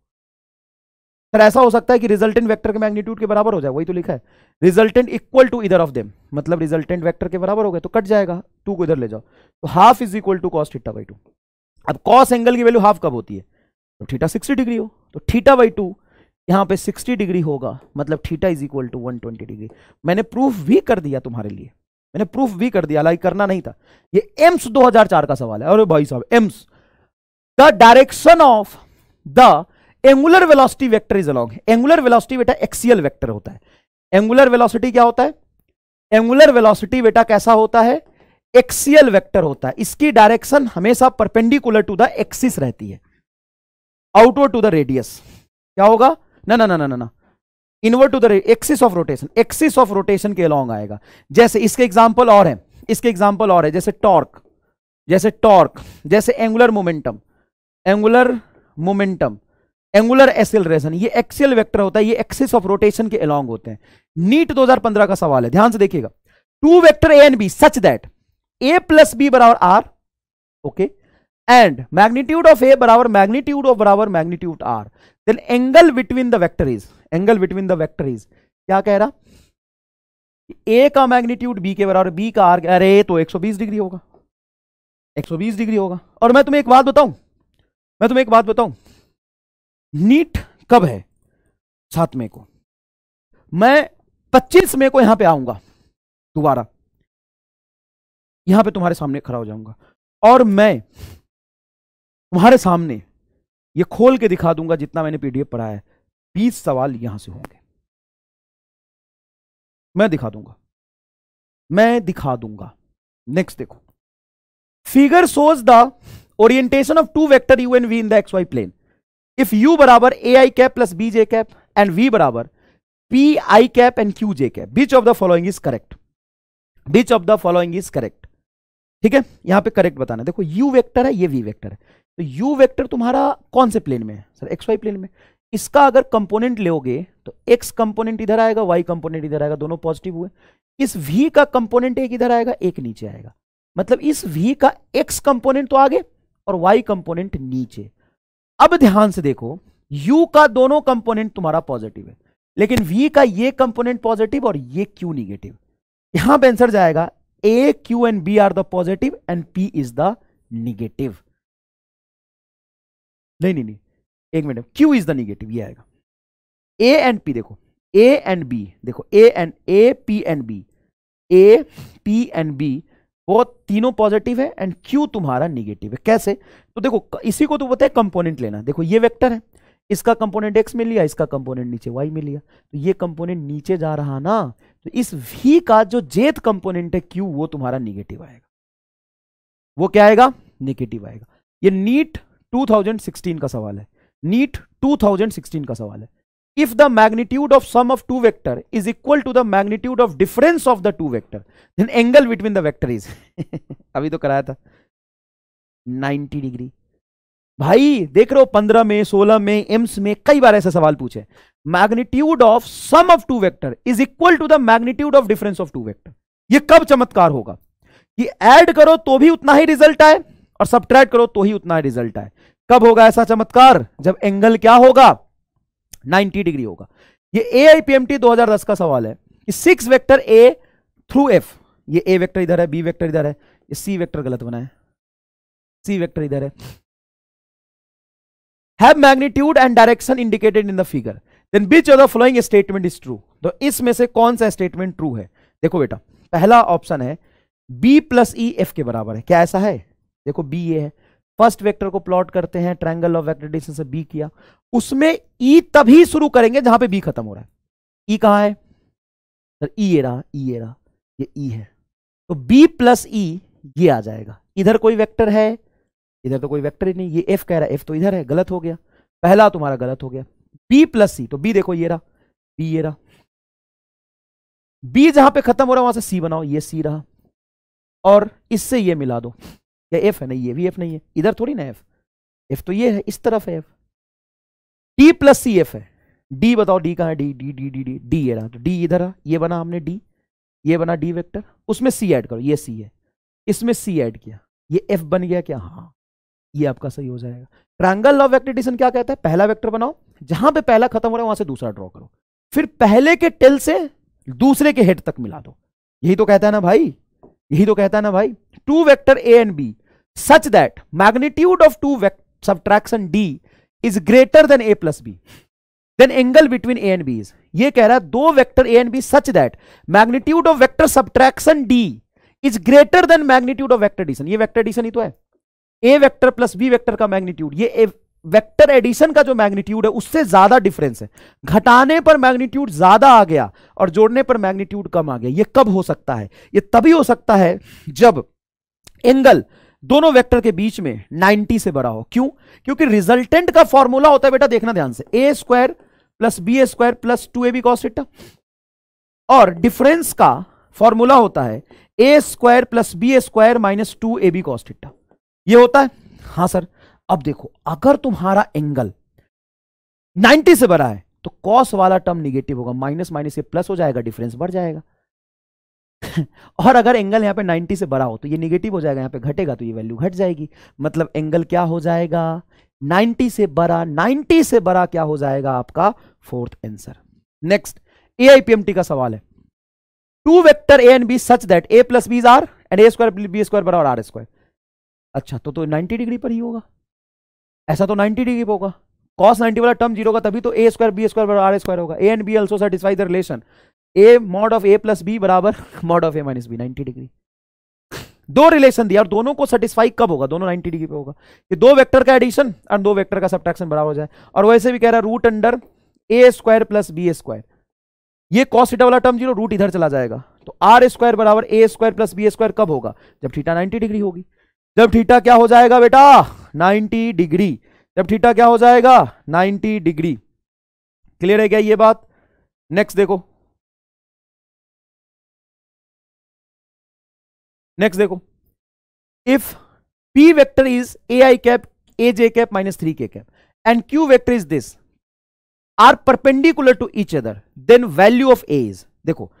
Sir ऐसा हो सकता है कि रिजल्टेंट वेक्टर के मैग्नीट्यूड के बराबर हो जाए, वही तो लिखा है, resultant equal to either of them, मतलब रिजल्टेंट वेक्टर के बराबर हो गए तो कट जाएगा, 2 को इधर ले जाओ, तो half is equal to cos theta by 2। अब cos एंगल की वैल्यू हाफ कब होती है, तो थीटा 60 डिग्री हो, तो थीटा बाई 2 यहां पे 60 डिग्री होगा, मतलब theta is equal to 120 degree. मैंने प्रूफ भी कर दिया तुम्हारे लिए, मैंने प्रूफ भी कर दिया, लाइक करना नहीं था। ये एम्स 2004 का सवाल है। अरे भाई साहब, AIIMS the direction of the angular velocity vector is along. Angular velocity बेटा एक्सियल वेक्टर होता है। एंगुलर वेलोसिटी क्या होता है, एंगुलर वेलोसिटी बेटा कैसा होता है, एक्सियल वेक्टर होता है। इसकी डायरेक्शन हमेशा परपेंडिकुलर टू द एक्सिस रहती है, आउटवर्ड टू द रेडियस। क्या होगा, ना ना ना ना ना, inward to the axis of rotation, axis of rotation के अलोंग आएगा। जैसे इसके एग्जांपल और है, इसके एग्जांपल और है, जैसे टॉर्क, जैसे टॉर्क, जैसे angular momentum, angular momentum, angular acceleration, ये एक्सियल वेक्टर होता है, ये एक्सिस ऑफ रोटेशन के अलोंग होते हैं। नीट 2015 का सवाल है, ध्यान से देखिएगा। Two vector A and B such that A plus b बराबर r, okay, and magnitude of a बराबर magnitude r, then angle between the vector is, angle between the vector is, क्या कह रहा, ए का मैग्नीट्यूड बी के बराबर, B का are, अरे तो 120 डिग्री होगा, 120 डिग्री होगा। और मैं तुम्हें एक बात बताऊं, नीट कब है, 7 मई को, मैं 25 मई को यहां पे आऊंगा दोबारा, यहां पे तुम्हारे सामने खड़ा हो जाऊंगा और मैं तुम्हारे सामने ये खोल के दिखा दूंगा जितना मैंने पीडीएफ पढ़ा है, 20 सवाल यहां से होंगे, मैं दिखा दूंगा। नेक्स्ट देखो, figure shows the orientation of two vector u and v in the x y plane if u बराबर a i cap plus b j cap and v बराबर p i cap and q j cap, which of the following is correct, which of the following is correct. ठीक है, यहां पे correct बताना। देखो you vector है, ये V vector है, तो यू वेक्टर तुम्हारा कौन से प्लेन में है, सर एक्स वाई प्लेन में। इसका अगर कंपोनेंट लोगे तो एक्स कंपोनेंट इधर आएगा, वाई कंपोनेंट इधर आएगा, दोनों पॉजिटिव हुए। इस वी का कंपोनेंट एक इधर आएगा, एक नीचे आएगा, मतलब इस वी का एक्स कंपोनेंट तो आगे और वाई कंपोनेंट नीचे। अब ध्यान से देखो, u का दोनों कंपोनेंट तुम्हारा पॉजिटिव है, लेकिन v का ये कंपोनेंट पॉजिटिव और ये q निगेटिव। यहां पे आंसर जाएगा a, q and b are the positive and p is the negative. नहीं, एक minute, q is the negative, ये आएगा। a एंड p देखो, a एंड b देखो, a p and b, a p and b वो तीनों positive है and Q तुम्हारा निगेटिव है। कैसे, तो देखो इसी को तो बोलते हैं कंपोनेंट लेना। देखो ये वेक्टर है, इसका कंपोनेंट x में लिया, इसका कंपोनेंट नीचे y में लिया, तो ये कंपोनेंट नीचे जा रहा ना, तो इस v का जो जेथ कंपोनेंट है Q, वो तुम्हारा निगेटिव आएगा। वो क्या आएगा, निगेटिव आएगा। ये नीट 2016 का सवाल है, नीट 2016 का सवाल है। If the magnitude of sum of two vector is equal to the magnitude of difference of the two vector, then angle between the vector is अभी तो कराया था 90 डिग्री। भाई देख रहे हो, 15 में, 16 में, एम्स में कई बार ऐसे सवाल पूछे। Magnitude of sum of two vector is equal to the magnitude of difference of two vector. ये कब चमत्कार होगा कि ऐड करो तो भी उतना ही रिजल्ट आए और सब्ट्रैक्ट करो तो ही उतना ही रिजल्ट आए। कब होगा ऐसा चमत्कार, जब एंगल क्या होगा, 90 डिग्री होगा। ये AIPMT 2010 का सवाल है कि 6 वेक्टर A थ्रू F, ये A वेक्टर इधर है, B वेक्टर इधर है, ये C वेक्टर गलत बना है, C वेक्टर इधर है, have magnitude and direction indicated in the figure, then which of the following statement is true। तो इसमें से कौन सा स्टेटमेंट ट्रू है। देखो बेटा, पहला ऑप्शन है B प्लस E F के बराबर है। क्या ऐसा है, देखो B ये है, फर्स्ट वेक्टर को प्लॉट करते हैं, ट्रायंगल ऑफ वेक्टर डिस्टेंस से B किया, उसमें E तभी शुरू करेंगे जहां पे B खत्म हो रहा है। E कहां है सर, E ये रहा, ये E है, तो B प्लस E ये आ जाएगा। इधर कोई वेक्टर है, इधर तो कोई वेक्टर ही नहीं, ये F कह रहा है, F तो इधर है, गलत हो गया, पहला तुम्हारा गलत हो गया। B प्लस C, तो B देखो ये रहा, B ये रहा, B जहां पे खत्म हो रहा है वहां से C बनाओ, ये C रहा, और इससे ये मिला दो, या F है नहीं, ये भी F नहीं है, इधर थोड़ी ना F तो ये है, इस तरफ है F। D plus C F है, D बताओ D कहां है, D ये रहा, तो D इधर रहा, ये बना हमने D, ये बना D वेक्टर, उसमें C ऐड करो, ये C है, इसमें C ऐड किया, ये एफ बन गया क्या? हाँ, ये आपका सही हो जाएगा। ट्रायंगल ऑफ वेक्टर एडिशन क्या कहता है? पहला वेक्टर बनाओ, जहां पे पहला खत्म हो रहा है वहां से दूसरा ड्रॉ करो, फिर पहले के टेल से दूसरे के हेड तक मिला दो। यही तो कहता है ना भाई, यही तो कहता है ना भाई। Two vector A and B such that magnitude of two subtraction D is greater than A plus B, then angle between A and B is. ये कह रहा है दो vector A and B such that magnitude of vector subtraction D is greater than magnitude of vector addition. ये vector addition ही तो है, A vector plus B vector का मैग्नीट्यूड, ये वेक्टर एडिशन का जो मैग्नीट्यूड है उससे ज्यादा डिफरेंस है। घटाने पर मैग्नीट्यूड ज्यादा आ गया और जोड़ने पर मैग्नीट्यूड कम आ गया। ये कब हो सकता है? ये तभी हो सकता है जब एंगल दोनों वेक्टर के बीच में 90 से बड़ा हो। क्यों? क्योंकि रिजल्टेंट का फॉर्मूला होता है बेटा, देखना ध्यान से, a square plus b square plus 2ab cos theta, और डिफरेंस का फॉर्मूला होता है a square plus b square minus 2ab cos theta. ये होता है? हाँ सर। अब देखो, अगर तुम्हारा एंगल 90 से बड़ा है तो कॉस वाला टर्म निगेटिव होगा, माइनस माइनस ये प्लस हो जाएगा, डिफरेंस बढ़ जाएगा। और अगर एंगल यहां पे 90 से बड़ा हो तो ये निगेटिव हो जाएगा, यहां पे घटेगा तो ये वैल्यू घट जाएगी। मतलब एंगल क्या हो जाएगा? 90 से बड़ा। 90 से बड़ा क्या हो जाएगा आपका? Fourth answer. नेक्स्ट एआईपीएमटी का सवाल है, two vector A and B such that A plus B is R and A square B square बराबर आर स्क्वायर। अच्छा, तो 90 डिग्री पर ही होगा, ऐसा तो 90 डिग्री पर होगा। cos 90 वाला टर्म जीरो होगा, तभी तो ए स्क्वायर बी स्क्वायर बराबर आर स्क्वायर होगा। A and b also satisfy the relation a mod of a plus b बराबर mod of a minus b. 90 degree, दो रिलेशन दिया और दोनों को सेटिस्फाई कब होगा? दोनों 90 डिग्री पे होगा। कि दो वेक्टर का एडिशन और दो वेक्टर का सब्ट्रैक्शन बराबर हो जाए। और वैसे भी कह रहा है root under a square plus b square, ये cos थीटा वाला टर्म जीरो, रूट इधर चला जाएगा, तो आर स्क्वायर बराबर ए स्क्वायर प्लस बी स्क्वायर कब होगा? जब थीटा 90 डिग्री होगी। जब थीटा क्या हो जाएगा बेटा? 90 डिग्री। जब थीटा क्या हो जाएगा? 90 डिग्री। क्लियर है क्या ये बात? नेक्स्ट देखो, नेक्स्ट देखो, if p vector is ai cap aj cap minus 3k cap and q vector is this are perpendicular to each other, then value of a is. देखो,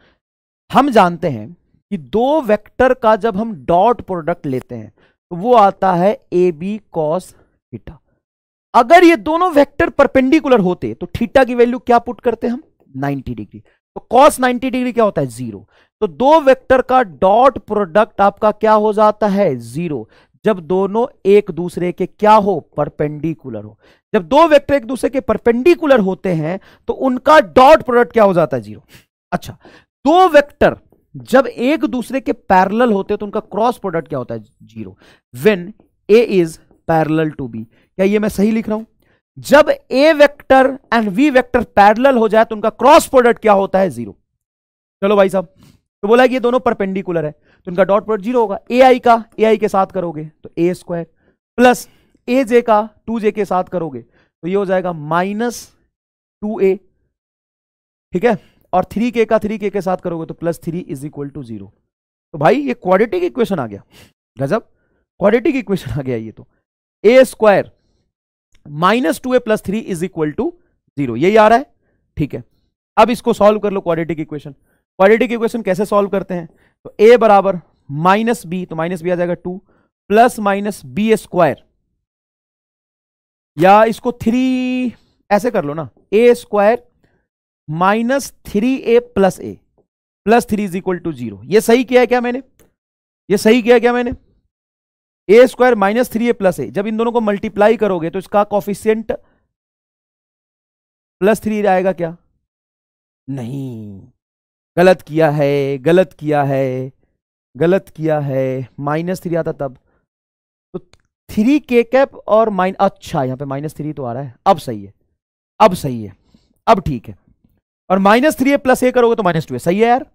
हम जानते हैं कि दो वेक्टर का जब हम डॉट प्रोडक्ट लेते हैं तो वो आता है ab cos थीटा। अगर ये दोनों वेक्टर परपेंडिकुलर होते तो थीटा की वैल्यू क्या पुट करते हैं हम? 90 डिग्री। तो cos 90 डिग्री क्या होता है? 0। तो दो वेक्टर का डॉट प्रोडक्ट आपका क्या हो जाता है? 0, जब दोनों एक दूसरे के क्या हो? परपेंडिकुलर हो। जब दो वेक्टर एक दूसरे के परपेंडिकुलर होते हैं तो उनका डॉट प्रोडक्ट क्या हो जाता है? 0। अच्छा, दो वेक्टर जब एक दूसरे के पैरेलल होते हैं तो उनका क्रॉस प्रोडक्ट क्या होता है? 0। When a is parallel to b. क्या ये मैं सही लिख रहा हूं? जब a vector and B vector parallel हो जाए तो उनका क्रॉस प्रोडक्ट क्या होता है? 0। चलो भाई साहब, तो बोला कि ये दोनों परपेंडिकुलर है तो उनका डॉट प्रोडक्ट 0 होगा। ए आई का ए आई के साथ करोगे तो ए स्क्वायर, प्लस ए जे का 2j के साथ करोगे तो ये हो जाएगा माइनस 2a, ठीक है। और 3k का 3k के साथ करोगे तो प्लस 3 इज इक्वल टू 0। तो भाई ये क्वाड्रेटिक इक्वेशन आ गया, गजब क्वाड्रेटिक इक्वेशन आ गया ये तो। A square minus 2a plus 3 is equal to 0, यही आ रहा है, ठीक है। अब इसको सॉल्व कर लो क्वाड्रेटिक इक्वेशन। क्वाड्रेटिक इक्वेशन कैसे सॉल्व करते हैं? तो a बराबर माइनस बी, तो माइनस बी आ जाएगा 2 प्लस माइनस बी स्क्वायर, या इसको 3 ऐसे कर लो ना, a square minus 3a plus a plus 3 is equal to 0। ये सही किया है क्या मैंने? ये सही किया है क्या मैंने? ए स्क्वायर माइनस 3a प्लस ए, जब इन दोनों को मल्टीप्लाई करोगे तो इसका कॉफिशिएंट प्लस 3 आएगा क्या? नहीं, गलत किया है, गलत किया है, गलत किया है। माइनस 3 आता तब तो 3k कैप और अच्छा यहां पे माइनस 3 तो आ रहा है, अब सही है, अब सही है, अब ठीक है। और माइनस 3a प्लस ए करोगे तो माइनस 2 है, सही है यार,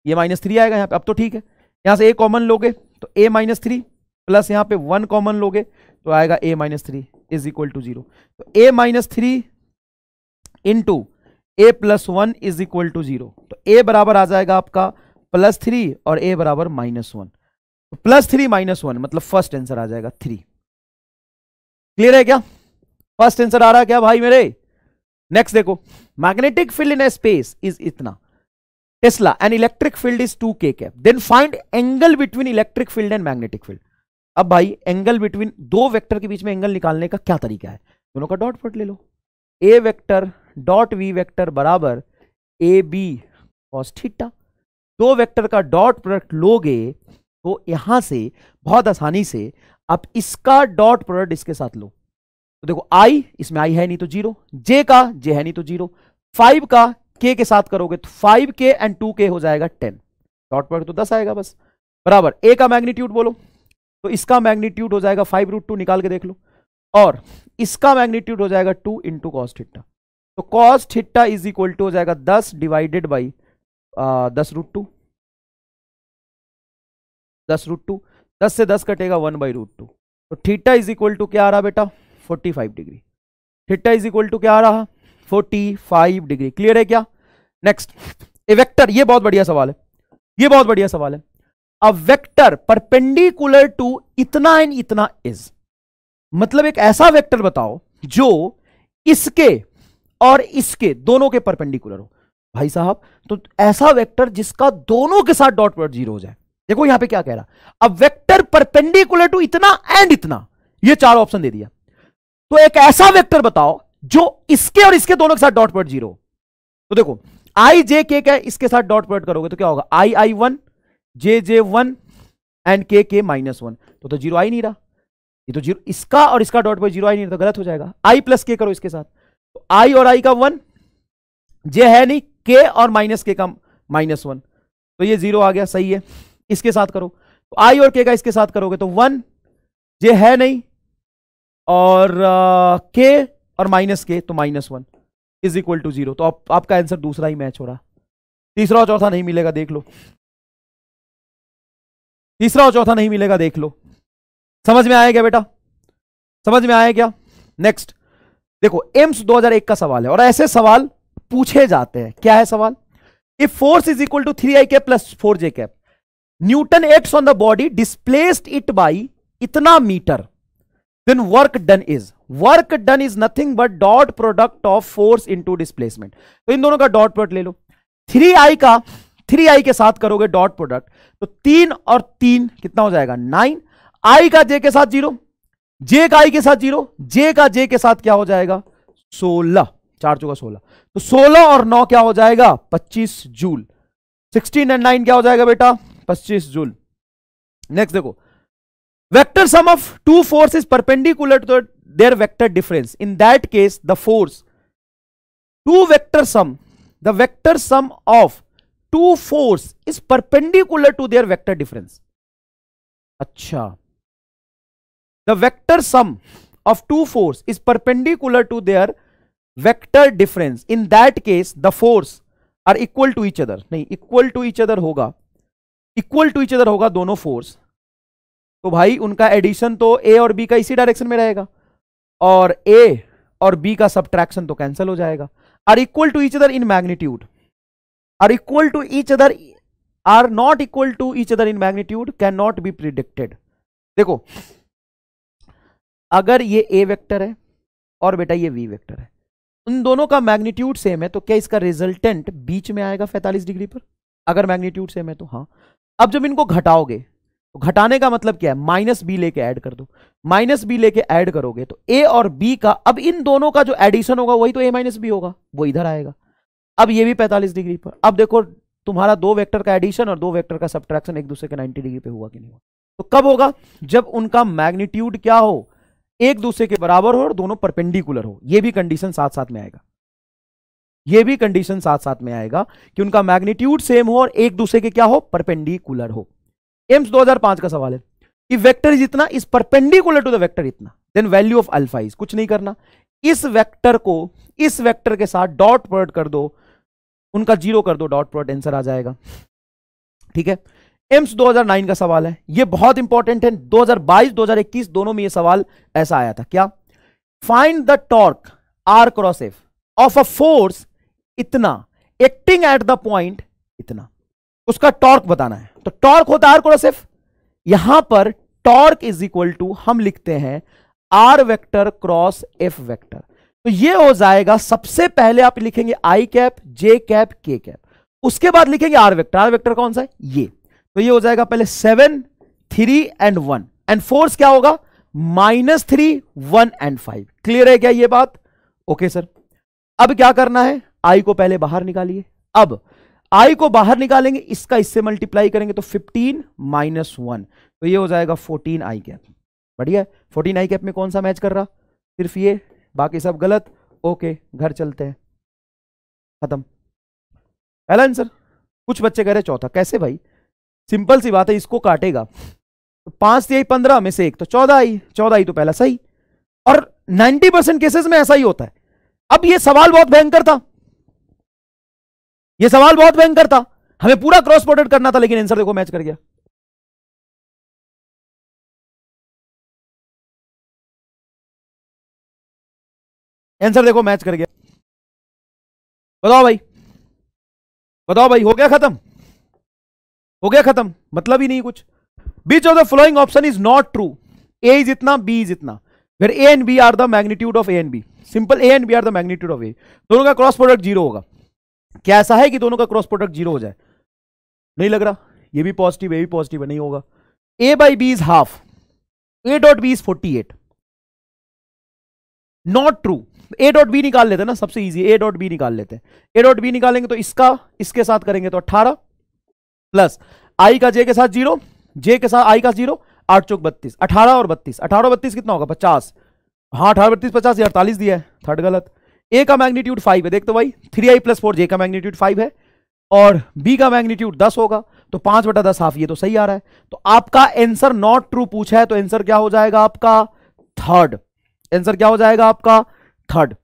ये माइनस 3 आएगा यहां पे, अब तो ठीक है। यहां से a कॉमन लोगे तो a माइनस 3 प्लस यहां पे 1 कॉमन लोगे तो आएगा a minus 3 is equal to 0। तो a minus 3 into a plus 1 is equal to 0। तो a बराबर आ जाएगा आपका प्लस 3 और a बराबर माइनस 1। तो प्लस 3 माइनस 1 मतलब फर्स्ट आंसर आ जाएगा 3। क्लियर है क्या? फर्स्ट आंसर आ रहा है क्या भाई मेरे? नेक्स्ट देखो, magnetic field in a space is इतना, tesla and electric field is 2k cap, then find angle between electric field and magnetic field. अब भाई एंगल बिटवीन दो वेक्टर के बीच में एंगल निकालने का क्या तरीका है, दोनों का डॉट प्रोडक्ट ले लो। ए वेक्टर डॉट वी वेक्टर बराबर ए बी कॉस थीटा। दो वेक्टर का डॉट प्रोडक्ट लोगे तो यहां से बहुत आसानी से आप इसका डॉट प्रोडक्ट इसके साथ लो। तो देखो आई, इसमें आई है नहीं तो 0, जे का जे है नहीं तो 0, 5 का के के साथ करोगे तो 5k एंड 2k हो जाएगा 10, डॉट प्रोडक्ट तो 10 आएगा बस, बराबर ए का मैग्नीट्यूड बोलो, तो इसका मैग्नीट्यूड हो जाएगा 5√2, निकाल के देख लो, और इसका मैग्नीट्यूड हो जाएगा 2 इंटू कॉस थीटा। तो cos theta is equal to हो जाएगा 10 डिवाइडेड बाई 10√2, 10√2, 10 से 10 कटेगा 1/√2, तो थीटा इज इक्वल टू क्या आ रहा बेटा 45 degree. Theta is equal to क्या आ रहा 45 डिग्री। क्लियर है क्या? नेक्स्ट, ए वेक्टर, ये बहुत बढ़िया सवाल है, ये बहुत बढ़िया सवाल है। अ वेक्टर परपेंडिकुलर टू इतना एंड इतना इज, मतलब एक ऐसा वेक्टर बताओ जो इसके और इसके दोनों के परपेंडिकुलर हो। भाई साहब, तो ऐसा वेक्टर जिसका दोनों के साथ डॉट प्रोडक्ट 0 हो जाए। देखो यहां पे क्या कह रहा, अब वेक्टर परपेंडिकुलर टू इतना एंड इतना, ये चार ऑप्शन दे दिया। तो एक ऐसा वेक्टर बताओ जो इसके और इसके दोनों के साथ डॉट प्रोडक्ट 0। तो देखो आई जे के का इसके साथ डॉट प्रोडक्ट करोगे तो क्या होगा, आई आई 1 जे जे 1 एंड के के -1, तो 0 आ ही नहीं रहा, ये तो 0, इसका और इसका डॉट प्रोडक्ट 0 आ ही नहीं रहा, तो गलत हो जाएगा। आई प्लस के करो इसके साथ, तो आई और आई का 1, जे है नहीं, के और माइनस के का -1, तो ये 0 आ गया, सही है। इसके साथ करो, तो आई और के का इसके साथ करोगे तो 1, जे है नहीं, और के और माइनस के तो -1 इज इक्वल टू 0। तो आपका आंसर दूसरा ही मैच हो रहा, तीसरा और चौथा नहीं मिलेगा, देख लो, तीसरा और चौथा नहीं मिलेगा, देख लो। समझ में आया क्या बेटा, समझ में आया क्या? नेक्स्ट देखो, एम्स 2001 का सवाल है और ऐसे सवाल पूछे जाते हैं। क्या है सवाल? If force is equal to 3i cap plus 4j cap, newton acts on the body, displaced it by इतना metre, then work done is nothing but dot product of force into displacement। तो इन दोनों का dot product ले लो। 3i के साथ करोगे dot product तो 3 और 3 कितना हो जाएगा 9, i का j के साथ 0, j का i के साथ 0, j का j के साथ क्या हो जाएगा 16, 4 चौका 16, तो 16 और 9 क्या हो जाएगा 25 जूल। 16 एंड 9 क्या हो जाएगा बेटा 25 जूल। नेक्स्ट देखो, vector sum of two force is perpendicular to their vector difference. In that case, the force, the vector sum of two force is perpendicular to their vector difference. अच्छा, the vector sum of two force is perpendicular to their vector difference. In that case, the force are equal to each other. नहीं, equal to each other होगा, equal to each other होगा दोनों force, तो भाई उनका addition तो ए और B का इसी डायरेक्शन में रहेगा, और ए और बी का सब्ट्रैक्शन तो कैंसिल हो जाएगा। Are equal to each other in magnitude, are equal to each other, are not equal to each other in magnitude, can not be predicted. देखो अगर ये ए वेक्टर है और बेटा ये वी वेक्टर है, उन दोनों का मैग्नीट्यूड सेम है, तो क्या इसका रिजल्टेंट बीच में आएगा 45 डिग्री पर? अगर मैग्नीट्यूड सेम है तो हाँ। अब जब इनको घटाओगे तो घटाने का मतलब क्या है, माइनस बी लेके ऐड कर दो, माइनस बी लेके ऐड करोगे तो ए और बी का, अब इन दोनों का जो एडिशन होगा वही तो ए माइनस बी होगा, वो इधर आएगा। अब ये भी 45 डिग्री पर। अब देखो तुम्हारा दो वेक्टर का एडिशन और दो वेक्टर का सब्ट्रैक्शन एक दूसरे के 90 डिग्री पे हुआ कि नहीं हुआ? तो कब होगा? जब उनका मैग्नीट्यूड क्या हो, एक दूसरे के बराबर हो और दोनों परपेंडिकुलर हो। ये भी कंडीशन साथ साथ में आएगा, ये भी कंडीशन साथ साथ में आएगा कि उनका मैग्नीट्यूड सेम हो और एक दूसरे के क्या हो, परपेंडिकुलर हो। एम्स 2005 का सवाल है, इफ वेक्टर इज इतना is perpendicular to the vector इतना, then value of alpha is, कुछ नहीं करना, इस वेक्टर को इस वेक्टर के साथ डॉट प्रोडक्ट कर दो, उनका 0 कर दो, डॉट प्रोडक्ट आंसर आ जाएगा। ठीक है, एम्स 2009 का सवाल है, ये बहुत इंपॉर्टेंट है, 2022 2021 दोनों में ये सवाल ऐसा आया था। क्या? Find the torque R cross F of a force इतना एक्टिंग एट द पॉइंट इतना, उसका टॉर्क बताना है। तो टॉर्क होता है आर क्रॉस एफ, यहां पर टॉर्क इज इक्वल टू हम लिखते हैं R vector cross F vector. तो ये हो जाएगा, सबसे पहले आप लिखेंगे I cap J cap K cap, उसके बाद लिखेंगे आर वेक्टर। आर वेक्टर कौन सा है? ये, तो ये हो जाएगा पहले 7 3 एंड 1, एंड फोर्स क्या होगा, -3, 1 एंड 5। क्लियर है क्या ये बात? Okay sir. अब क्या करना है, आई को पहले बाहर निकालिए। अब आई को बाहर निकालेंगे, इसका इससे मल्टीप्लाई करेंगे तो 15 - 1, तो ये हो जाएगा 14 आई कैप। बढ़िया। 14 आई कैप में कौन सा मैच कर रहा, सिर्फ ये, बाकी सब गलत। ओके, घर चलते हैं, खत्म। पहला आंसर। कुछ बच्चे कह रहे चौथा, कैसे भाई? सिंपल सी बात है, इसको काटेगा तो 5 3 15 में से 1 तो 14 आई, 14 आई तो पहला सही। और 90% केसेस में ऐसा ही होता है। अब ये सवाल बहुत भयंकर था, ये सवाल बहुत भयंकर था, हमें पूरा क्रॉस प्रोडक्ट करना था, लेकिन आंसर देखो मैच कर गया। आंसर देखो मैच कर गया। बताओ भाई, बताओ भाई, हो गया खत्म, हो गया खत्म, मतलब ही नहीं कुछ। Which of the following option is not true, a is इतना, बी इज इतना, where a and b are the magnitude of a and b. Simple, a and b are the magnitude of a, दोनों का cross product 0 होगा। क्या ऐसा है कि दोनों का क्रॉस प्रोडक्ट 0 हो जाए? नहीं लग रहा। ये भी पॉजिटिव, ये भी पॉजिटिव है, नहीं होगा। A by b is half, a dot b is 48, not true. A dot b निकाल लेते हैं ना, सबसे इजी, ए डॉट बी निकाल लेते हैं। ए डॉट बी निकालेंगे तो इसका इसके साथ करेंगे तो 18 प्लस आई का जे के साथ 0, जे के साथ आई का 0, 8 चौक 32, 18 और 32, 18 और 32 कितना होगा, 50। हाँ, 18 32 50, 48 दिया है, थर्ड गलत। ए का मैग्नीट्यूड 5 है, देख तो भाई, 3i + 4, जे का मैग्नीट्यूड 5 है, और बी का मैग्नीट्यूड 10 होगा, तो 5/10 हाफ, ये तो सही आ रहा है। तो आपका आंसर नॉट ट्रू पूछा है, तो आंसर क्या हो जाएगा आपका, थर्ड। आंसर क्या हो जाएगा आपका, third.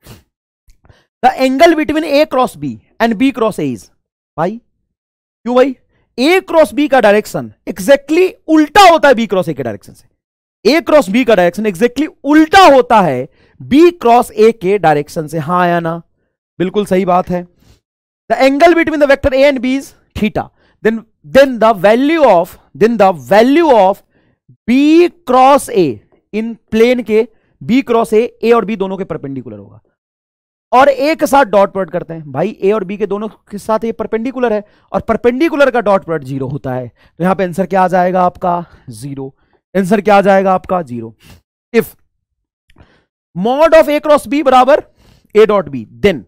The angle between A cross B and B cross A is, भाई क्यों भाई? ए क्रॉस बी का डायरेक्शन एग्जैक्टली उल्टा होता है बी क्रॉस ए के डायरेक्शन से। ए क्रॉस बी का डायरेक्शन एग्जैक्टली उल्टा होता है बी क्रॉस ए के डायरेक्शन से। हाँ या ना? बिल्कुल सही बात है। The angle between the vector A and B is theta, then the value of b cross a इन प्लेन के b क्रॉस a और b दोनों के परपेंडिकुलर होगा। और a के साथ डॉट प्रोडक्ट करते हैं भाई, a और b के दोनों के साथ ये परपेंडिकुलर है, और परपेंडिकुलर का डॉट प्रोडक्ट 0 होता है, तो यहां पे आंसर क्या आ जाएगा आपका, 0। आंसर क्या आ जाएगा आपका, 0। If mod of a cross b बराबर a डॉट b, देन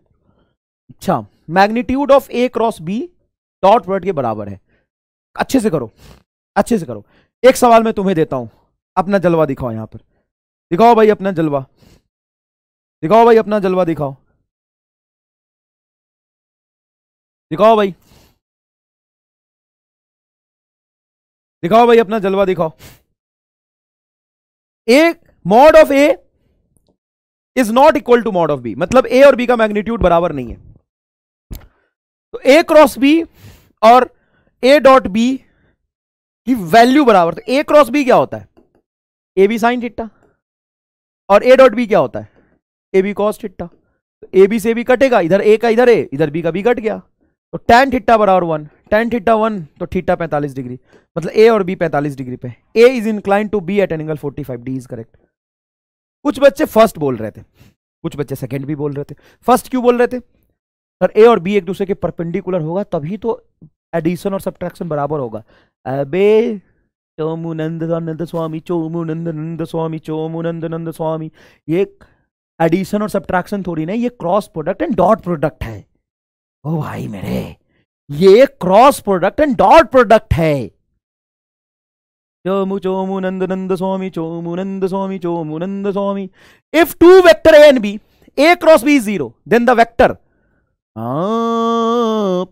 अच्छा magnitude of a cross b dot product के बराबर है। अच्छे से करो, अच्छे से करो। एक सवाल मैं तुम्हें देता हूं, अपना जलवा दिखाओ। यहां पर दिखाओ भाई अपना जलवा, दिखाओ भाई अपना जलवा, दिखाओ, दिखाओ भाई, दिखाओ भाई अपना जलवा दिखाओ। A mod of a is not equal to mod of b, मतलब ए और बी का मैग्नीट्यूड बराबर नहीं है। तो ए क्रॉस बी और ए डॉट बी की वैल्यू बराबर, तो ए क्रॉस बी क्या होता है, ए बी साइन थीटा, और ए डॉट बी क्या होता है, ए बी कॉस थीटा। तो ए बी से बी कटेगा, इधर ए का इधर ए, इधर बी का बी कट गया, तो tan थीटा बराबर 1, tan थीटा 1 तो थीटा 45 डिग्री, मतलब ए और बी 45 डिग्री पे। A is incline to b at an angle 45, d is correct. कुछ बच्चे फर्स्ट बोल रहे थे, कुछ बच्चे सेकंड भी बोल रहे थे। फर्स्ट क्यों बोल रहे थे, सर ए और बी एक दूसरे के परपेंडिकुलर होगा तभी तो एडिशन और सब्ट्रैक्शन बराबर होगा। अबे चोमुनंद स्वामी, चोमुनंद स्वामी, चोमुनंद स्वामी, ये एडिशन और सब्ट्रैक्शन थोड़ी नहीं, ये cross product and dot product है। ओ भाई मेरे, ये cross product and dot product है। चोमुनंद स्वामी, चोमुनंद स्वामी, चोमुनंद स्वामी। If two vector A and b, a cross b is 0, then the vector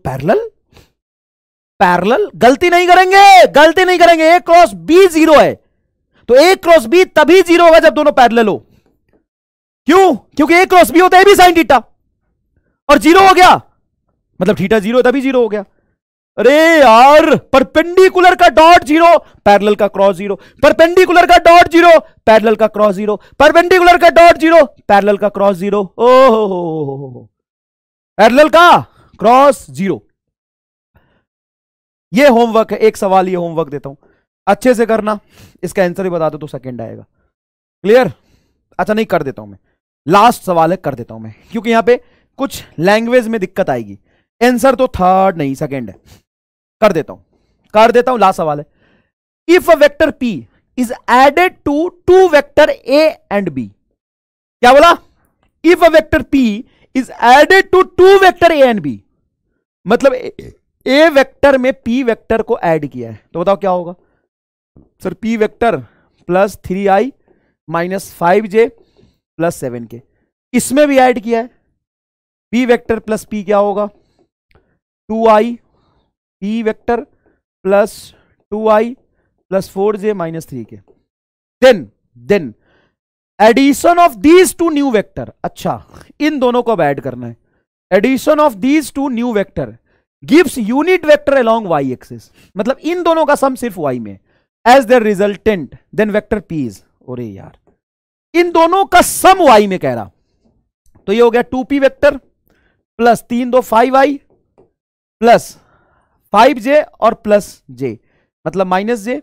parallel, parallel, गलती नहीं करेंगे, गलती नहीं करेंगे। ए क्रॉस बी 0 है, तो ए क्रॉस बी तभी 0 होगा जब दोनों पैरेलल हो। क्यों? क्योंकि ए क्रॉस बी होता है बी साइन थीटा, और 0 हो गया मतलब थीटा 0 तभी 0 हो गया। अरे यार, परपेंडिकुलर का डॉट 0, पैरेलल का क्रॉस 0, परपेंडिकुलर का डॉट 0, पैरेलल का क्रॉस 0, परपेंडिकुलर का डॉट 0, पैरेलल का क्रॉस 0। ओहो, पैरेलल का क्रॉस 0। ये होमवर्क है, एक सवाल ये होमवर्क देता हूं, अच्छे से करना, इसका आंसर ही बता दो तो सेकंड आएगा। क्लियर? अच्छा नहीं, कर देता हूं मैं, लास्ट सवाल है, कर देता हूं मैं, क्योंकि यहां पे कुछ लैंग्वेज में दिक्कत आएगी। आंसर तो थर्ड नहीं सेकंड है, कर देता हूं, कर देता हूं, लास्ट सवाल है। If a vector p is added to two vector A and B. क्या बोला? If a vector P is added to two vector A and B, मतलब ए वेक्टर में P वेक्टर को ऐड किया है, तो बताओ क्या होगा? Sir P vector plus 3i minus 5j plus 7k, इसमें भी ऐड किया है। P वेक्टर प्लस P क्या होगा? 2i P vector plus 2i plus 4j minus 3k। Then addition of these two new vector, अच्छा इन दोनों को अब ऐड करना है। Addition of these two new vector gives unit vector along y axis, मतलब इन दोनों का सम सिर्फ y में, as their resultant then vector p is, अरे यार इन दोनों का सम y में कह रहा, तो ये हो गया 2p vector plus 3 2 5i plus 5j और प्लस j, मतलब minus j,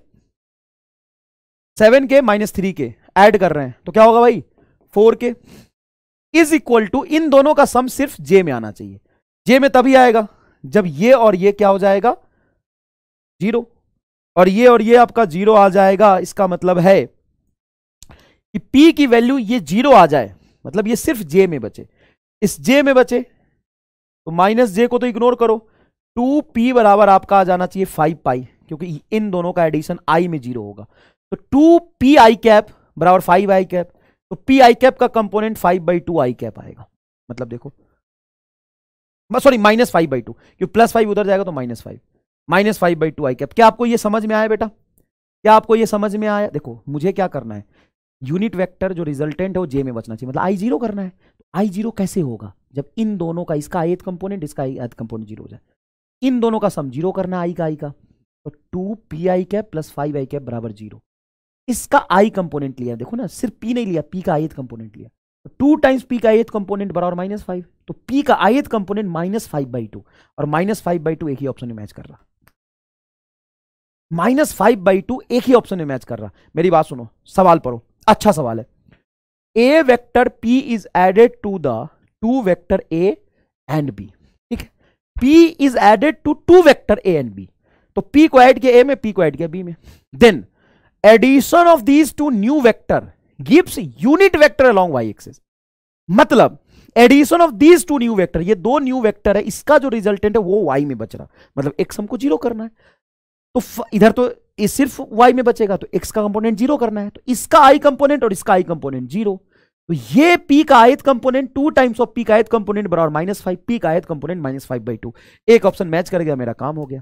7k minus 3k add कर रहे हैं, तो क्या होगा भाई? 4k इज इक्वल टू, इन दोनों का सम सिर्फ j में आना चाहिए। j में तभी आएगा जब ये और ये क्या हो जाएगा? 0, और ये आपका 0 आ जाएगा। इसका मतलब है कि p की वैल्यू ये 0 आ जाए, मतलब ये सिर्फ j में बचे। इस j में बचे तो माइनस j को तो इग्नोर करो, 2p बराबर आपका आ जाना चाहिए 5 पाई, क्योंकि इन दोनों का एडिशन i में 0 होगा, तो 2p कैप बराबर 5i कैप, तो p कैप का कंपोनेंट 5/2 कैप आएगा। मतलब देखो, सॉरी माइनस 5/2, क्योंकि प्लस 5 उधर जाएगा तो -5, माइनस 5/2 कैप। क्या आपको ये समझ में आया बेटा? क्या आपको ये समझ में आया? देखो मुझे क्या करना है, यूनिट वेक्टर जो रिजल्टेंट है वो j में बचना चाहिए, मतलब i0 करना है। तो i0 कैसे होगा? जब इन दोनों का, इसका ith कंपोनेंट इसका ith कंपोनेंट 0 हो जाए, इन दोनों का सम 0 करना है, i का, तो 2p cap plus 5i cap बराबर 0। इसका i कंपोनेंट लिया, देखो ना, सिर्फ p नहीं लिया, p का ith कंपोनेंट लिया, तो 2 टाइम्स p का ith कंपोनेंट बराबर -5, तो p का ith कंपोनेंट -5/2, और -5/2 एक ही ऑप्शन में मैच कर रहा, -5/2 एक ही ऑप्शन में मैच कर रहा। मेरी बात सुनो, सवाल पढ़ो, अच्छा सवाल है। a vector p is added to the two vector a and b, ठीक है? p is added to two vector a and b, तो p को ऐड किया a में, p को ऐड किया b में। Then addition of these two new vector gives unit vector along y axis, मतलब addition of these two new vector, ये दो न्यू वेक्टर है, इसका जो रिजल्टेंट है वो y में बच रहा, मतलब x हमको 0 करना है, तो इधर तो ये सिर्फ y में बचेगा, तो x का कंपोनेंट 0 करना है, तो इसका i कंपोनेंट और इसका i कंपोनेंट 0, तो ये p का ith component 2 times of p का ith कंपोनेंट बराबर -5, p का ith कंपोनेंट -5/2, एक ऑप्शन मैच कर गया, मेरा काम हो गया।